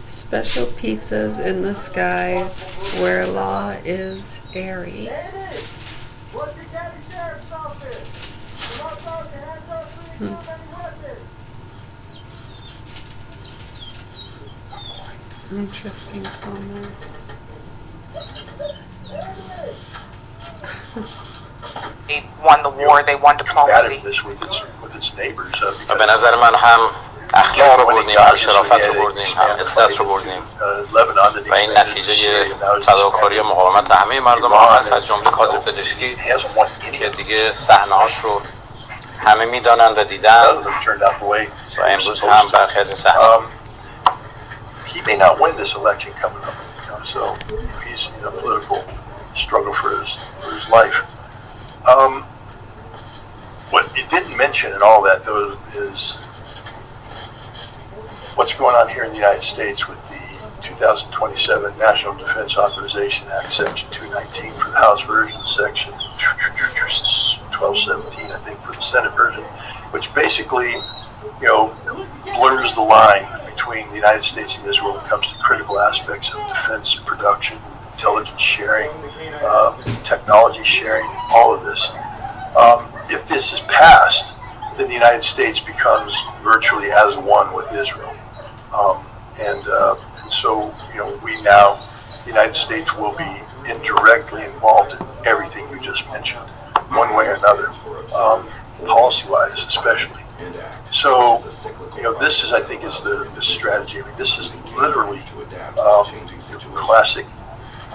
Special pizzas in the sky where law is airy. Interesting comments. They won the war, they won diplomacy. With its neighbors. به نظر من هم اخلاق رو بردیم هم شرافت رو بردیم هم عزت رو بردیم و این نتیجه فداکاری مقاومت همه مردم ها هست از جمله کادر پزشکی که دیگه صحنه‌هاش رو همه میدانند و دیدن و امروز هم برخی از این صحنه He may not win this election coming up, so he's in a political struggle for his life. What you didn't mention in all that, though, is what's going on here in the United States with the 2027 National Defense Authorization Act, Section 219 for the House version, Section 1217, I think, for the Senate version, which basically, blurs the line between the United States and Israel when it comes to critical aspects of defense production, intelligence sharing, technology sharing, all of this. If this is passed, then the United States becomes virtually as one with Israel. And so, we now, the United States will be indirectly involved in everything you just mentioned, one way or another, policy-wise especially. So, this is, I think, is the strategy. I mean, this is literally classic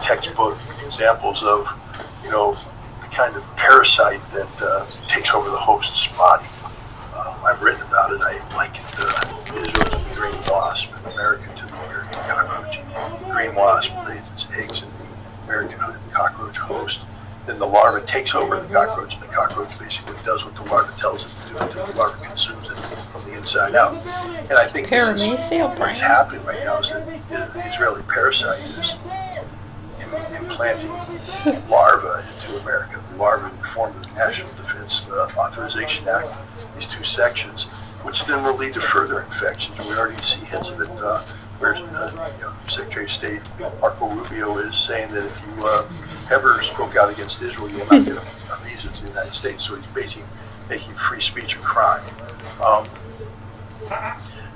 textbook examples of, the kind of parasite that takes over the host's body. I've written about it. I liken Israel to the green wasp and America to the American cockroach. The green wasp lays its eggs in the American cockroach host. Then the larva takes over the cockroach, and the cockroach basically does what the larva tells it to do until the larva consumes it from the inside out. And I think this is what's happening right now is that the Israeli parasite is implanting larvae into America. The larvae in the form of the National Defense Authorization Act, these two sections, which then will lead to further infections. And we already see hints of it where Secretary of State Marco Rubio is saying that if you ever spoke out against Israel, you will not get a visa to the United States. So he's basically making free speech a crime.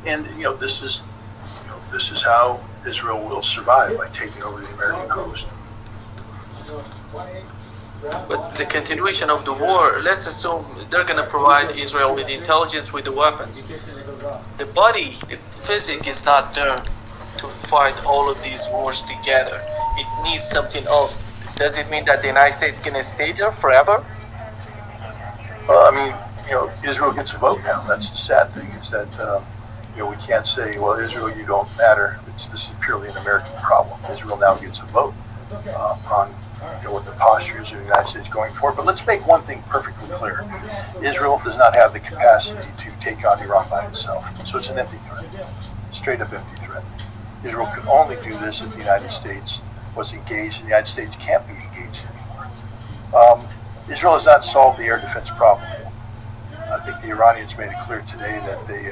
And this is how Israel will survive, by taking over the American coast. But the continuation of the war, let's assume they're going to provide Israel with the intelligence, with the weapons. The body, the physic is not there to fight all of these wars together. It needs something else. Does it mean that the United States is going to stay there forever? Israel gets a vote now. That's the sad thing, is that we can't say, well, Israel, you don't matter. This is purely an American problem. Israel now gets a vote on what the posture is of the United States going forward. But let's make one thing perfectly clear. Israel does not have the capacity to take on Iran by itself. So it's an empty threat, straight up empty threat. Israel could only do this if the United States was engaged, and the United States can't be engaged anymore. Israel has not solved the air defense problem. I think the Iranians made it clear today that they,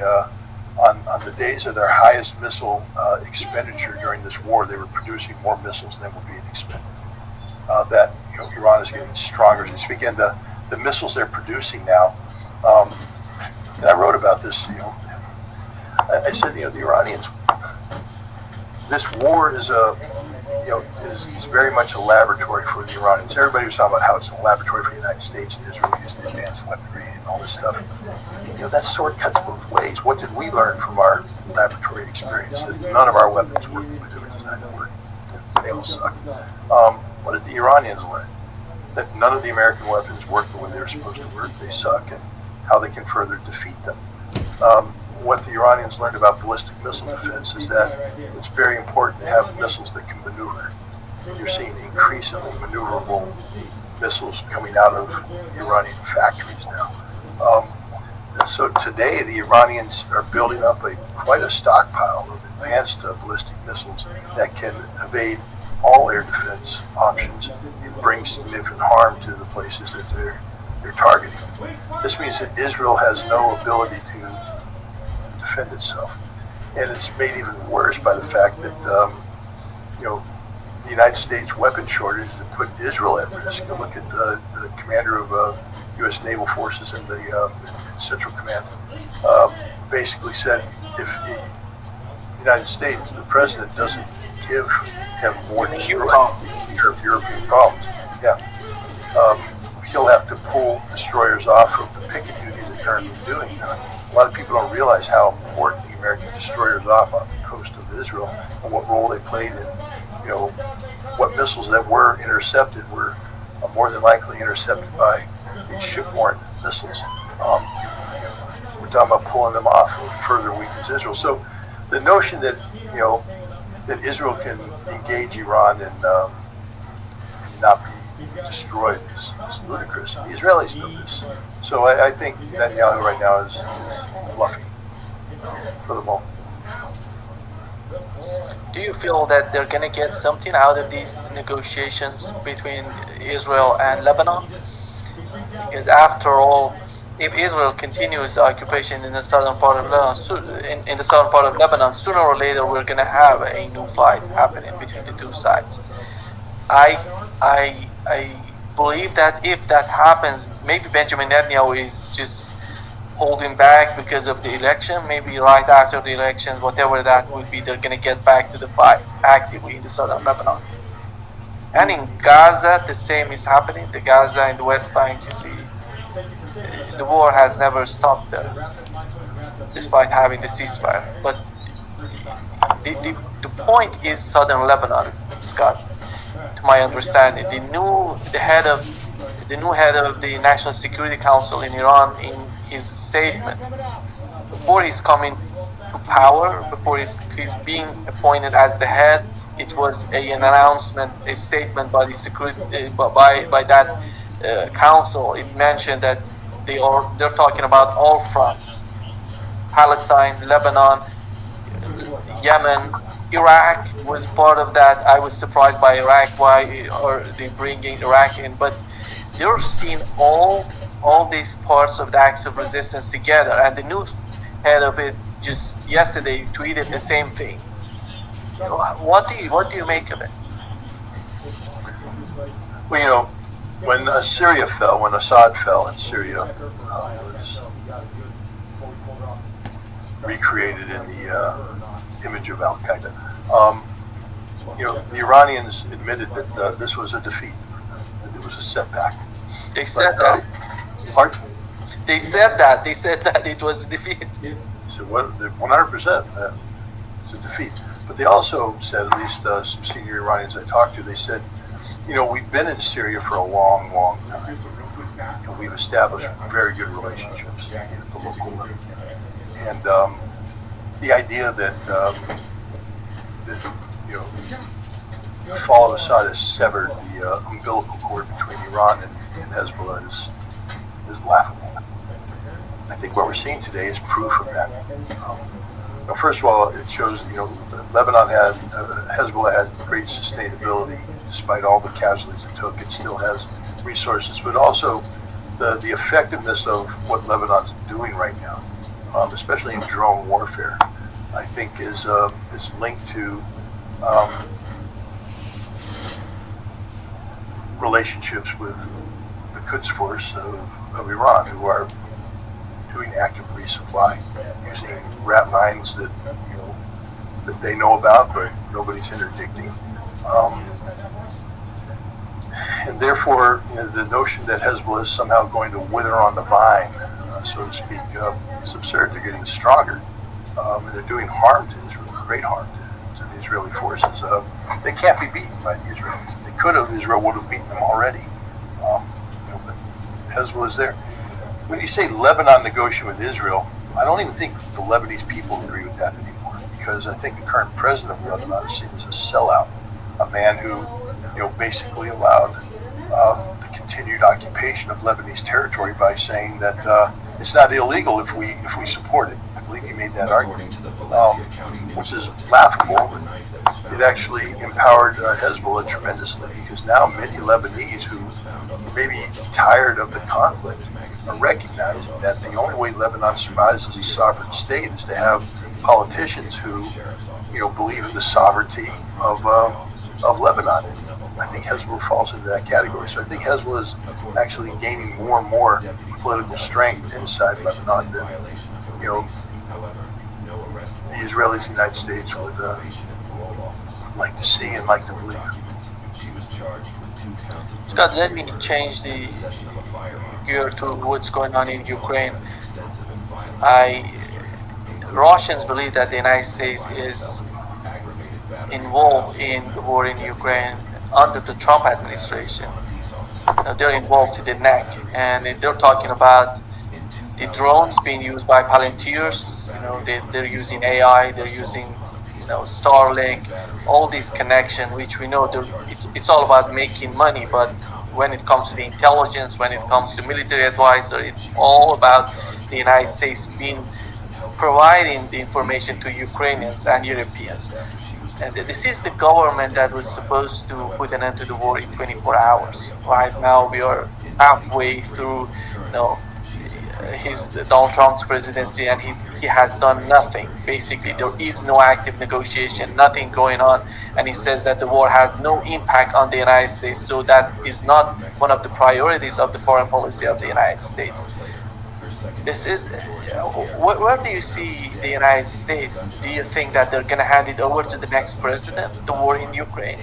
on the days of their highest missile expenditure during this war, they were producing more missiles than were being expended. That Iran is getting stronger as we speak, and the missiles they're producing now. And I wrote about this. I said, the Iranians. This war is is very much a laboratory for the Iranians. Everybody was talking about how it's a laboratory for the United States and Israel using advanced weaponry and all this stuff. That sword cuts both ways. What did we learn from our laboratory experience? That none of our weapons work the way they were designed to work. They all suck. What did the Iranians learn? That none of the American weapons work the way they're supposed to work. They suck, and how they can further defeat them. What the Iranians learned about ballistic missile defense is that it's very important to have missiles that can maneuver. You're seeing increasingly maneuverable missiles coming out of Iranian factories now. And so today the Iranians are building up quite a stockpile of advanced ballistic missiles that can evade all air defense options and bring significant harm to the places that they're targeting. This means that Israel has no ability to defend itself, and it's made even worse by the fact that the United States weapon shortage has put Israel at risk. Look at the commander of U.S. naval forces in the Central Command basically said if the United States, the president, doesn't give him more European problems, he'll have to pull destroyers off of the picket duty they're currently doing. A lot of people don't realize how important the American destroyers off the coast of Israel and what role they played in, what missiles that were intercepted were more than likely intercepted by these shipborne missiles. We're talking about pulling them off and further weakens Israel. So the notion that, that Israel can engage Iran and not be destroyed is ludicrous. The Israelis know this. So I think Netanyahu right now is bluffing for the moment. Do you feel that they're going to get something out of these negotiations between Israel and Lebanon? Because after all, if Israel continues the occupation in the southern part of Lebanon, sooner or later we're going to have a new fight happening between the two sides. I believe that if that happens, maybe Benjamin Netanyahu is just holding back because of the election. Maybe right after the election, whatever that would be, they're going to get back to the fight actively in the southern Lebanon. And in Gaza, the same is happening. The Gaza and the West Bank, you see, the war has never stopped there, despite having the ceasefire. But the point is southern Lebanon, Scott. To my understanding, the new head of the National Security Council in Iran, in his statement before he's coming to power, before he's being appointed as the head, it was an announcement, a statement by the security by that council. It mentioned that they're talking about all fronts: Palestine, Lebanon, Yemen. Iraq was part of that. I was surprised by Iraq. Why are they bringing Iraq in? But they're seeing all these parts of the acts of resistance together. And the new head of it just yesterday tweeted the same thing. What do you make of it? Well, when Syria fell, when Assad fell in Syria, it was recreated in the image of Al-Qaeda. The Iranians admitted that this was a defeat, that it was a setback. They said that. Pardon? They said that. They said that it was a defeat. So 100%, it's a defeat. But they also said, at least some senior Iranians I talked to, they said, we've been in Syria for a long, long time. And we've established very good relationships at the local level. And the idea that the fall of Assad has severed the umbilical cord between Iran and Hezbollah is laughable. I think what we're seeing today is proof of that. First of all, it shows Lebanon Hezbollah had great sustainability despite all the casualties it took. It still has resources, but also the effectiveness of what Lebanon's doing right now, especially in drone warfare, I think is linked to relationships with the Quds Force of Iran, who are doing active resupply using rat mines that that they know about, but nobody's interdicting. And therefore, the notion that Hezbollah is somehow going to wither on the vine, so to speak, is absurd. They're getting stronger, and they're doing harm to Israel, great harm to the Israeli forces. They can't be beaten by the Israelis. If they could have, Israel would have beaten them already. But Hezbollah is there. When you say Lebanon negotiating with Israel, I don't even think the Lebanese people agree with that anymore, because I think the current president of Lebanon is seen as a sellout, a man who basically allowed the continued occupation of Lebanese territory by saying that it's not illegal if we support it. I believe he made that argument, which is laughable. It actually empowered Hezbollah tremendously, because now many Lebanese who may be tired of the conflict are recognizing that the only way Lebanon survives as a sovereign state is to have politicians who believe in the sovereignty of Lebanon. I think Hezbollah falls into that category. So I think Hezbollah is actually gaining more and more political strength inside Lebanon than the Israelis and the United States would like to see and like to believe. Scott, let me change the gear to what's going on in Ukraine. Russians believe that the United States is involved in the war in Ukraine under the Trump administration. They're involved to the neck, and they're talking about the drones being used by Palantirs. They're using AI, they're using Starlink, all these connections, which we know it's all about making money. But when it comes to the intelligence, when it comes to military advisor, it's all about the United States providing the information to Ukrainians and Europeans. And this is the government that was supposed to put an end to the war in 24 hours. Right now we are halfway through Donald Trump's presidency, and he has done nothing. Basically, there is no active negotiation, nothing going on, and he says that the war has no impact on the United States. So that is not one of the priorities of the foreign policy of the United States. This is where do you see the United States? Do you think that they're going to hand it over to the next president, the war in Ukraine?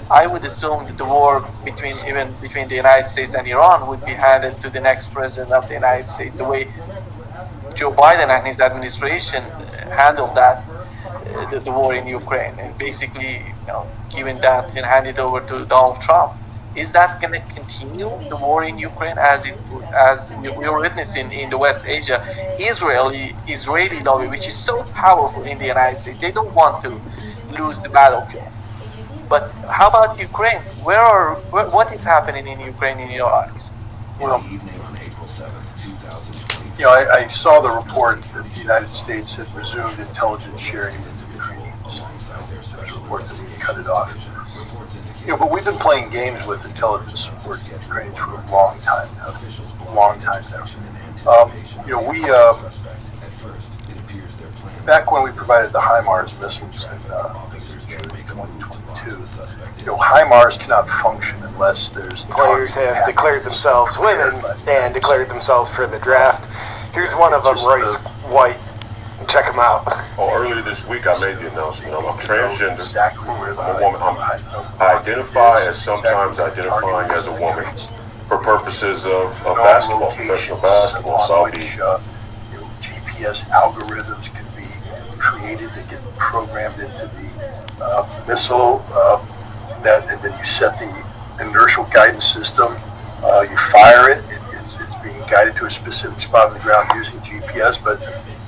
I would assume that the war between the United States and Iran would be handed to the next president of the United States, the way Joe Biden and his administration handled that, the war in Ukraine, and basically giving that and hand it over to Donald Trump. Is that going to continue, the war in Ukraine, as we're witnessing in the West Asia? Israeli lobby, which is so powerful in the United States, they don't want to lose the battlefield. But how about Ukraine? What is happening in Ukraine in your eyes? I saw the report that the United States had resumed intelligence sharing with the Ukrainians. There's a report that we cut it off. But we've been playing games with intelligence support to Ukraine for a long time now. Back when we provided the HIMARS missiles in June 2022, HIMARS cannot function unless there's players have declared themselves women and declared themselves for the draft. Here's one of them, Royce White. Check him out. Earlier this week I made the announcement. I'm transgender. I'm a woman. I identify as sometimes identifying as a woman for purposes of basketball, professional basketball. So I'll be GPS algorithms can be created that get programmed into the missile. And then you set the inertial guidance system. You fire it. It's being guided to a specific spot on the ground using GPS, but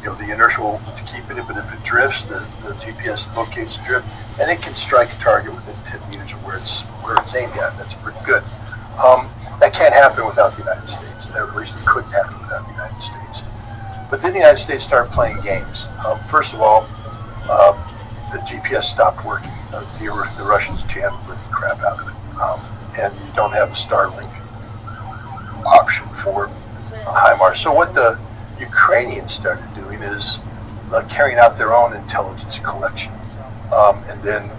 the inertial to keep it, but if it drifts, the GPS locates the drift, and it can strike a target within 10 meters of where it's aimed at. That's pretty good. That can't happen without the United States. At least it couldn't happen without the United States. But then the United States started playing games. First of all, the GPS stopped working. The Russians jammed the crap out of it, and you don't have a Starlink for HIMARS. So what the Ukrainians started doing is carrying out their own intelligence collection, and then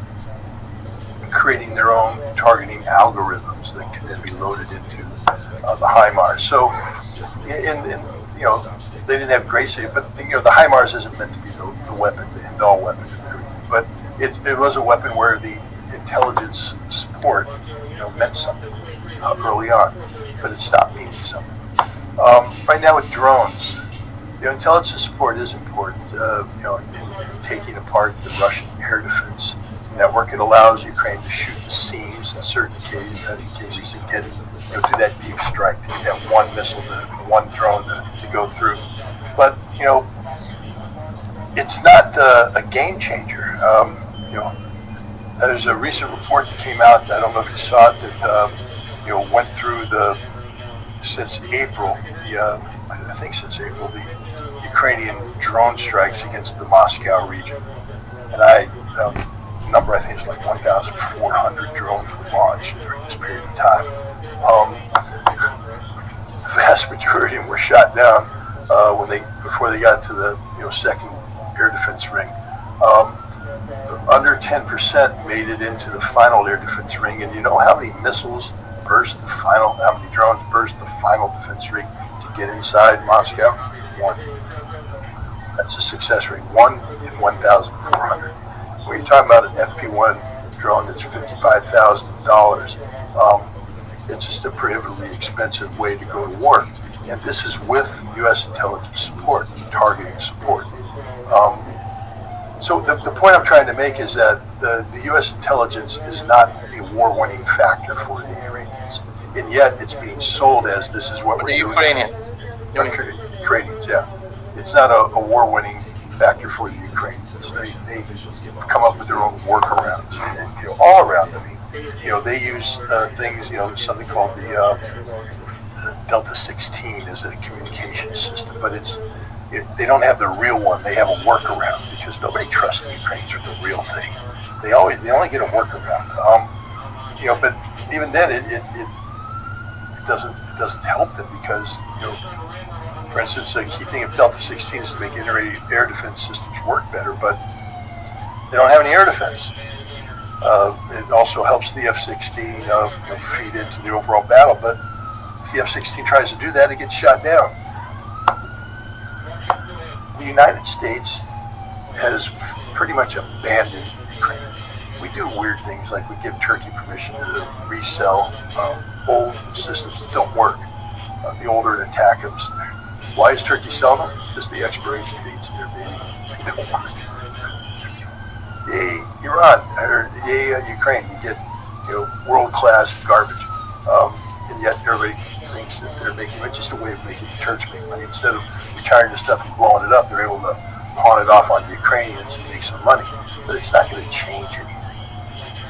creating their own targeting algorithms that can then be loaded into the HIMARS. So, they didn't have great safety, but the HIMARS isn't meant to be the weapon, the end-all weapon and everything. But it was a weapon where the intelligence support, meant something early on, but it stopped meaning something. Right now with drones, intelligence support is important. In taking apart the Russian air defense network, it allows Ukraine to shoot the seams in certain cases and get do that deep strike, to get that one missile, one drone to go through. But it's not a game changer. There's a recent report that came out. I don't know if you saw it. That went through since April. I think since April, the Ukrainian drone strikes against the Moscow region, and the number I think is like 1,400 drones were launched during this period of time. The vast majority of them were shot down before they got to the second air defense ring. Under 10% made it into the final air defense ring, and you know how many missiles burst how many drones burst the final defense ring to get inside Moscow? One. That's a success rate. 1 in 1,400. When you're talking about an FP1 drone that's $55,000, it's just a prohibitively expensive way to go to war. And this is with U.S. intelligence support, targeting support. So the point I'm trying to make is that the U.S. intelligence is not a war-winning factor for the Iranians, and yet it's being sold as this is what we're doing. Ukrainians, yeah. It's not a war-winning factor for the Ukrainians. They come up with their own workarounds, and all around. I mean, they use things. Something called the Delta 16 is a communication system, but they don't have the real one. They have a workaround because nobody trusts the Ukrainians with the real thing. They only get a workaround. But even then, it doesn't help them because for instance, a key thing of Delta 16 is to make integrated air defense systems work better, but they don't have any air defense. It also helps the F-16 feed into the overall battle, but if the F-16 tries to do that, it gets shot down. The United States has pretty much abandoned Ukraine. We do weird things like we give Turkey permission to resell old systems that don't work. The older attack them. Why is Turkey selling them? Because the expiration dates they're being they don't work. Yay, Iran, or yay, Ukraine, you get world-class garbage. And yet everybody thinks that they're making it just a way of making the Turks make money. Instead of retiring the stuff and blowing it up, they're able to pawn it off on the Ukrainians and make some money. But it's not going to change anything.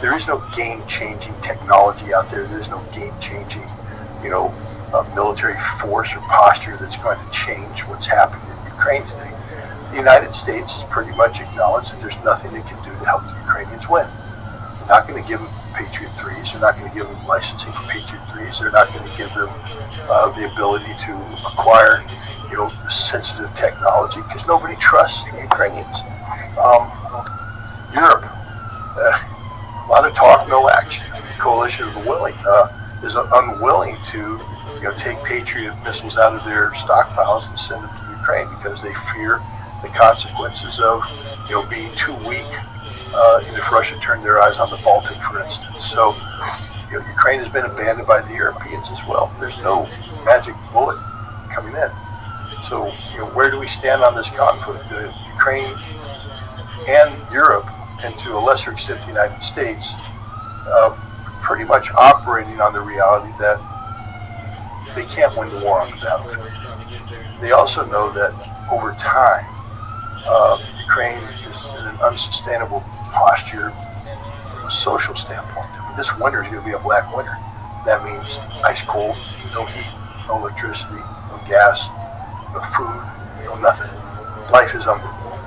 There is no game-changing technology out there. There's no game-changing, military force or posture that's going to change what's happening in Ukraine today. The United States has pretty much acknowledged that there's nothing they can do to help the Ukrainians win. They're not going to give them Patriot 3s. They're not going to give them licensing for Patriot 3s. They're not going to give them the ability to acquire, sensitive technology because nobody trusts the Ukrainians. Europe, a lot of talk, no action. The coalition of the willing is unwilling to take Patriot missiles out of their stockpiles and send them to Ukraine because they fear the consequences of being too weak. And if Russia turned their eyes on the Baltic, for instance. So Ukraine has been abandoned by the Europeans as well. There's no magic bullet coming in. So where do we stand on this conflict? Ukraine and Europe, and to a lesser extent the United States, pretty much operating on the reality that they can't win the war on the battlefield. They also know that over time, Ukraine is in an unsustainable posture from a social standpoint. I mean, this winter is going to be a black winter. That means ice cold, no heat, no electricity, no gas, no food, no nothing. Life is unbelievable.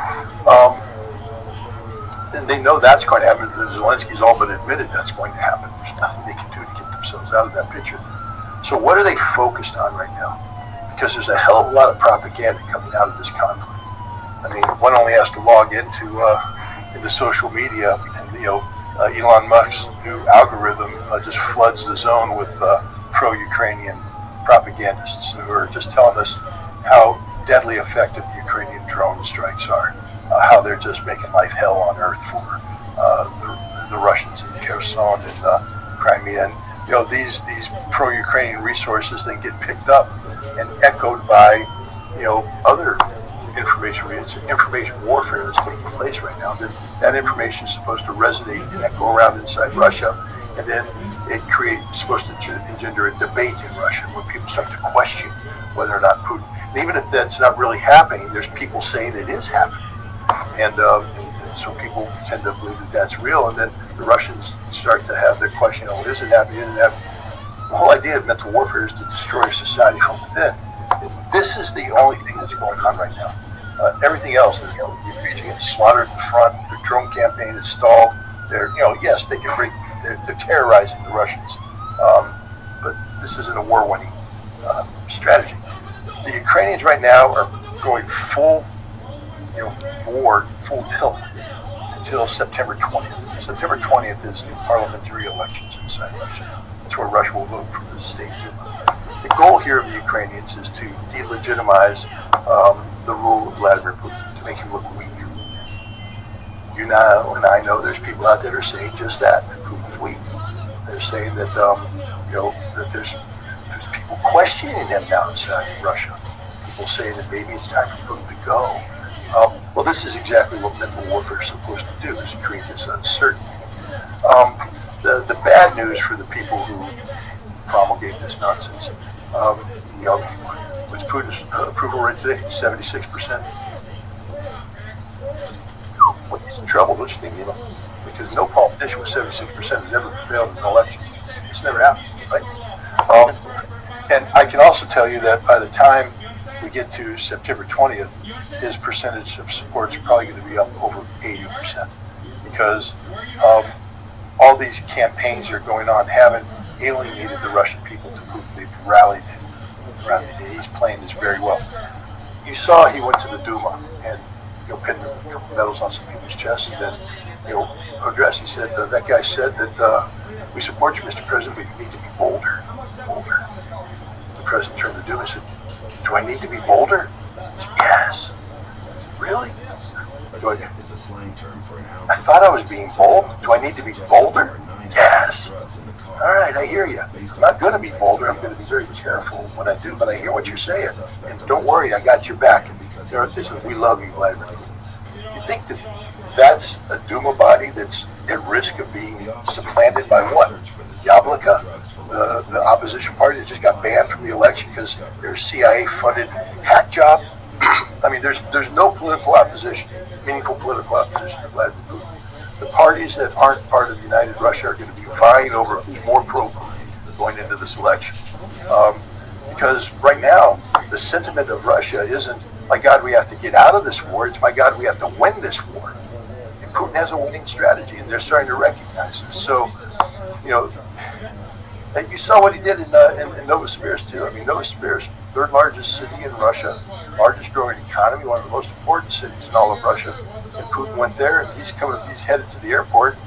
And they know that's going to happen. Zelensky's all but admitted that's going to happen. There's nothing they can do to get themselves out of that picture. So what are they focused on right now? Because there's a hell of a lot of propaganda coming out of this conflict. I mean, one only has to log into social media, and Elon Musk's new algorithm just floods the zone with pro-Ukrainian propagandists who are just telling us how deadly effective the Ukrainian drone strikes are, how they're just making life hell on earth for the Russians in Kherson and Crimea. And these pro-Ukrainian resources then get picked up and echoed by other information warfare that's taking place right now. That information is supposed to resonate and go around inside Russia, and then it's supposed to engender a debate in Russia where people start to question whether or not Putin. And even if that's not really happening, there's people saying it is happening, and so people tend to believe that that's real, and then the Russians start to have their question: "Oh, is it happening? Is it happening?" The whole idea of mental warfare is to destroy society from within. This is the only thing that's going on right now. Everything else is, you're getting slaughtered at the front. The drone campaign is stalled. Yes, they can they're terrorizing the Russians, but this isn't a war-winning strategy. The Ukrainians right now are going full board, full tilt until September 20th. September 20th is the parliamentary elections inside Russia. That's where Russia will vote for the state Duma. The goal here of the Ukrainians is to delegitimize the rule of Vladimir Putin, to make him look weak. You know, and I know there's people out there that are saying just that Putin's weak. They're saying that that there's people questioning him now inside Russia. People saying that maybe it's time for Putin to go. Well, this is exactly what mental warfare is supposed to do: is create this uncertainty. The bad news for the people who promulgate this nonsense. What's Putin's approval rate today? 76%. Well, he's in trouble, don't you think, because no politician with 76% has ever prevailed in an election. It's never happened, right? And I can also tell you that by the time we get to September 20th, his percentage of support is probably going to be up over 80%, because all these campaigns that are going on haven't alienated the Russian people to Putin. They've rallied him. He's playing this very well. You saw he went to the Duma and pinned medals on some people's chests, and then addressed. He said that guy said that we support you, Mr. President, but you need to be bolder. The president turned to the Duma and said, "Do I need to be bolder?" He said, "Yes." Really? I thought I was being bold. Do I need to be bolder? Yes. All right, I hear you. I'm not going to be bolder. I'm going to be very careful when I do, but I hear what you're saying. And don't worry, I got your back. And we love you, Vladimir. You think that that's a Duma body that's at risk of being supplanted by what? Yabloko, the opposition party that just got banned from the election because their CIA-funded hack job? I mean, there's no political opposition, meaningful political opposition to Vladimir Putin. The parties that aren't part of United Russia are going to be vying over who's more pro-Putin going into this election. Because right now, the sentiment of Russia isn't, my God, we have to get out of this war. It's, my God, we have to win this war. And Putin has a winning strategy, and they're starting to recognize this. So, and you saw what he did in Novosibirsk, too. I mean, Novosibirsk, third largest city in Russia, largest growing economy, one of the most important cities in all of Russia. And Putin went there, and he's headed to the airport,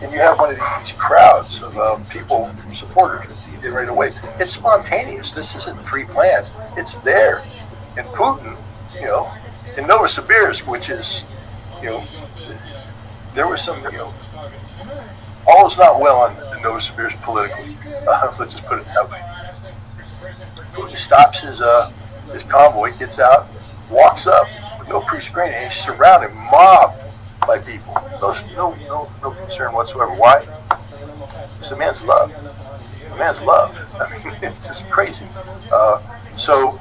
and you have one of these crowds of people, supporters, getting ready to wait. It's spontaneous. This isn't pre-planned. It's there. And Putin, in Novosibirsk, which is, there was some, all is not well in Novosibirsk politically. Let's just put it that way. Putin stops his convoy, gets out, walks up with no pre-screening, and he's surrounded, mobbed by people. No concern whatsoever. Why? It's the man's love. The man's love. I mean, it's just crazy. So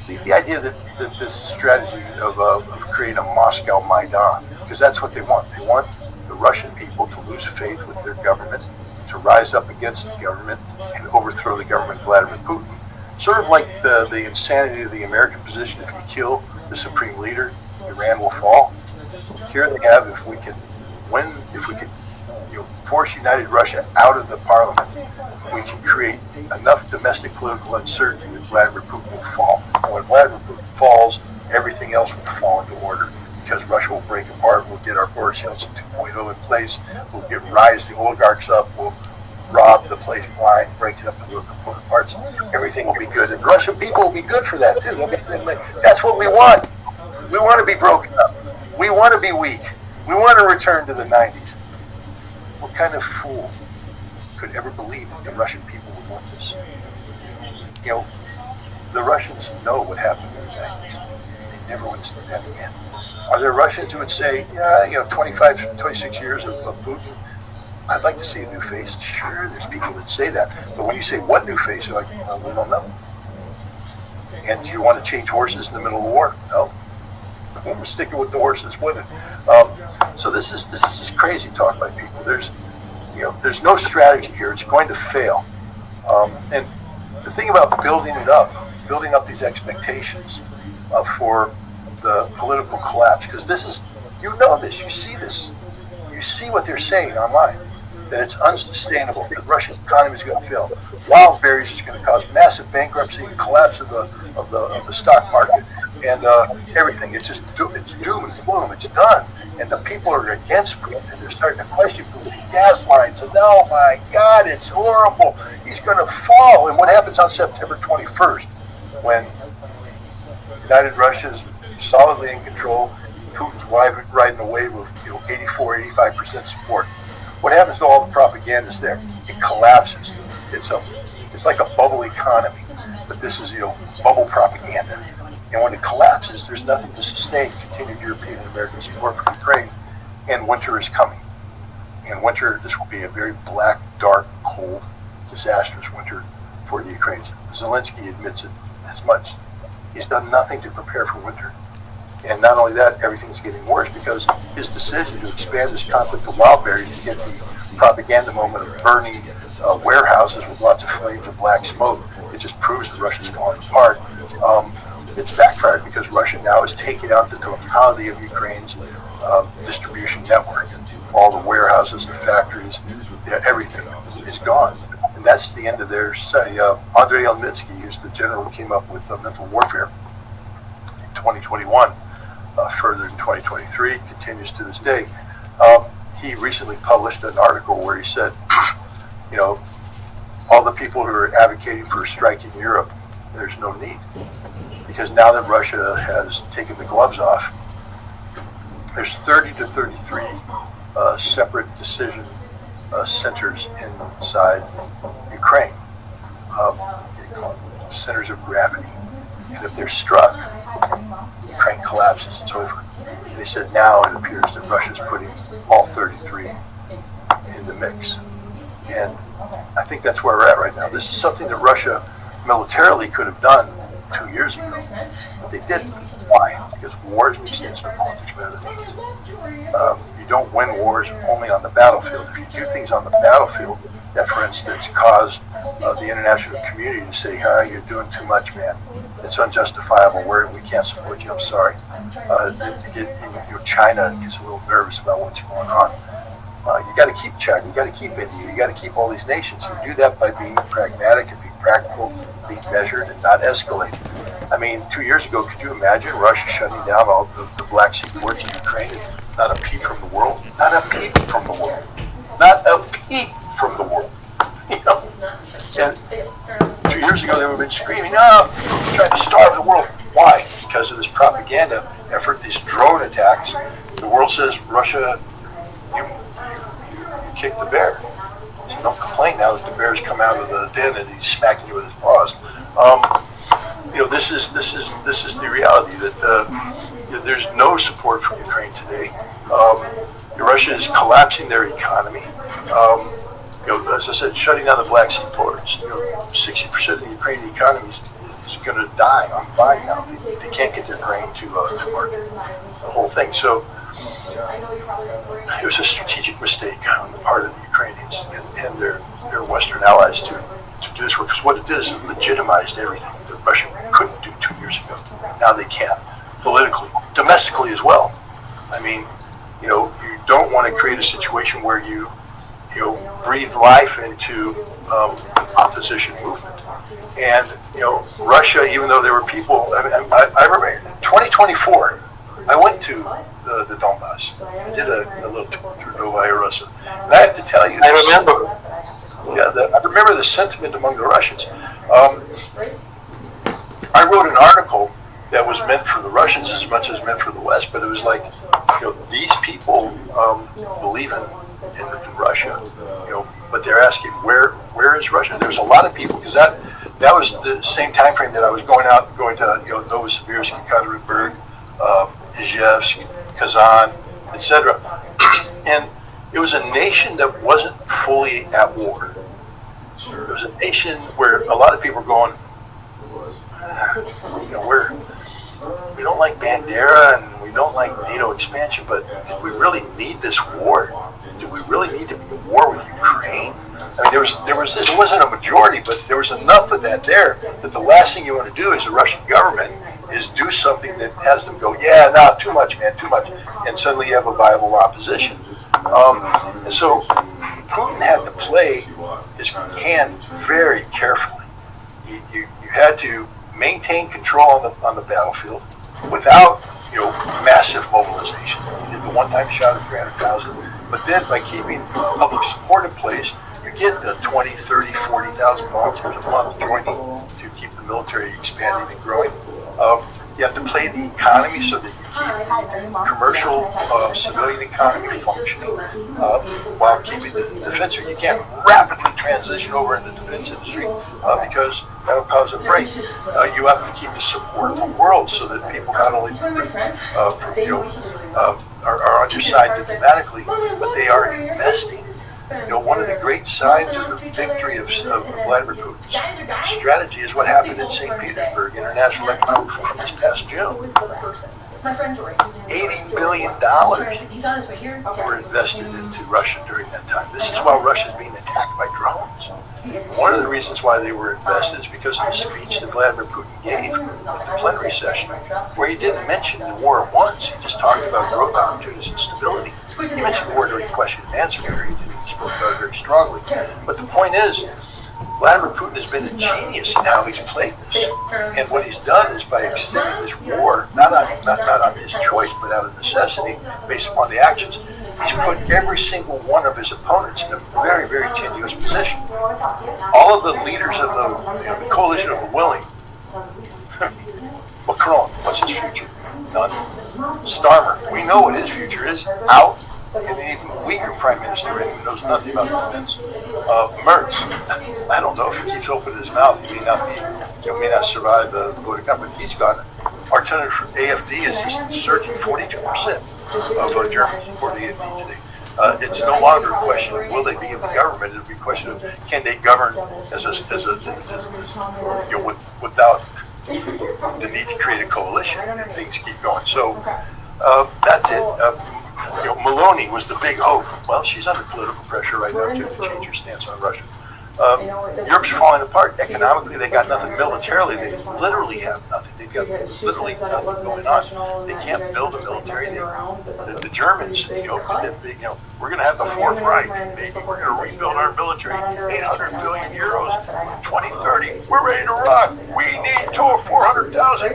the idea that this strategy of creating a Moscow Maidan, because that's what they want. They want the Russian people to lose faith with their government, to rise up against the government and overthrow the government of Vladimir Putin. Sort of like the insanity of the American position: if you kill the supreme leader, Iran will fall. Here they have, if we can win, if we can force United Russia out of the parliament, we can create enough domestic political uncertainty that Vladimir Putin will fall. And when Vladimir Putin falls, everything else will fall into order because Russia will break apart. We'll get our Boris Yeltsin 2.0 in place. We'll rise the oligarchs up. We'll rob the place blind, break it up into component parts. Everything will be good. And the Russian people will be good for that, too. That's what we want. We want to be broken up. We want to be weak. We want to return to the 90s. What kind of fool could ever believe that the Russian people would want this? You know, the Russians know what happened in the 90s. They never want to see that again. Are there Russians who would say, yeah, 25, 26 years of Putin, I'd like to see a new face? Sure, there's people that say that. But when you say, what new face? You're like, well, we don't know. And do you want to change horses in the middle of the war? No. We're sticking with the horses winning. So this is just crazy talk by people. There's no strategy here. It's going to fail. And the thing about building up these expectations for the political collapse, because this is, you see this, you see what they're saying online, that it's unsustainable. The Russian economy is going to fail. Wild berries is going to cause massive bankruptcy and collapse of the stock market and everything. It's doom and gloom. It's done. And the people are against Putin, and they're starting to question Putin. Gas lines, and oh my God, it's horrible. He's going to fall. And what happens on September 21st when United Russia's solidly in control, Putin's riding a wave of 84, 85% support? What happens to all the propagandists there? It collapses. It's like a bubble economy, but this is bubble propaganda. And when it collapses, there's nothing to sustain continued European and American support for Ukraine. And winter is coming. And winter, this will be a very black, dark, cold, disastrous winter for the Ukrainians. Zelensky admits it as much. He's done nothing to prepare for winter. And not only that, everything's getting worse because his decision to expand this conflict to wild berries to get the propaganda moment of burning warehouses with lots of flames and black smoke, it just proves that Russia's falling apart. It's backfired because Russia now is taking out the totality of Ukraine's distribution network. All the warehouses, the factories, everything is gone. And that's the end of their study. Andrei Elnitsky, who's the general who came up with mental warfare in 2021, further in 2023, continues to this day. He recently published an article where he said, all the people who are advocating for striking Europe, there's no need. Because now that Russia has taken the gloves off, there's 30 to 33 separate decision centers inside Ukraine, centers of gravity. And if they're struck, Ukraine collapses. It's over. And he said now it appears that Russia's putting all 33 in the mix. And I think that's where we're at right now. This is something that Russia militarily could have done 2 years ago, but they didn't. Why? Because war is an extension of politics rather than peace. You don't win wars only on the battlefield. If you do things on the battlefield that, for instance, cause the international community to say, you're doing too much, man. It's unjustifiable. We can't support you. I'm sorry. China gets a little nervous about what's going on. You got to keep China. You got to keep India. You got to keep all these nations. You do that by being pragmatic and being practical, being measured, and not escalating. I mean, 2 years ago, could you imagine Russia shutting down all the Black Sea ports in Ukraine? Not a peep from the world. Not a peep from the world. Not a peep from the world. And 2 years ago, they would have been screaming, trying to starve the world. Why? Because of this propaganda effort, these drone attacks. The world says, Russia, you kicked the bear. So don't complain now that the bear's come out of the den and he's smacking you with his paws. This is the reality that there's no support for Ukraine today. Russia is collapsing their economy. As I said, shutting down the Black Sea ports. 60% of the Ukrainian economy is going to die on vine now. They can't get their grain to market. The whole thing. So it was a strategic mistake on the part of the Ukrainians and their Western allies to do this work. Because what it did is it legitimized everything that Russia couldn't do 2 years ago. Now they can, politically, domestically as well. I mean, you don't want to create a situation where you breathed life into opposition movement. And Russia, even though there were people, I remember 2024, I went to the Donbass. I did a little tour through Novaya Russia, and I have to tell you, I remember. I remember the sentiment among the Russians. I wrote an article that was meant for the Russians as much as meant for the West, but it was like, these people believe in Russia, but they're asking where is Russia? There's a lot of people, because that was the same time frame that I was going to Novosibirsk, Ekaterinburg, Izhevsk, Kazan, etc. And it was a nation that wasn't fully at war. It was a nation where a lot of people were going, we don't like Bandera and we don't like NATO expansion, but did we really need this war? Do we really need to war with Ukraine? I mean, there was this. It wasn't a majority, but there was enough of that there that the last thing you want to do as a Russian government is do something that has them go, yeah, no, too much, man, too much, and suddenly you have a viable opposition. And so Putin had to play his hand very carefully. You had to maintain control on the battlefield without massive mobilization. You did the one-time shot of 300,000, but then by keeping public support in place, you get the 20, 30, 40,000 volunteers a month joining to keep the military expanding and growing. You have to play the economy so that you keep the commercial civilian economy functioning while keeping the defense. You can't rapidly transition over into the defense industry because that'll cause a break. You have to keep the support of the world so that people not only are on your side diplomatically, but they are investing. One of the great signs of the victory of Vladimir Putin's strategy is what happened in St. Petersburg International Economic Forum this past June. $80 billion were invested into Russia during that time. This is while Russia is being attacked by drones. One of the reasons why they were invested is because of the speech that Vladimir Putin gave at the plenary session, where he didn't mention the war once. He just talked about growth opportunities and stability. He mentioned the war during the question and answer period, and he spoke about it very strongly. But the point is, Vladimir Putin has been a genius in how he's played this. And what he's done is by extending this war, not on his choice, but out of necessity, based upon the actions, he's put every single one of his opponents in a very, very tenuous position. All of the leaders of the coalition of the willing, Macron, what's his future? None. Starmer, we know what his future is, out. And an even weaker prime minister who knows nothing about defense. Merz, I don't know if he keeps opening his mouth, he may not survive the vote of government. He's gone. Alternative for AFD is just surging 42% of Germans support AFD today. It's no longer a question of will they be in the government. It'll be a question of can they govern without the need to create a coalition, and things keep going. So that's it. Meloni was the big hope. Well, she's under political pressure right now to change her stance on Russia. Europe's falling apart. Economically, they got nothing. Militarily, they literally have nothing. They've got literally nothing going on. They can't build a military. The Germans, we're going to have the Fourth Reich, maybe. We're going to rebuild our military. 800 billion euros, 2030. We're ready to rock. We need 400,000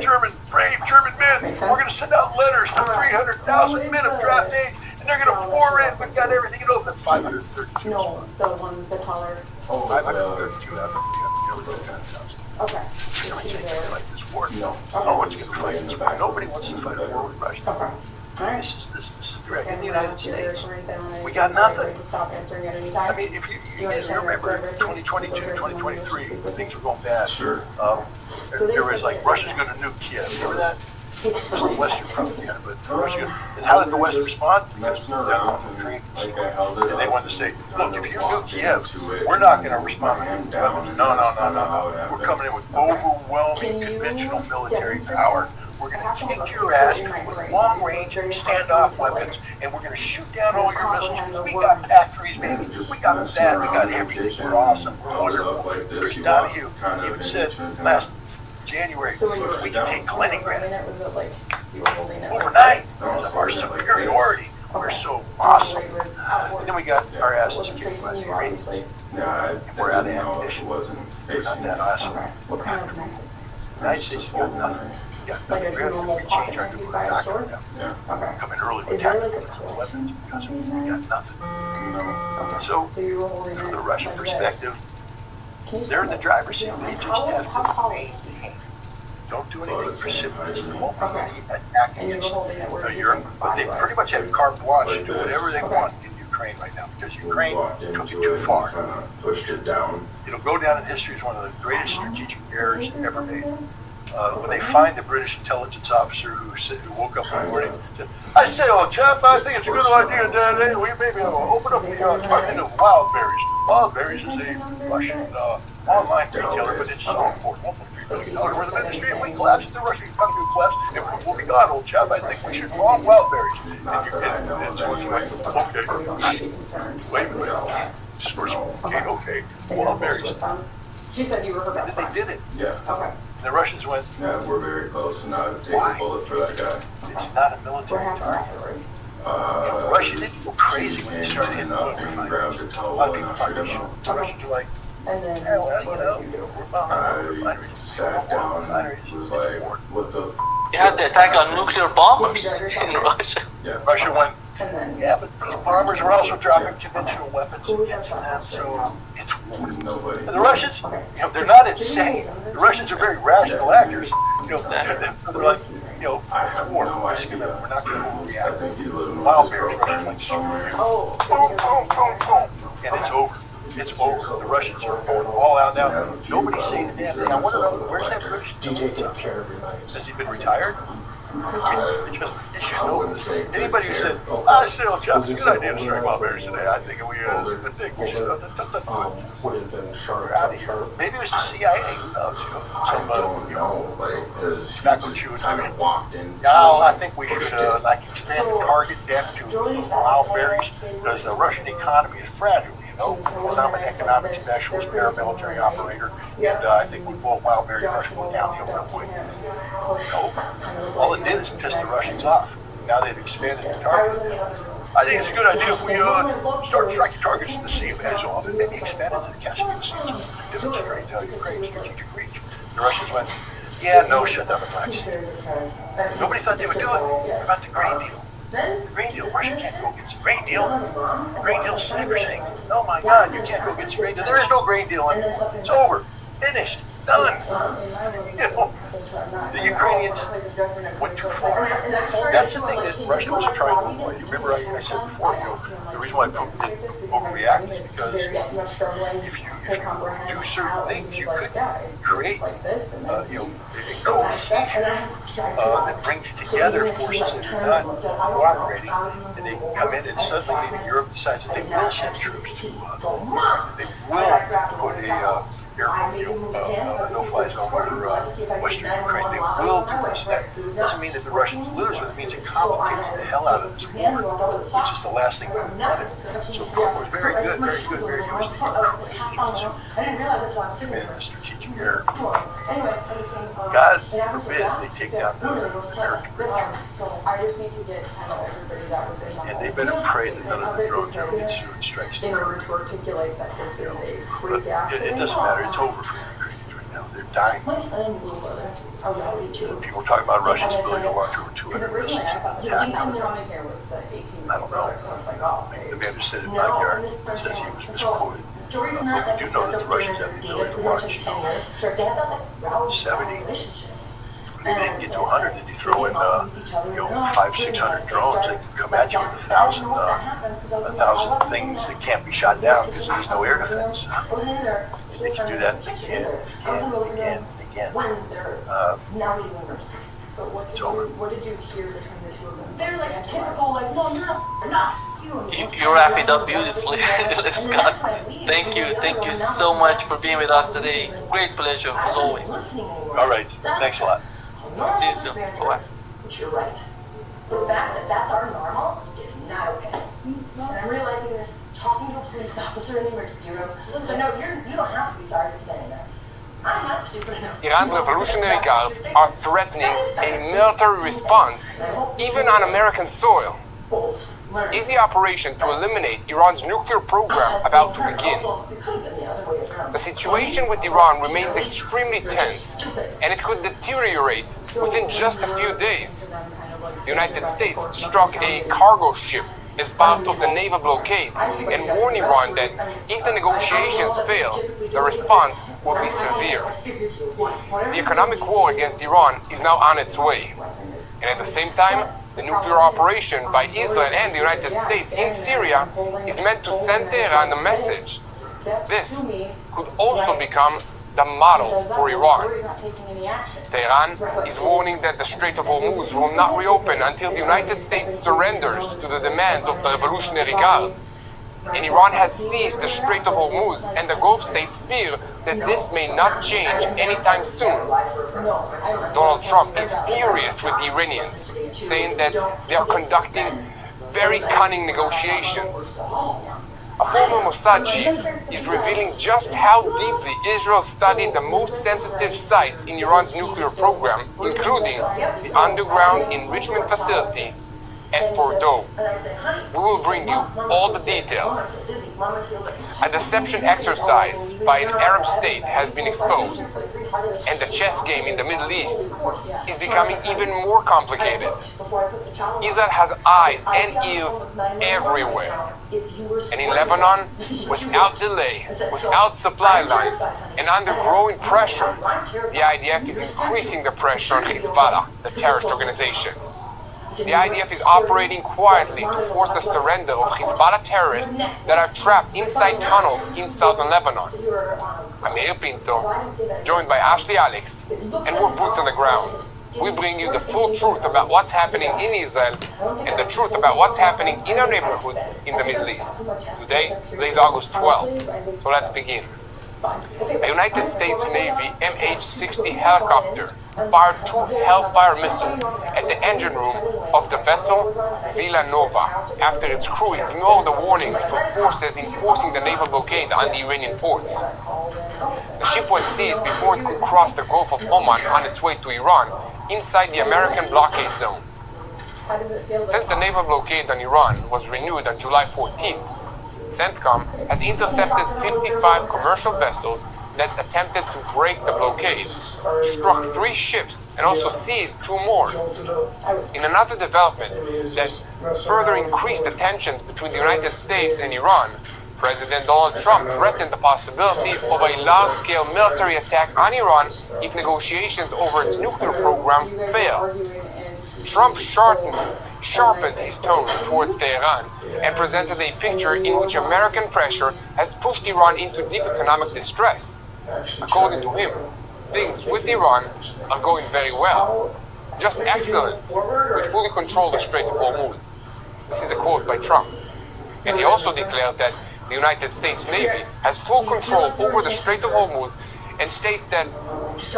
brave German men. We're going to send out letters to 300,000 men of draft age, and they're going to pour in. We've got everything in open. 532. No, the one, the taller. 532 out of nearly 500,000. Okay. You don't think they fight this war? No. No one's going to fight this war. Nobody wants to fight a war with Russia. Okay. This is the right. In the United States, we got nothing. I mean, if you guys remember 2022, 2023, when things were going bad, there was like Russia's going to nuke Kiev. Remember that? It was the Western propaganda, but Russia. And how did the West respond? Because they're from Ukraine. And they wanted to say, look, if you nuke Kiev, we're not going to respond with weapons. No. We're coming in with overwhelming conventional military power. We're going to kick your ass with long-range standoff weapons, and we're going to shoot down all your missiles. Because we got PAC-3s, baby. We got that. We got everything. We're awesome. We're wonderful. Chris Donahue even said last January, we can take Kaliningrad overnight because of our superiority. We're so awesome. And then we got our asses kicked by the Iranians. And we're out of ammunition. We're not that awesome. The United States has got nothing. We got nothing. We're going to change our nuclear doctrine now. Come in early with tactical weapons because we got nothing. So, from the Russian perspective, they're in the driver's seat. They just have to maintain. Don't do anything precipitous. There won't be any attack against Europe. But they pretty much have carte blanche to do whatever they want in Ukraine right now because Ukraine took it too far. It'll go down in history as one of the greatest strategic errors ever made. When they find the British intelligence officer who woke up one morning and said, I say, old chap, I think it's a good idea that we maybe open up the target of Wild Berries. Wild Berries is a Russian online retailer, but it's so important. $1.3 billion worth of industry. If we collapse, the Russian economy will collapse, and we'll be gone, old chap. I think we should bomb Wild Berries. And so it's like, okay. Wait a minute. Okay. Wild Berries. She said you were her best friend. They did it. Yeah. Okay. And the Russians went, Yeah, we're very close to not taking a bullet for that guy. it's not a military target. Russia didn't go crazy when they started hitting oil refineries. A lot of people thought they should. The Russians were like, yeah, well, we're bombing refineries. Sat down and was like, what the You had the attack on nuclear bombers in Russia. Russia went, yeah, but these bombers are also dropping conventional weapons against them, so it's war. And the Russians, they're not insane. The Russians are very rational actors. They're like, it's war. We're not going to overreact. Wild Berries, Russians like, boom, boom, boom, boom, and it's over. It's over. The Russians are going all out now. Nobody's saying a damn thing. I wonder, where's that British intelligence officer? Has he been retired? It should know this. Anybody who said, I still just it's a good idea to strike Wild Berries today, I think we should we're out of here. Maybe it was the CIA, who knows? Some tobacco chewing. No, I think we should expand the target depth to Wild Berries because the Russian economy is fragile. Because I'm an economic specialist, paramilitary operator, and I think we blow Wild Berry Russia down the open way. No, all it did is piss the Russians off. Now they've expanded the target. I think it's a good idea if we start striking targets in the Sea of Azov and maybe expand it to the Caspian Sea so we can demonstrate Ukraine's strategic reach. The Russians went, yeah, no, shut down the Black Sea. Nobody thought they would do it. What about the grain deal? The grain deal, Russia can't go get some grain deal. The grain deal saying, oh my God, you can't go get some grain deal. There is no grain deal anymore. It's over. Finished. Done. The Ukrainians went too far. That's the thing that Russia was trying to avoid. You remember I said before, the reason why Putin didn't overreact is because if you do certain things, you could create a coalition that brings together forces that are not cooperating, and they come in and suddenly maybe Europe decides that they will send troops to Ukraine. They will put a no-fly zone over western Ukraine. They will do this. That doesn't mean that the Russians lose, but it means it complicates the hell out of this war, which is the last thing we wanted. So Putin was very good, very used to committed the strategic error. God forbid they take down the American bridge. And they better pray that none of the drones ever get through and strikes the ground. It doesn't matter. It's over for the Ukrainians right now. They're dying. People are talking about Russia's ability to launch over 200 missiles. I don't know. The man who said in my yard says he was misquoted. But we do know that the Russians have the ability to launch 70. They didn't get to 100, then you throw in 500-600 drones that can come at you with 1,000 things that can't be shot down because there's no air defense. They can do that again. It's over. What did you hear between the two of them? They're like typical, like, no, not. You wrap it up beautifully, Scott. Thank you so much for being with us today. Great pleasure as always. All right, thanks a lot. See you soon. Bye. But you're right. The fact that that's our normal is not okay. And I'm realizing this talking to a police officer in the emergency room. So no, you don't have to be sorry for saying that. I'm not stupid enough. Iran's Revolutionary Guards are threatening a military response, even on American soil. Is the operation to eliminate Iran's nuclear program about to begin? The situation with Iran remains extremely tense, and it could deteriorate within just a few days. The United States struck a cargo ship as part of the naval blockade and warned Iran that if the negotiations fail, the response will be severe. The economic war against Iran is now on its way, and at the same time, the nuclear operation by Israel and the United States in Syria is meant to send Tehran a message. This could also become the model for Iran. Tehran is warning that the Strait of Hormuz will not reopen until the United States surrenders to the demands of the Revolutionary Guard. And Iran has seized the Strait of Hormuz, and the Gulf states fear that this may not change anytime soon. Donald Trump is furious with the Iranians, saying that they are conducting very cunning negotiations. A former Mossad chief is revealing just how deeply Israel studied the most sensitive sites in Iran's nuclear program, including the underground enrichment facility at Fordow. We will bring you all the details. A deception exercise by an Arab state has been exposed, and the chess game in the Middle East is becoming even more complicated. Israel has eyes and ears everywhere. And in Lebanon, without delay, without supply lines, and under growing pressure, the IDF is increasing the pressure on Hezbollah, the terrorist organization. The IDF is operating quietly to force the surrender of Hezbollah terrorists that are trapped inside tunnels in southern Lebanon. I'm Meir Pinto, joined by Ashley Alex, and we're boots on the ground. We bring you the full truth about what's happening in Israel and the truth about what's happening in our neighborhood in the Middle East. Today is August 12th, so let's begin. A United States Navy MH-60 helicopter fired 2 Hellfire missiles at the engine room of the vessel Villanova after its crew ignored the warnings from forces enforcing the naval blockade on the Iranian ports. The ship was seized before it could cross the Gulf of Oman on its way to Iran inside the American blockade zone. Since the naval blockade on Iran was renewed on July 14th, CENTCOM has intercepted 55 commercial vessels that attempted to break the blockade, struck 3 ships, and also seized 2 more. In another development that further increased the tensions between the United States and Iran, President Donald Trump threatened the possibility of a large-scale military attack on Iran if negotiations over its nuclear program fail. Trump sharpened his tone towards Tehran and presented a picture in which American pressure has pushed Iran into deep economic distress. According to him, things with Iran are going very well. Just excellent. We fully control the Strait of Hormuz. This is a quote by Trump. And he also declared that the United States Navy has full control over the Strait of Hormuz and states that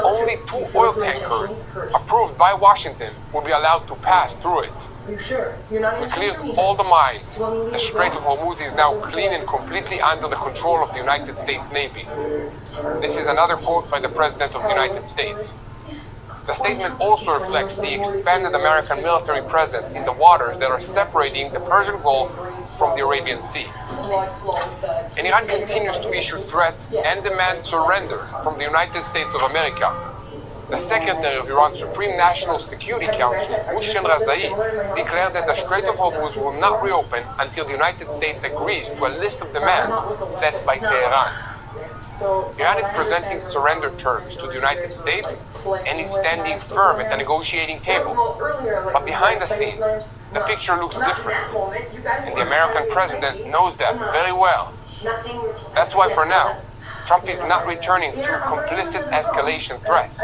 only 2 oil tankers approved by Washington will be allowed to pass through it. We cleared all the mines. The Strait of Hormuz is now clean and completely under the control of the United States Navy. This is another quote by the President of the United States. The statement also reflects the expanded American military presence in the waters that are separating the Persian Gulf from the Arabian Sea. And Iran continues to issue threats and demand surrender from the United States of America. The Secretary of Iran's Supreme National Security Council, Mohsen Razai, declared that the Strait of Hormuz will not reopen until the United States agrees to a list of demands set by Tehran. Iran is presenting surrender terms to the United States and is standing firm at the negotiating table. But behind the scenes, the picture looks different. And the American president knows that very well. That's why for now, Trump is not returning to complicit escalation threats.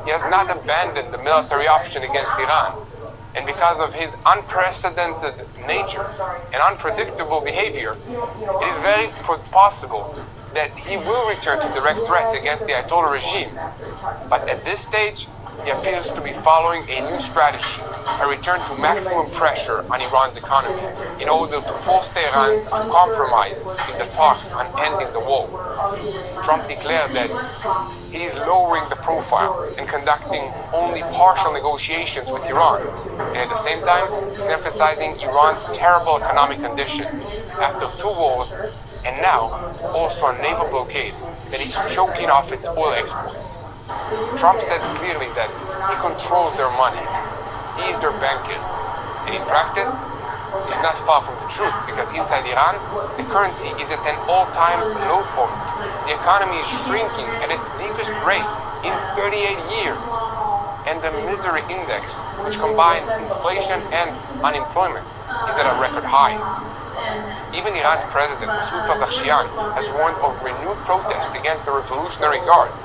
He has not abandoned the military option against Iran. And because of his unprecedented nature and unpredictable behavior, it is very possible that he will return to direct threats against the Ayatollah regime. But at this stage, he appears to be following a new strategy, a return to maximum pressure on Iran's economy in order to force Tehran to compromise in the talks on ending the war. Trump declared that he is lowering the profile and conducting only partial negotiations with Iran, and at the same time he's emphasizing Iran's terrible economic condition after 2 wars and now also a naval blockade that is choking off its oil exports. Trump said clearly that he controls their money, he is their banker, and in practice, it's not far from the truth because inside Iran, the currency is at an all-time low point. The economy is shrinking at its deepest rate in 38 years, and the misery index, which combines inflation and unemployment, is at a record high. Even Iran's president, Masoud Pezeshkian, has warned of renewed protests against the Revolutionary Guards.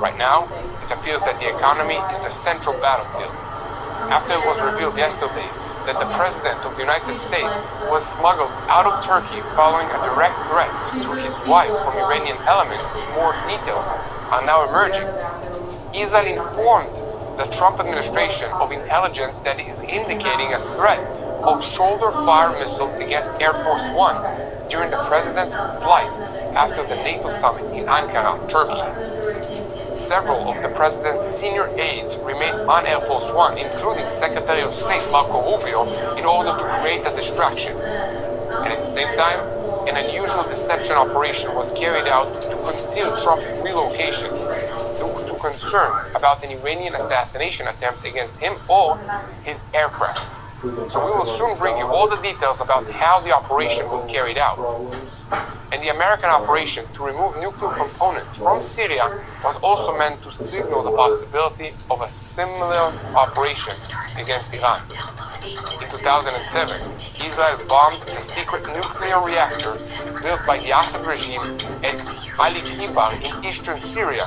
Right now, it appears that the economy is the central battlefield. After it was revealed yesterday that the President of the United States was smuggled out of Turkey following a direct threat to his wife from Iranian elements, more details are now emerging. Israel informed the Trump administration of intelligence that is indicating a threat of shoulder-fire missiles against Air Force One during the president's flight after the NATO summit in Ankara, Turkey. Several of the president's senior aides remained on Air Force One, including Secretary of State Marco Rubio, in order to create a distraction. And at the same time, an unusual deception operation was carried out to conceal Trump's relocation due to concern about an Iranian assassination attempt against him or his aircraft. So we will soon bring you all the details about how the operation was carried out. And the American operation to remove nuclear components from Syria was also meant to signal the possibility of a similar operation against Iran. In 2007, Israel bombed a secret nuclear reactor built by the Assad regime at Ali Kibar in eastern Syria.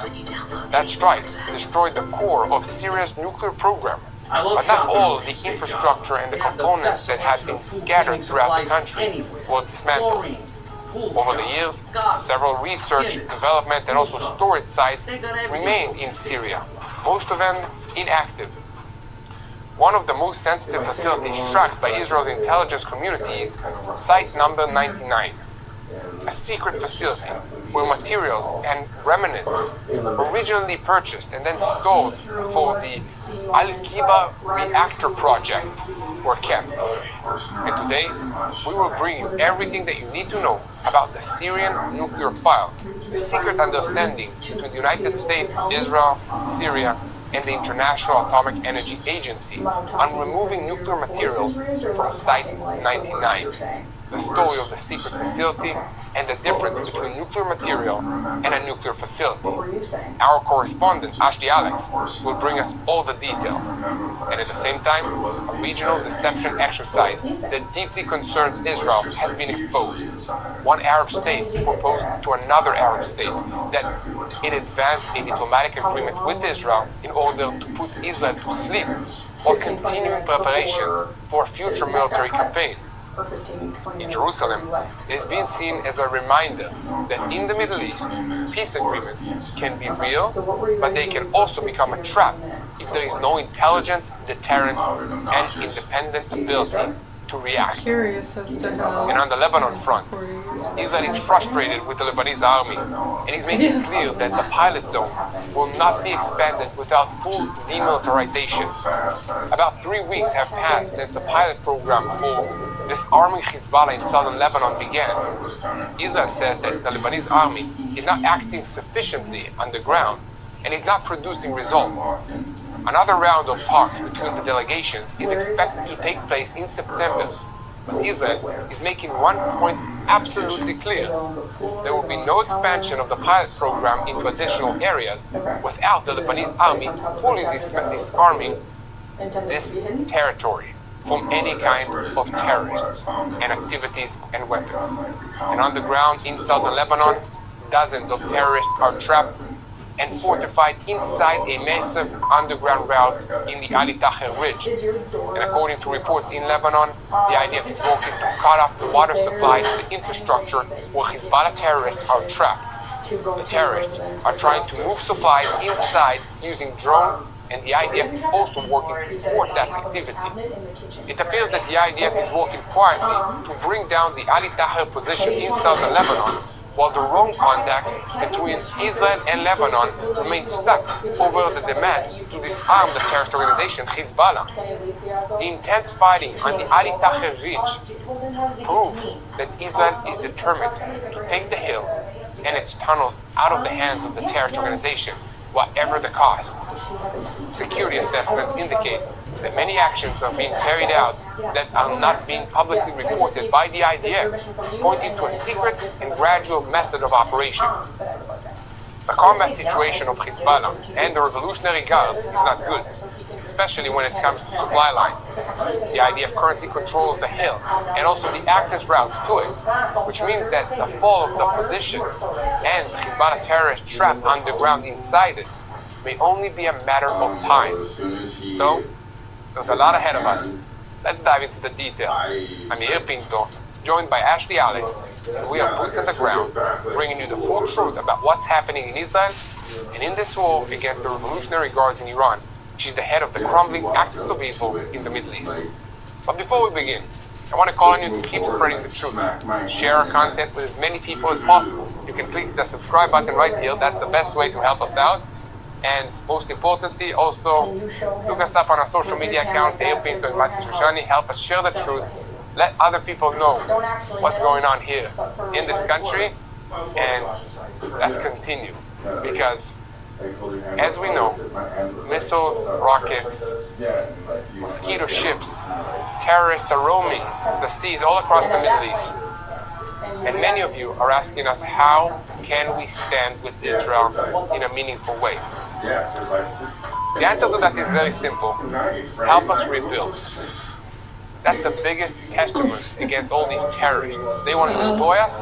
That strike destroyed the core of Syria's nuclear program. But not all of the infrastructure and the components that had been scattered throughout the country were dismantled. Over the years, several research, development, and also storage sites remained in Syria, most of them inactive. One of the most sensitive facilities tracked by Israel's intelligence community is Site Number 99, a secret facility where materials and remnants originally purchased and then stored for the Al-Kiba reactor project were kept. And today, we will bring you everything that you need to know about the Syrian nuclear file, the secret understandings between the United States, Israel, Syria, and the International Atomic Energy Agency on removing nuclear materials from Site 99. The story of the secret facility and the difference between nuclear material and a nuclear facility. Our correspondent, Ashley Alex, will bring us all the details. And at the same time, a regional deception exercise that deeply concerns Israel has been exposed. One Arab state proposed to another Arab state that it advanced a diplomatic agreement with Israel in order to put Israel to sleep while continuing preparations for a future military campaign. In Jerusalem, it is being seen as a reminder that in the Middle East, peace agreements can be real, but they can also become a trap if there is no intelligence, deterrence, and independent ability to react. Curious as to how. And on the Lebanon front, Israel is frustrated with the Lebanese army and is making it clear that the pilot zone will not be expanded without full demilitarization. About 3 weeks have passed since the pilot program for disarming Hezbollah in southern Lebanon began. Israel says that the Lebanese army is not acting sufficiently on the ground and is not producing results. Another round of talks between the delegations is expected to take place in September, but Israel is making one point absolutely clear. There will be no expansion of the pilot program into additional areas without the Lebanese army fully disarming this territory from any kind of terrorists and activities and weapons. And on the ground in southern Lebanon, dozens of terrorists are trapped and fortified inside a massive underground route in the Ali Taher Ridge. And according to reports in Lebanon, the IDF is working to cut off the water supply to the infrastructure where Hezbollah terrorists are trapped. The terrorists are trying to move supplies inside using drones and the IDF is also working to thwart that activity. It appears that the IDF is working quietly to bring down the Ali Tahrir position in southern Lebanon, while the wrong contacts between Israel and Lebanon remain stuck over the demand to disarm the terrorist organization Hezbollah. The intense fighting on the Ali Tahrir Ridge proves that Israel is determined to take the hill and its tunnels out of the hands of the terrorist organization, whatever the cost. Security assessments indicate that many actions are being carried out that are not being publicly reported by the IDF, pointing to a secret and gradual method of operation. The combat situation of Hezbollah and the Revolutionary Guards is not good, especially when it comes to supply lines. The IDF currently controls the hill and also the access routes to it, which means that the fall of the position and the Hezbollah terrorists trapped underground inside it may only be a matter of time. So, there's a lot ahead of us. Let's dive into the details. I'm Yair Pinto, joined by Ashley Alex, and we are boots on the ground, bringing you the full truth about what's happening in Israel and in this war against the Revolutionary Guards in Iran, which is the head of the crumbling axis of evil in the Middle East. But before we begin, I want to call on you to keep spreading the truth. Share our content with as many people as possible. You can click the subscribe button right here. That's the best way to help us out. And most importantly, also look us up on our social media accounts, Yair Pinto and Mati Shoshani. Help us share the truth. Let other people know what's going on here in this country. And let's continue. Because, as we know, missiles, rockets, mosquito ships, terrorists are roaming the seas all across the Middle East. And many of you are asking us, how can we stand with Israel in a meaningful way? The answer to that is very simple. Help us rebuild. That's the biggest testament against all these terrorists. They want to destroy us,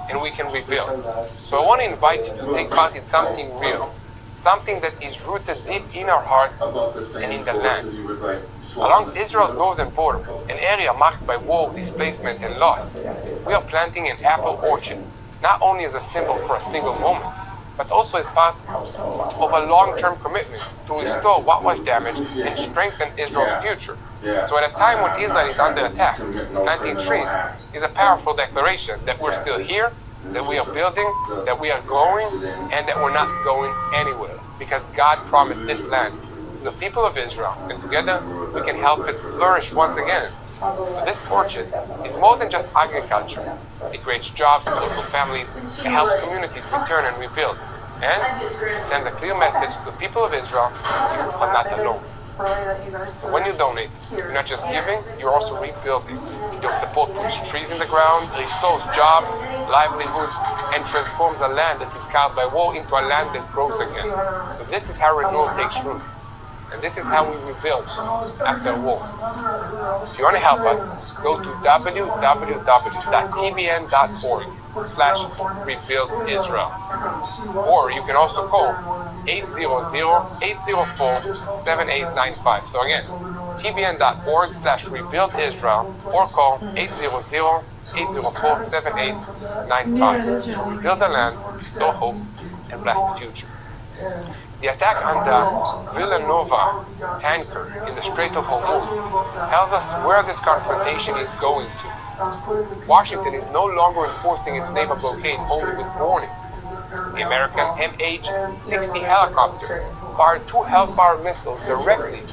and we can rebuild. So I want to invite you to take part in something real. Something that is rooted deep in our hearts and in the land. Along Israel's northern border, an area marked by war, displacement, and loss, we are planting an apple orchard, not only as a symbol for a single moment, but also as part of a long-term commitment to restore what was damaged and strengthen Israel's future. So at a time when Israel is under attack, planting trees is a powerful declaration that we're still here, that we are building, that we are growing, and that we're not going anywhere. Because God promised this land to the people of Israel, and together we can help it flourish once again. So this orchard is more than just agriculture. It creates jobs for local families, it helps communities return and rebuild, and sends a clear message to the people of Israel, you are not alone. So when you donate, you're not just giving, you're also rebuilding. Your support puts trees in the ground, restores jobs, livelihoods, and transforms a land that is scarred by war into a land that grows again. So this is how renewal takes root. And this is how we rebuild after a war. If you want to help us, go to www.tbn.org/rebuildisrael. Or you can also call 800-804-7895. So again, tbn.org/rebuildisrael or call 800-804-7895 to rebuild the land, restore hope, and bless the future. The attack on the Villanova tanker in the Strait of Hormuz tells us where this confrontation is going to. Washington is no longer enforcing its naval blockade only with warnings. The American MH-60 helicopter fired 2 Hellfire missiles directly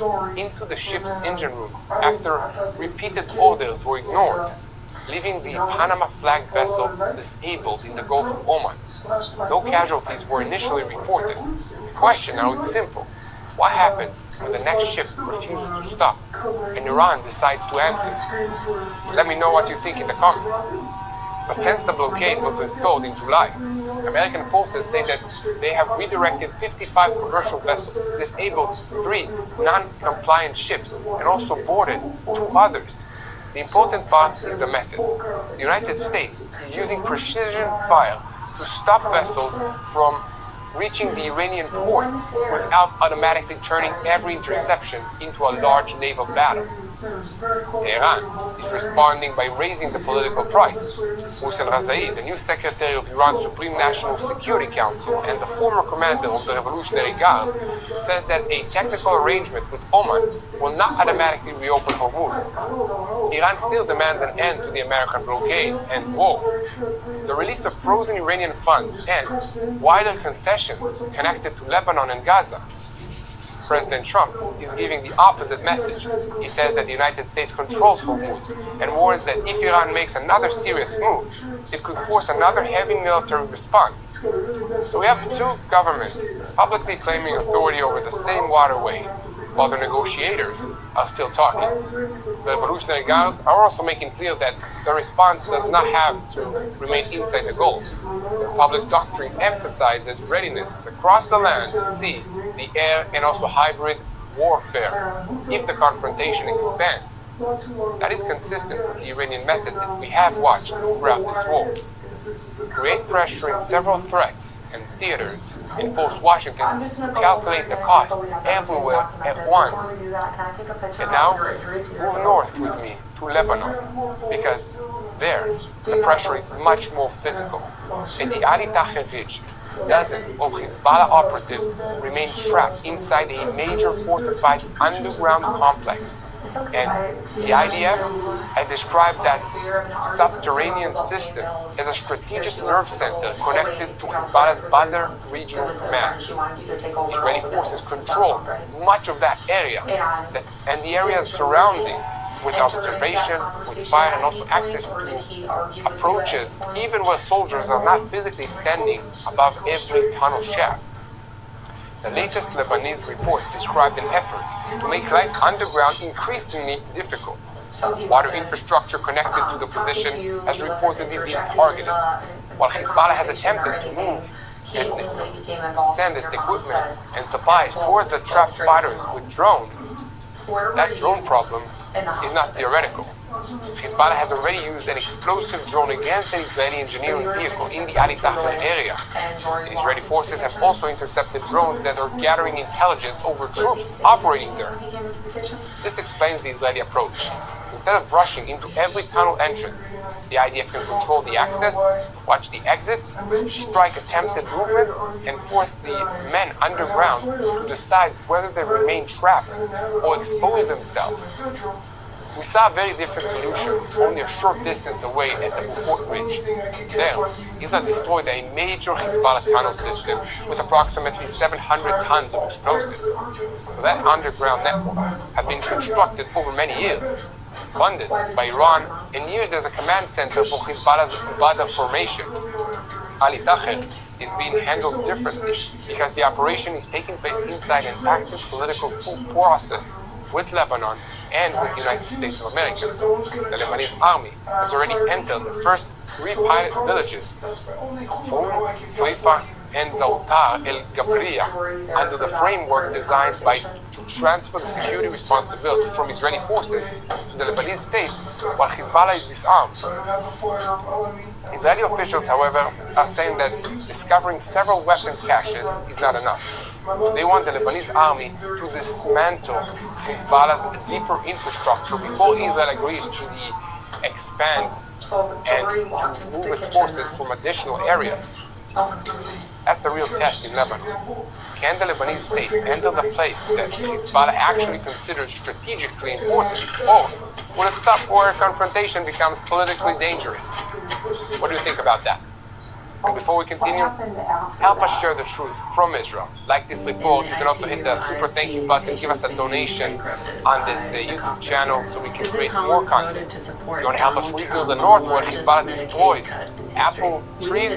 into the ship's engine room after repeated orders were ignored, leaving the Panama flag vessel disabled in the Gulf of Oman. No casualties were initially reported. The question now is simple. What happens when the next ship refuses to stop and Iran decides to answer? Let me know what you think in the comments. But since the blockade was restored in July, American forces say that they have redirected 55 commercial vessels, disabled 3 non-compliant ships, and also boarded 2 others. The important part is the method. The United States is using precision fire to stop vessels from reaching the Iranian ports without automatically turning every interception into a large naval battle. Iran is responding by raising the political price. Hussein Razai, the new secretary of Iran's Supreme National Security Council and the former commander of the Revolutionary Guards, says that a technical arrangement with Oman will not automatically reopen Hormuz. Iran still demands an end to the American blockade and war, the release of frozen Iranian funds, and wider concessions connected to Lebanon and Gaza. President Trump is giving the opposite message. He says that the United States controls Hormuz and warns that if Iran makes another serious move, it could force another heavy military response. So we have two governments publicly claiming authority over the same waterway, while the negotiators are still talking. The Revolutionary Guards are also making clear that the response does not have to remain inside the Gulf. The public doctrine emphasizes readiness across the land, the sea, the air, and also hybrid warfare if the confrontation expands. That is consistent with the Iranian method that we have watched throughout this war. Create pressure in several threats and theaters and force Washington to calculate the cost everywhere at once. And now, move north with me to Lebanon, because there, the pressure is much more physical. At the Ali Taher Ridge, dozens of Hezbollah operatives remain trapped inside a major fortified underground complex. And the IDF has described that subterranean system as a strategic nerve center connected to Hezbollah's Badr regional command. Israeli forces control much of that area, and the areas surrounding, with observation, with fire, and also access to approaches, even where soldiers are not physically standing above every tunnel shaft. The latest Lebanese report described an effort to make life underground increasingly difficult. Water infrastructure connected to the position has reportedly been targeted, while Hezbollah has attempted to move and send its equipment and supplies towards the trapped fighters with drones. That drone problem is not theoretical. Hezbollah has already used an explosive drone against an Israeli engineering vehicle in the Ali Taher area. The Israeli forces have also intercepted drones that are gathering intelligence over troops operating there. This explains the Israeli approach. Instead of rushing into every tunnel entrance, the IDF can control the access, watch the exits, strike attempted movement, and force the men underground to decide whether they remain trapped or expose themselves. We saw a very different solution only a short distance away at the Beaufort Ridge. There, Israel destroyed a major Hezbollah tunnel system with approximately 700 tons of explosives. So that underground network had been constructed over many years, funded by Iran, and used as a command center for Hezbollah's Badr formation. Ali Taher is being handled differently because the operation is taking place inside an active political process with Lebanon and with the United States of America. The Lebanese army has already entered the first 3 pilot villages, Fum, Haifa, and Zautar el Gabriya, under the framework designed to transfer the security responsibility from Israeli forces to the Lebanese state while Hezbollah is disarmed. Israeli officials, however, are saying that discovering several weapons caches is not enough. They want the Lebanese army to dismantle Hezbollah's deeper infrastructure before Israel agrees to expand and to move its forces from additional areas. That's the real test in Lebanon. Can the Lebanese state enter the place that Hezbollah actually considers strategically important, or will a stop-war confrontation become politically dangerous? What do you think about that? And before we continue, help us share the truth from Israel. Like this report, you can also hit the super thank you button, give us a donation on this YouTube channel so we can create more content. If you want to help us rebuild the north where Hezbollah destroyed apple trees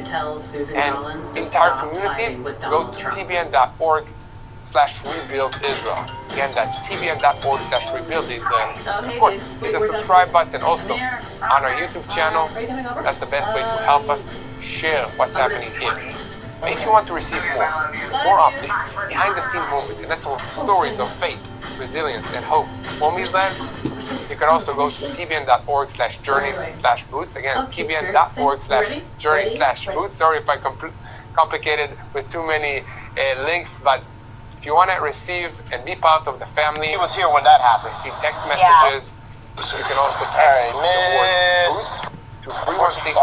and entire communities, go to tbn.org/rebuild Israel. Again, that's tbn.org/rebuild Israel. Of course, hit the subscribe button also on our YouTube channel. That's the best way to help us share what's happening here. If you want to receive more updates, behind-the-scene moments, and also stories of faith, resilience, and hope from Israel, you can also go to tbn.org/journeys/boots. Again, tbn.org/journeys/boots. Sorry if I complicated with too many links, but If you want to receive and be part of the family, He was here when that happened. receive text messages. You can also text the word Miss. to 316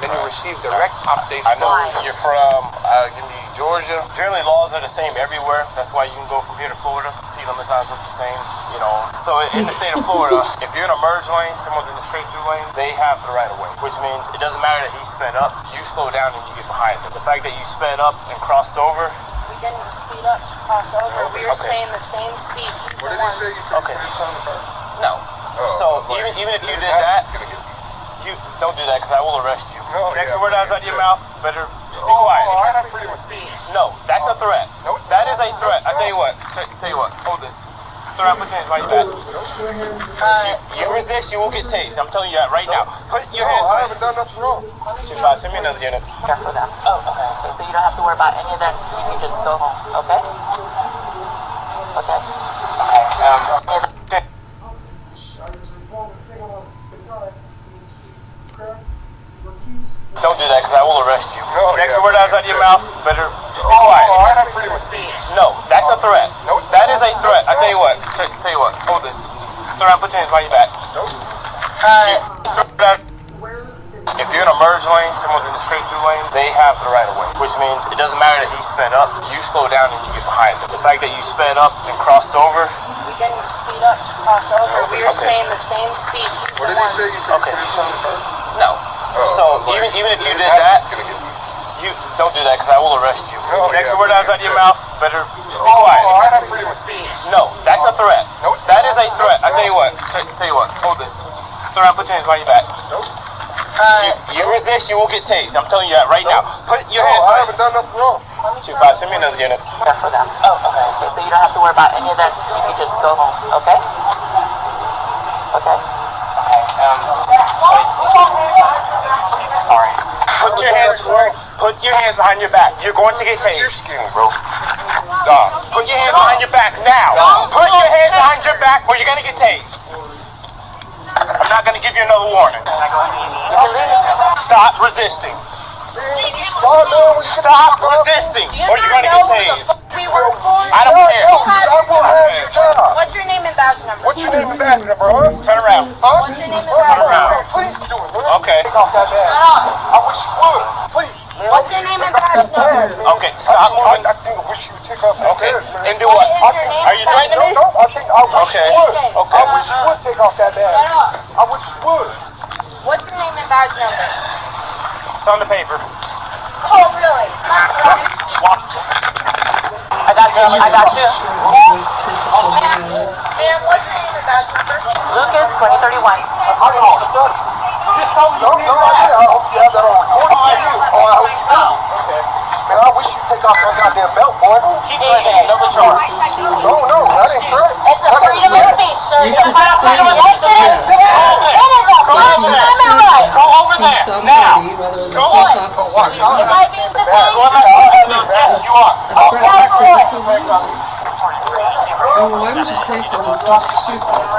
then you receive direct updates. I know you're from, give me Georgia. Generally, laws are the same everywhere. That's why you can go from here to Florida. Speed limit signs look the same, you know. So in the state of Florida, if you're in a merge lane, someone's in the straight through lane, they have the right of way, which means it doesn't matter that he sped up. You slow down and you get behind them. The fact that you sped up and crossed over. We didn't speed up to cross over. We were staying the same speed. What did he say? You said no. So even if you did that, you don't do that because I will arrest you. Next word out of your mouth, better be quiet. I have freedom of speech. No, that's a threat. That is a threat. I tell you what. Hold this. Throw out my hands behind your back. You resist, you will get tased. I'm telling you that right now. Put your hands behind. I haven't done nothing wrong. 2-5, send me another unit. Care for them. Oh, okay. So you don't have to worry about any of this. You can just go home. Okay. Okay. Don't do that because I will arrest you. Next word out of your mouth, better be quiet. I have freedom of speech. No, that's a threat. That is a threat. I tell you what. Hold this. Throw out, put your hands behind your back. If you're in a merge lane, someone's in the straight through lane, they have the right of way, which means it doesn't matter that he sped up. You slow down and you get behind them. The fact that you sped up and crossed over. We didn't speed up to cross over. We were staying the same speed. What did he say? You said no. So even if you did that, you don't do that because I will arrest you. Next word out of your mouth, better be quiet. I have freedom of speech. No, that's a threat. That is a threat. I tell you what. Hold this. Throw out, put your hands behind your back. You resist, you will get tased. I'm telling you that right now. Put your hands behind. I haven't done nothing wrong. 2-5, send me another unit. Care for them. Oh, okay. So you don't have to worry about any of this. You can just go home. Okay. Okay. Sorry. Put your hands behind your back. You're going to get tased. You're skinny, bro. Stop. Put your hands behind your back now. Put your hands behind your back or you're going to get tased. I'm not going to give you another warning. Stop resisting. Stop resisting or you're going to get tased. I don't care. What's your name and badge number? What's your name and badge number, huh? Turn around. What's your name and badge number? Please do it. Okay. Shut up. I wish you would. Please. What's your name and badge number? Okay, stop moving. I think I wish you would take off that badge. And do what? Are you threatening me? No, I think I wish you would. Okay. I wish you would take off that badge. Shut up. I wish you would. What's your name and badge number? It's on the paper. Oh, really? I got you. Ma'am, what's your name and badge number? Lucas, 2031. You just told me. No, I hope you have that on recording. I do. Oh, I hope you do. Okay. Man, I wish you'd take off that goddamn belt, boy. Keep threatening. Double charge. No, that ain't threat. It's a freedom of speech, sir. You can say freedom of speech. It is a First Amendment right. Go over there. Now. Go on. You might be detained. Yes, you are. Okay, for what? Oh, why would you say something so stupid?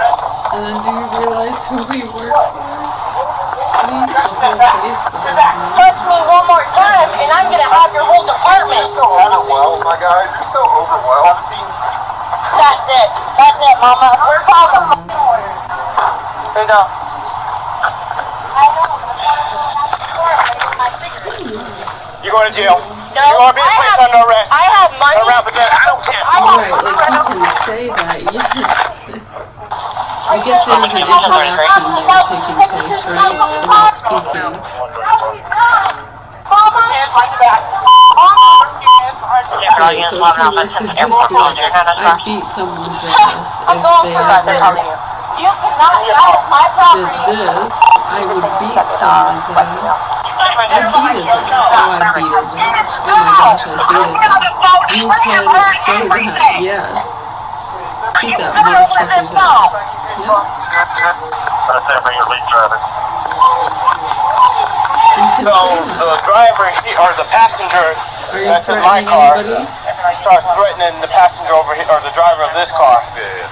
And then do you realize who we work for? Touch me one more time, and I'm gonna have your whole department. You're so overwhelmed, my guy. You're so overwhelmed. That's it, Mama. We're calling. Here you go. You're going to jail. No, you're going to be placed under arrest. I have money. Turn around again. I don't care. Right, like you can say that, yes. I get there's an interaction that's taking place, right? And I'm speaking. Okay, so if you listen to this, I beat someone's ass if they ever You cannot. That is my property. did this, I would beat someone's ass. I beat his ass. Oh, I beat his ass. Oh my gosh, I beat his ass. You can say that, yes. Beat that motherfucker's ass. Yep. That's it for your lead driver. So the driver or the passenger that's in my car starts threatening the passenger over here, or the driver of this car.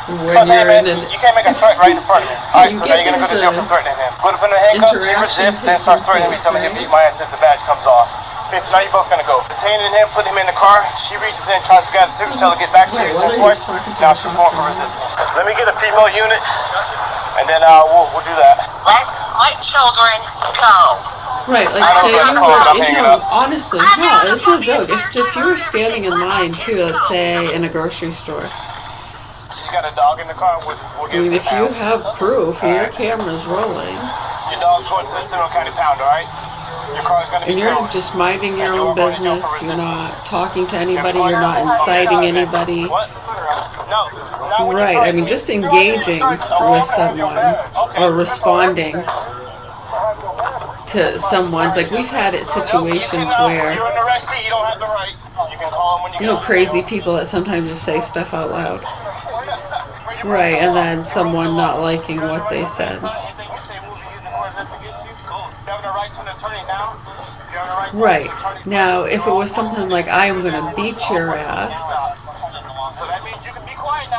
So hey man, you can't make a threat right in front of me. Alright, so now you're gonna go to jail for threatening him. Put him in the handcuffs, he resists, then starts threatening me, telling me he'll beat my ass if the badge comes off. Okay, so now you both gonna go. Detaining him, putting him in the car. She reaches in, tries to grab the cigarette, tell her to get back. She gets hit twice. Now she's going for resistance. Let me get a female unit, and then we'll do that. Let my children go. Right, like say honestly, no, it's no joke. If you were standing in line too, let's say in a grocery store. She's got a dog in the car. We'll I mean, if you have proof, your camera's rolling. Your dog's going to the Seminole County Pound, all right? Your car's gonna be and you're towed. just minding your own business. You're not talking to anybody. You're not inciting anybody. Right. I mean, just engaging with someone or responding to someone's like we've had it situations where crazy people that sometimes just say stuff out loud. Right, and then someone not liking what they said. Right. Now, if it was something like, I am going to beat your ass,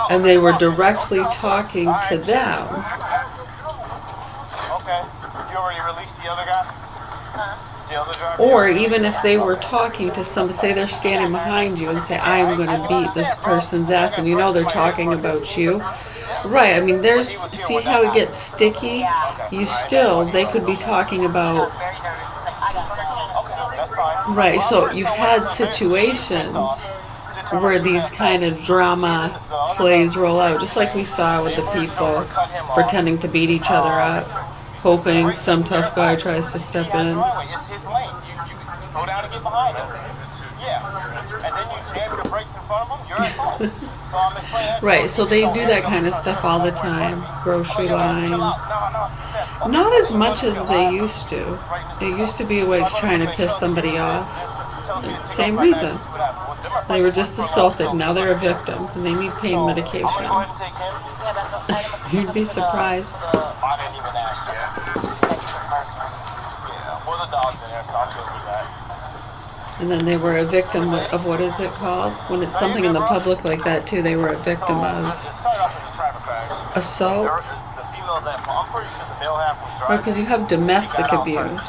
and they were directly talking to them. Okay. You already released the other guy? Or even if they were talking to somebody, say they're standing behind you and say, I am going to beat this person's ass, and you know they're talking about you. Right, I mean, see how it gets sticky? They could be talking about. Right, so you've had situations where these kind of drama plays roll out, just like we saw with the people pretending to beat each other up, hoping some tough guy tries to step in. Slow down and get behind him. Yeah. And then you jam your brakes in front of him, you're at fault. So I'm explaining. Right, so they do that kind of stuff all the time. Grocery lines. Not as much as they used to. It used to be a way of trying to piss somebody off. Same reason. They were just assaulted. Now they're a victim and they need pain medication. You'd be surprised. I didn't even ask you. Well, the dog's in there, so I'm good with that. And then they were a victim of what is it called? When it's something in the public like that too, they were a victim of assault. Or because you have domestic abuse.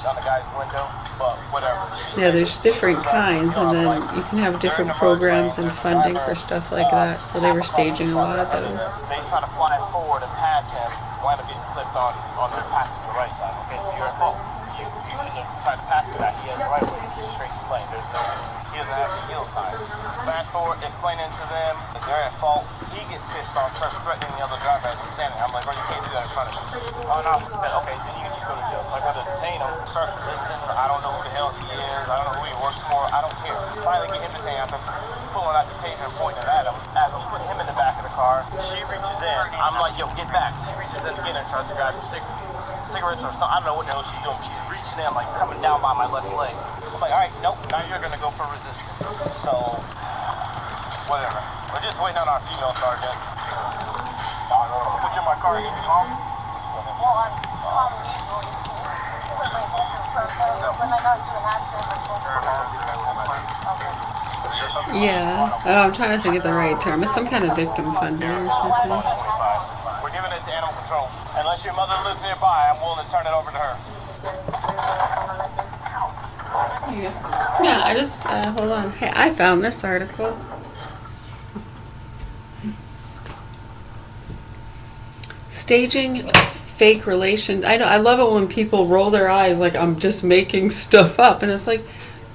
Yeah, there's different kinds, and then you can have different programs and funding for stuff like that. So they were staging a lot of those. They try to fly forward and pass him, wind up getting clipped on their passenger right side. Okay, so you're at fault. You shouldn't have tried to pass to that. He has the right way. It's a straight lane. He doesn't have any yield signs. Fast forward, explaining to them that they're at fault. He gets pissed off, starts threatening the other driver as I'm standing. I'm like, bro, you can't do that in front of me. Oh, no. Okay, then you can just go to jail. So I go to detain him, starts resisting. I don't know who the hell he is. I don't know who he works for. I don't care. Finally get him detained after pulling out the taser and pointing it at him. As I'm putting him in the back of the car, she reaches in. I'm like, yo, get back. She reaches in again and tries to grab the cigarettes or something. I don't know what the hell she's doing. She's reaching in, like coming down by my left leg. I'm like, all right, nope, now you're gonna go for resistance. So, whatever. We're just waiting on our female sergeant. Put you in my car and get you home. Yeah, I'm trying to think of the right term. It's some kind of victim funding or something. We're giving it to animal control. Unless your mother lives nearby, I'm willing to turn it over to her. Yeah, I just, hold on. Hey, I found this article. Staging fake relations. I love it when people roll their eyes like I'm just making stuff up. And it's like,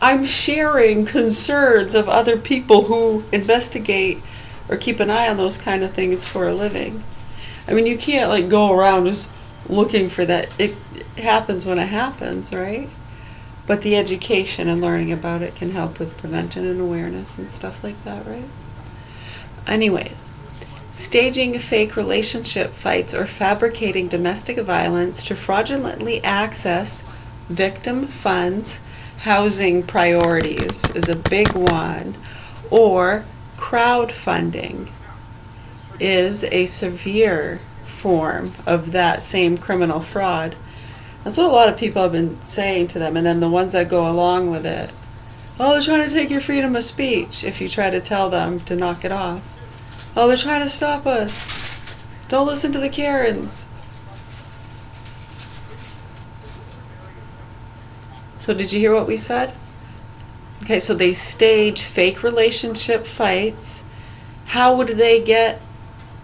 I'm sharing concerns of other people who investigate or keep an eye on those kind of things for a living. I mean, you can't like go around just looking for that. It happens when it happens, right? But the education and learning about it can help with prevention and awareness and stuff like that, right? Anyways, staging fake relationship fights or fabricating domestic violence to fraudulently access victim funds, housing priorities is a big one, or crowdfunding is a severe form of that same criminal fraud. That's what a lot of people have been saying to them, and then the ones that go along with it, oh, they're trying to take your freedom of speech if you try to tell them to knock it off. Oh, they're trying to stop us. Don't listen to the Karens. So did you hear what we said? Okay, so they stage fake relationship fights. How would they get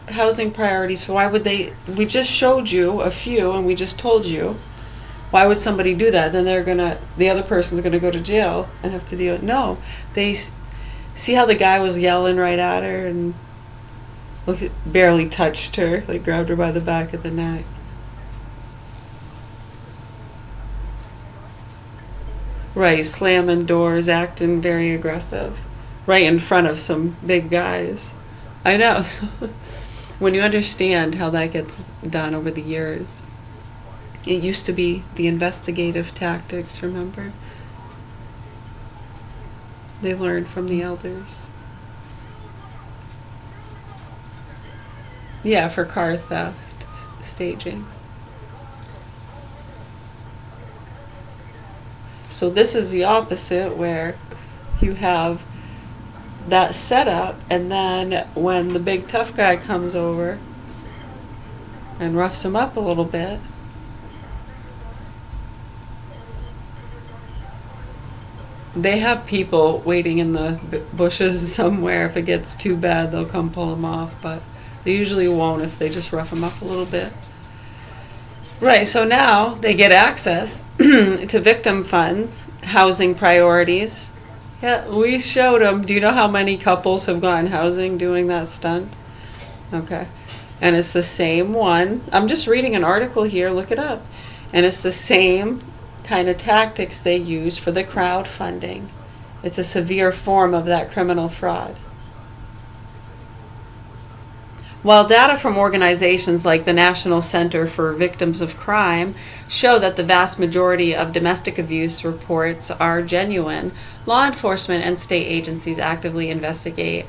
housing priorities? Why would they? We just showed you a few, and we just told you. Why would somebody do that? Then the other person's gonna go to jail and have to deal. No, they see how the guy was yelling right at her and barely touched her, like grabbed her by the back of the neck. Right, slamming doors, acting very aggressive, right in front of some big guys. I know. When you understand how that gets done over the years. It used to be the investigative tactics, remember? They learned from the elders. Yeah, for car theft staging. So this is the opposite, where you have that setup, and then when the big tough guy comes over and roughs him up a little bit, they have people waiting in the bushes somewhere. If it gets too bad, they'll come pull them off, but they usually won't if they just rough them up a little bit. Right, so now they get access to victim funds, housing priorities. Yeah, we showed them. Do you know how many couples have gotten housing doing that stunt? Okay. And it's the same one. I'm just reading an article here. Look it up. And it's the same kind of tactics they use for the crowdfunding. It's a severe form of that criminal fraud. While data from organizations like the National Center for Victims of Crime show that the vast majority of domestic abuse reports are genuine, law enforcement and state agencies actively investigate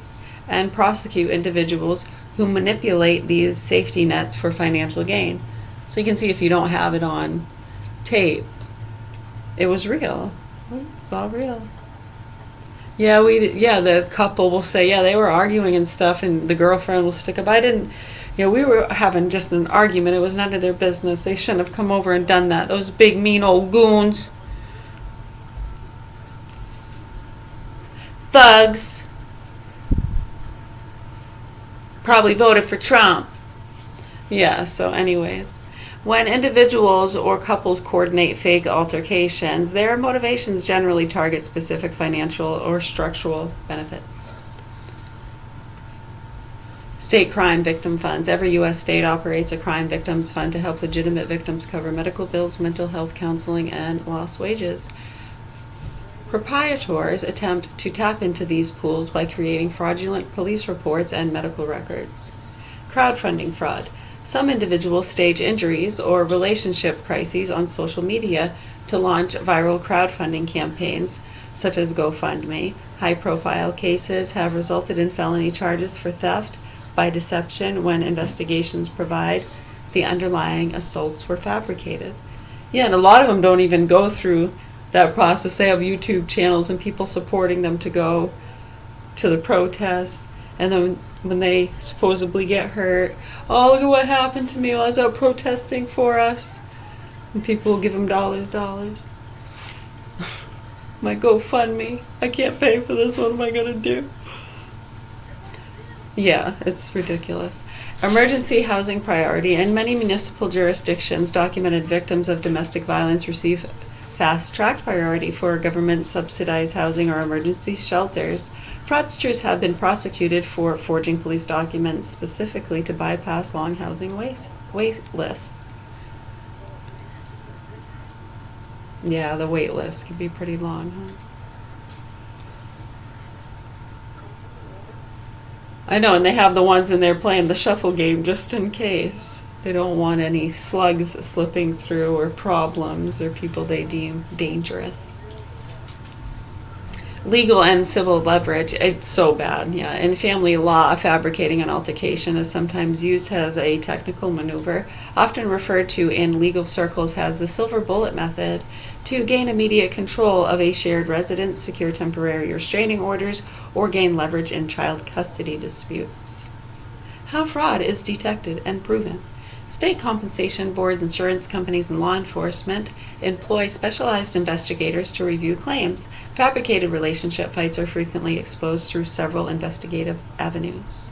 and prosecute individuals who manipulate these safety nets for financial gain. So you can see, if you don't have it on tape, it was real. It's all real. Yeah, the couple will say, yeah, they were arguing and stuff, and the girlfriend will stick up. We were having just an argument. It was none of their business. They shouldn't have come over and done that. Those big, mean old goons. Thugs. Probably voted for Trump. Yeah, so anyways. When individuals or couples coordinate fake altercations, their motivations generally target specific financial or structural benefits. State crime victim funds. Every U.S. state operates a crime victims fund to help legitimate victims cover medical bills, mental health counseling, and lost wages. Proprietors attempt to tap into these pools by creating fraudulent police reports and medical records. Crowdfunding fraud. Some individuals stage injuries or relationship crises on social media to launch viral crowdfunding campaigns, such as GoFundMe. High-profile cases have resulted in felony charges for theft by deception when investigations provide the underlying assaults were fabricated. Yeah, and a lot of them don't even go through that process. They have YouTube channels and people supporting them to go to the protest, and then when they supposedly get hurt, oh, look at what happened to me while I was out protesting for us. And people will give them dollars. My GoFundMe. I can't pay for this. What am I going to do? Yeah, it's ridiculous. Emergency housing priority. In many municipal jurisdictions, documented victims of domestic violence receive fast-track priority for government-subsidized housing or emergency shelters. Fraudsters have been prosecuted for forging police documents specifically to bypass long housing wait lists. Yeah, the wait list can be pretty long, huh? I know, and they have the ones in there playing the shuffle game just in case. They don't want any slugs slipping through or problems or people they deem dangerous. Legal and civil leverage, it's so bad, yeah. In family law, fabricating an altercation is sometimes used as a technical maneuver, often referred to in legal circles as the silver bullet method, to gain immediate control of a shared residence, secure temporary restraining orders, or gain leverage in child custody disputes. How fraud is detected and proven. State compensation boards, insurance companies, and law enforcement employ specialized investigators to review claims. Fabricated relationship fights are frequently exposed through several investigative avenues.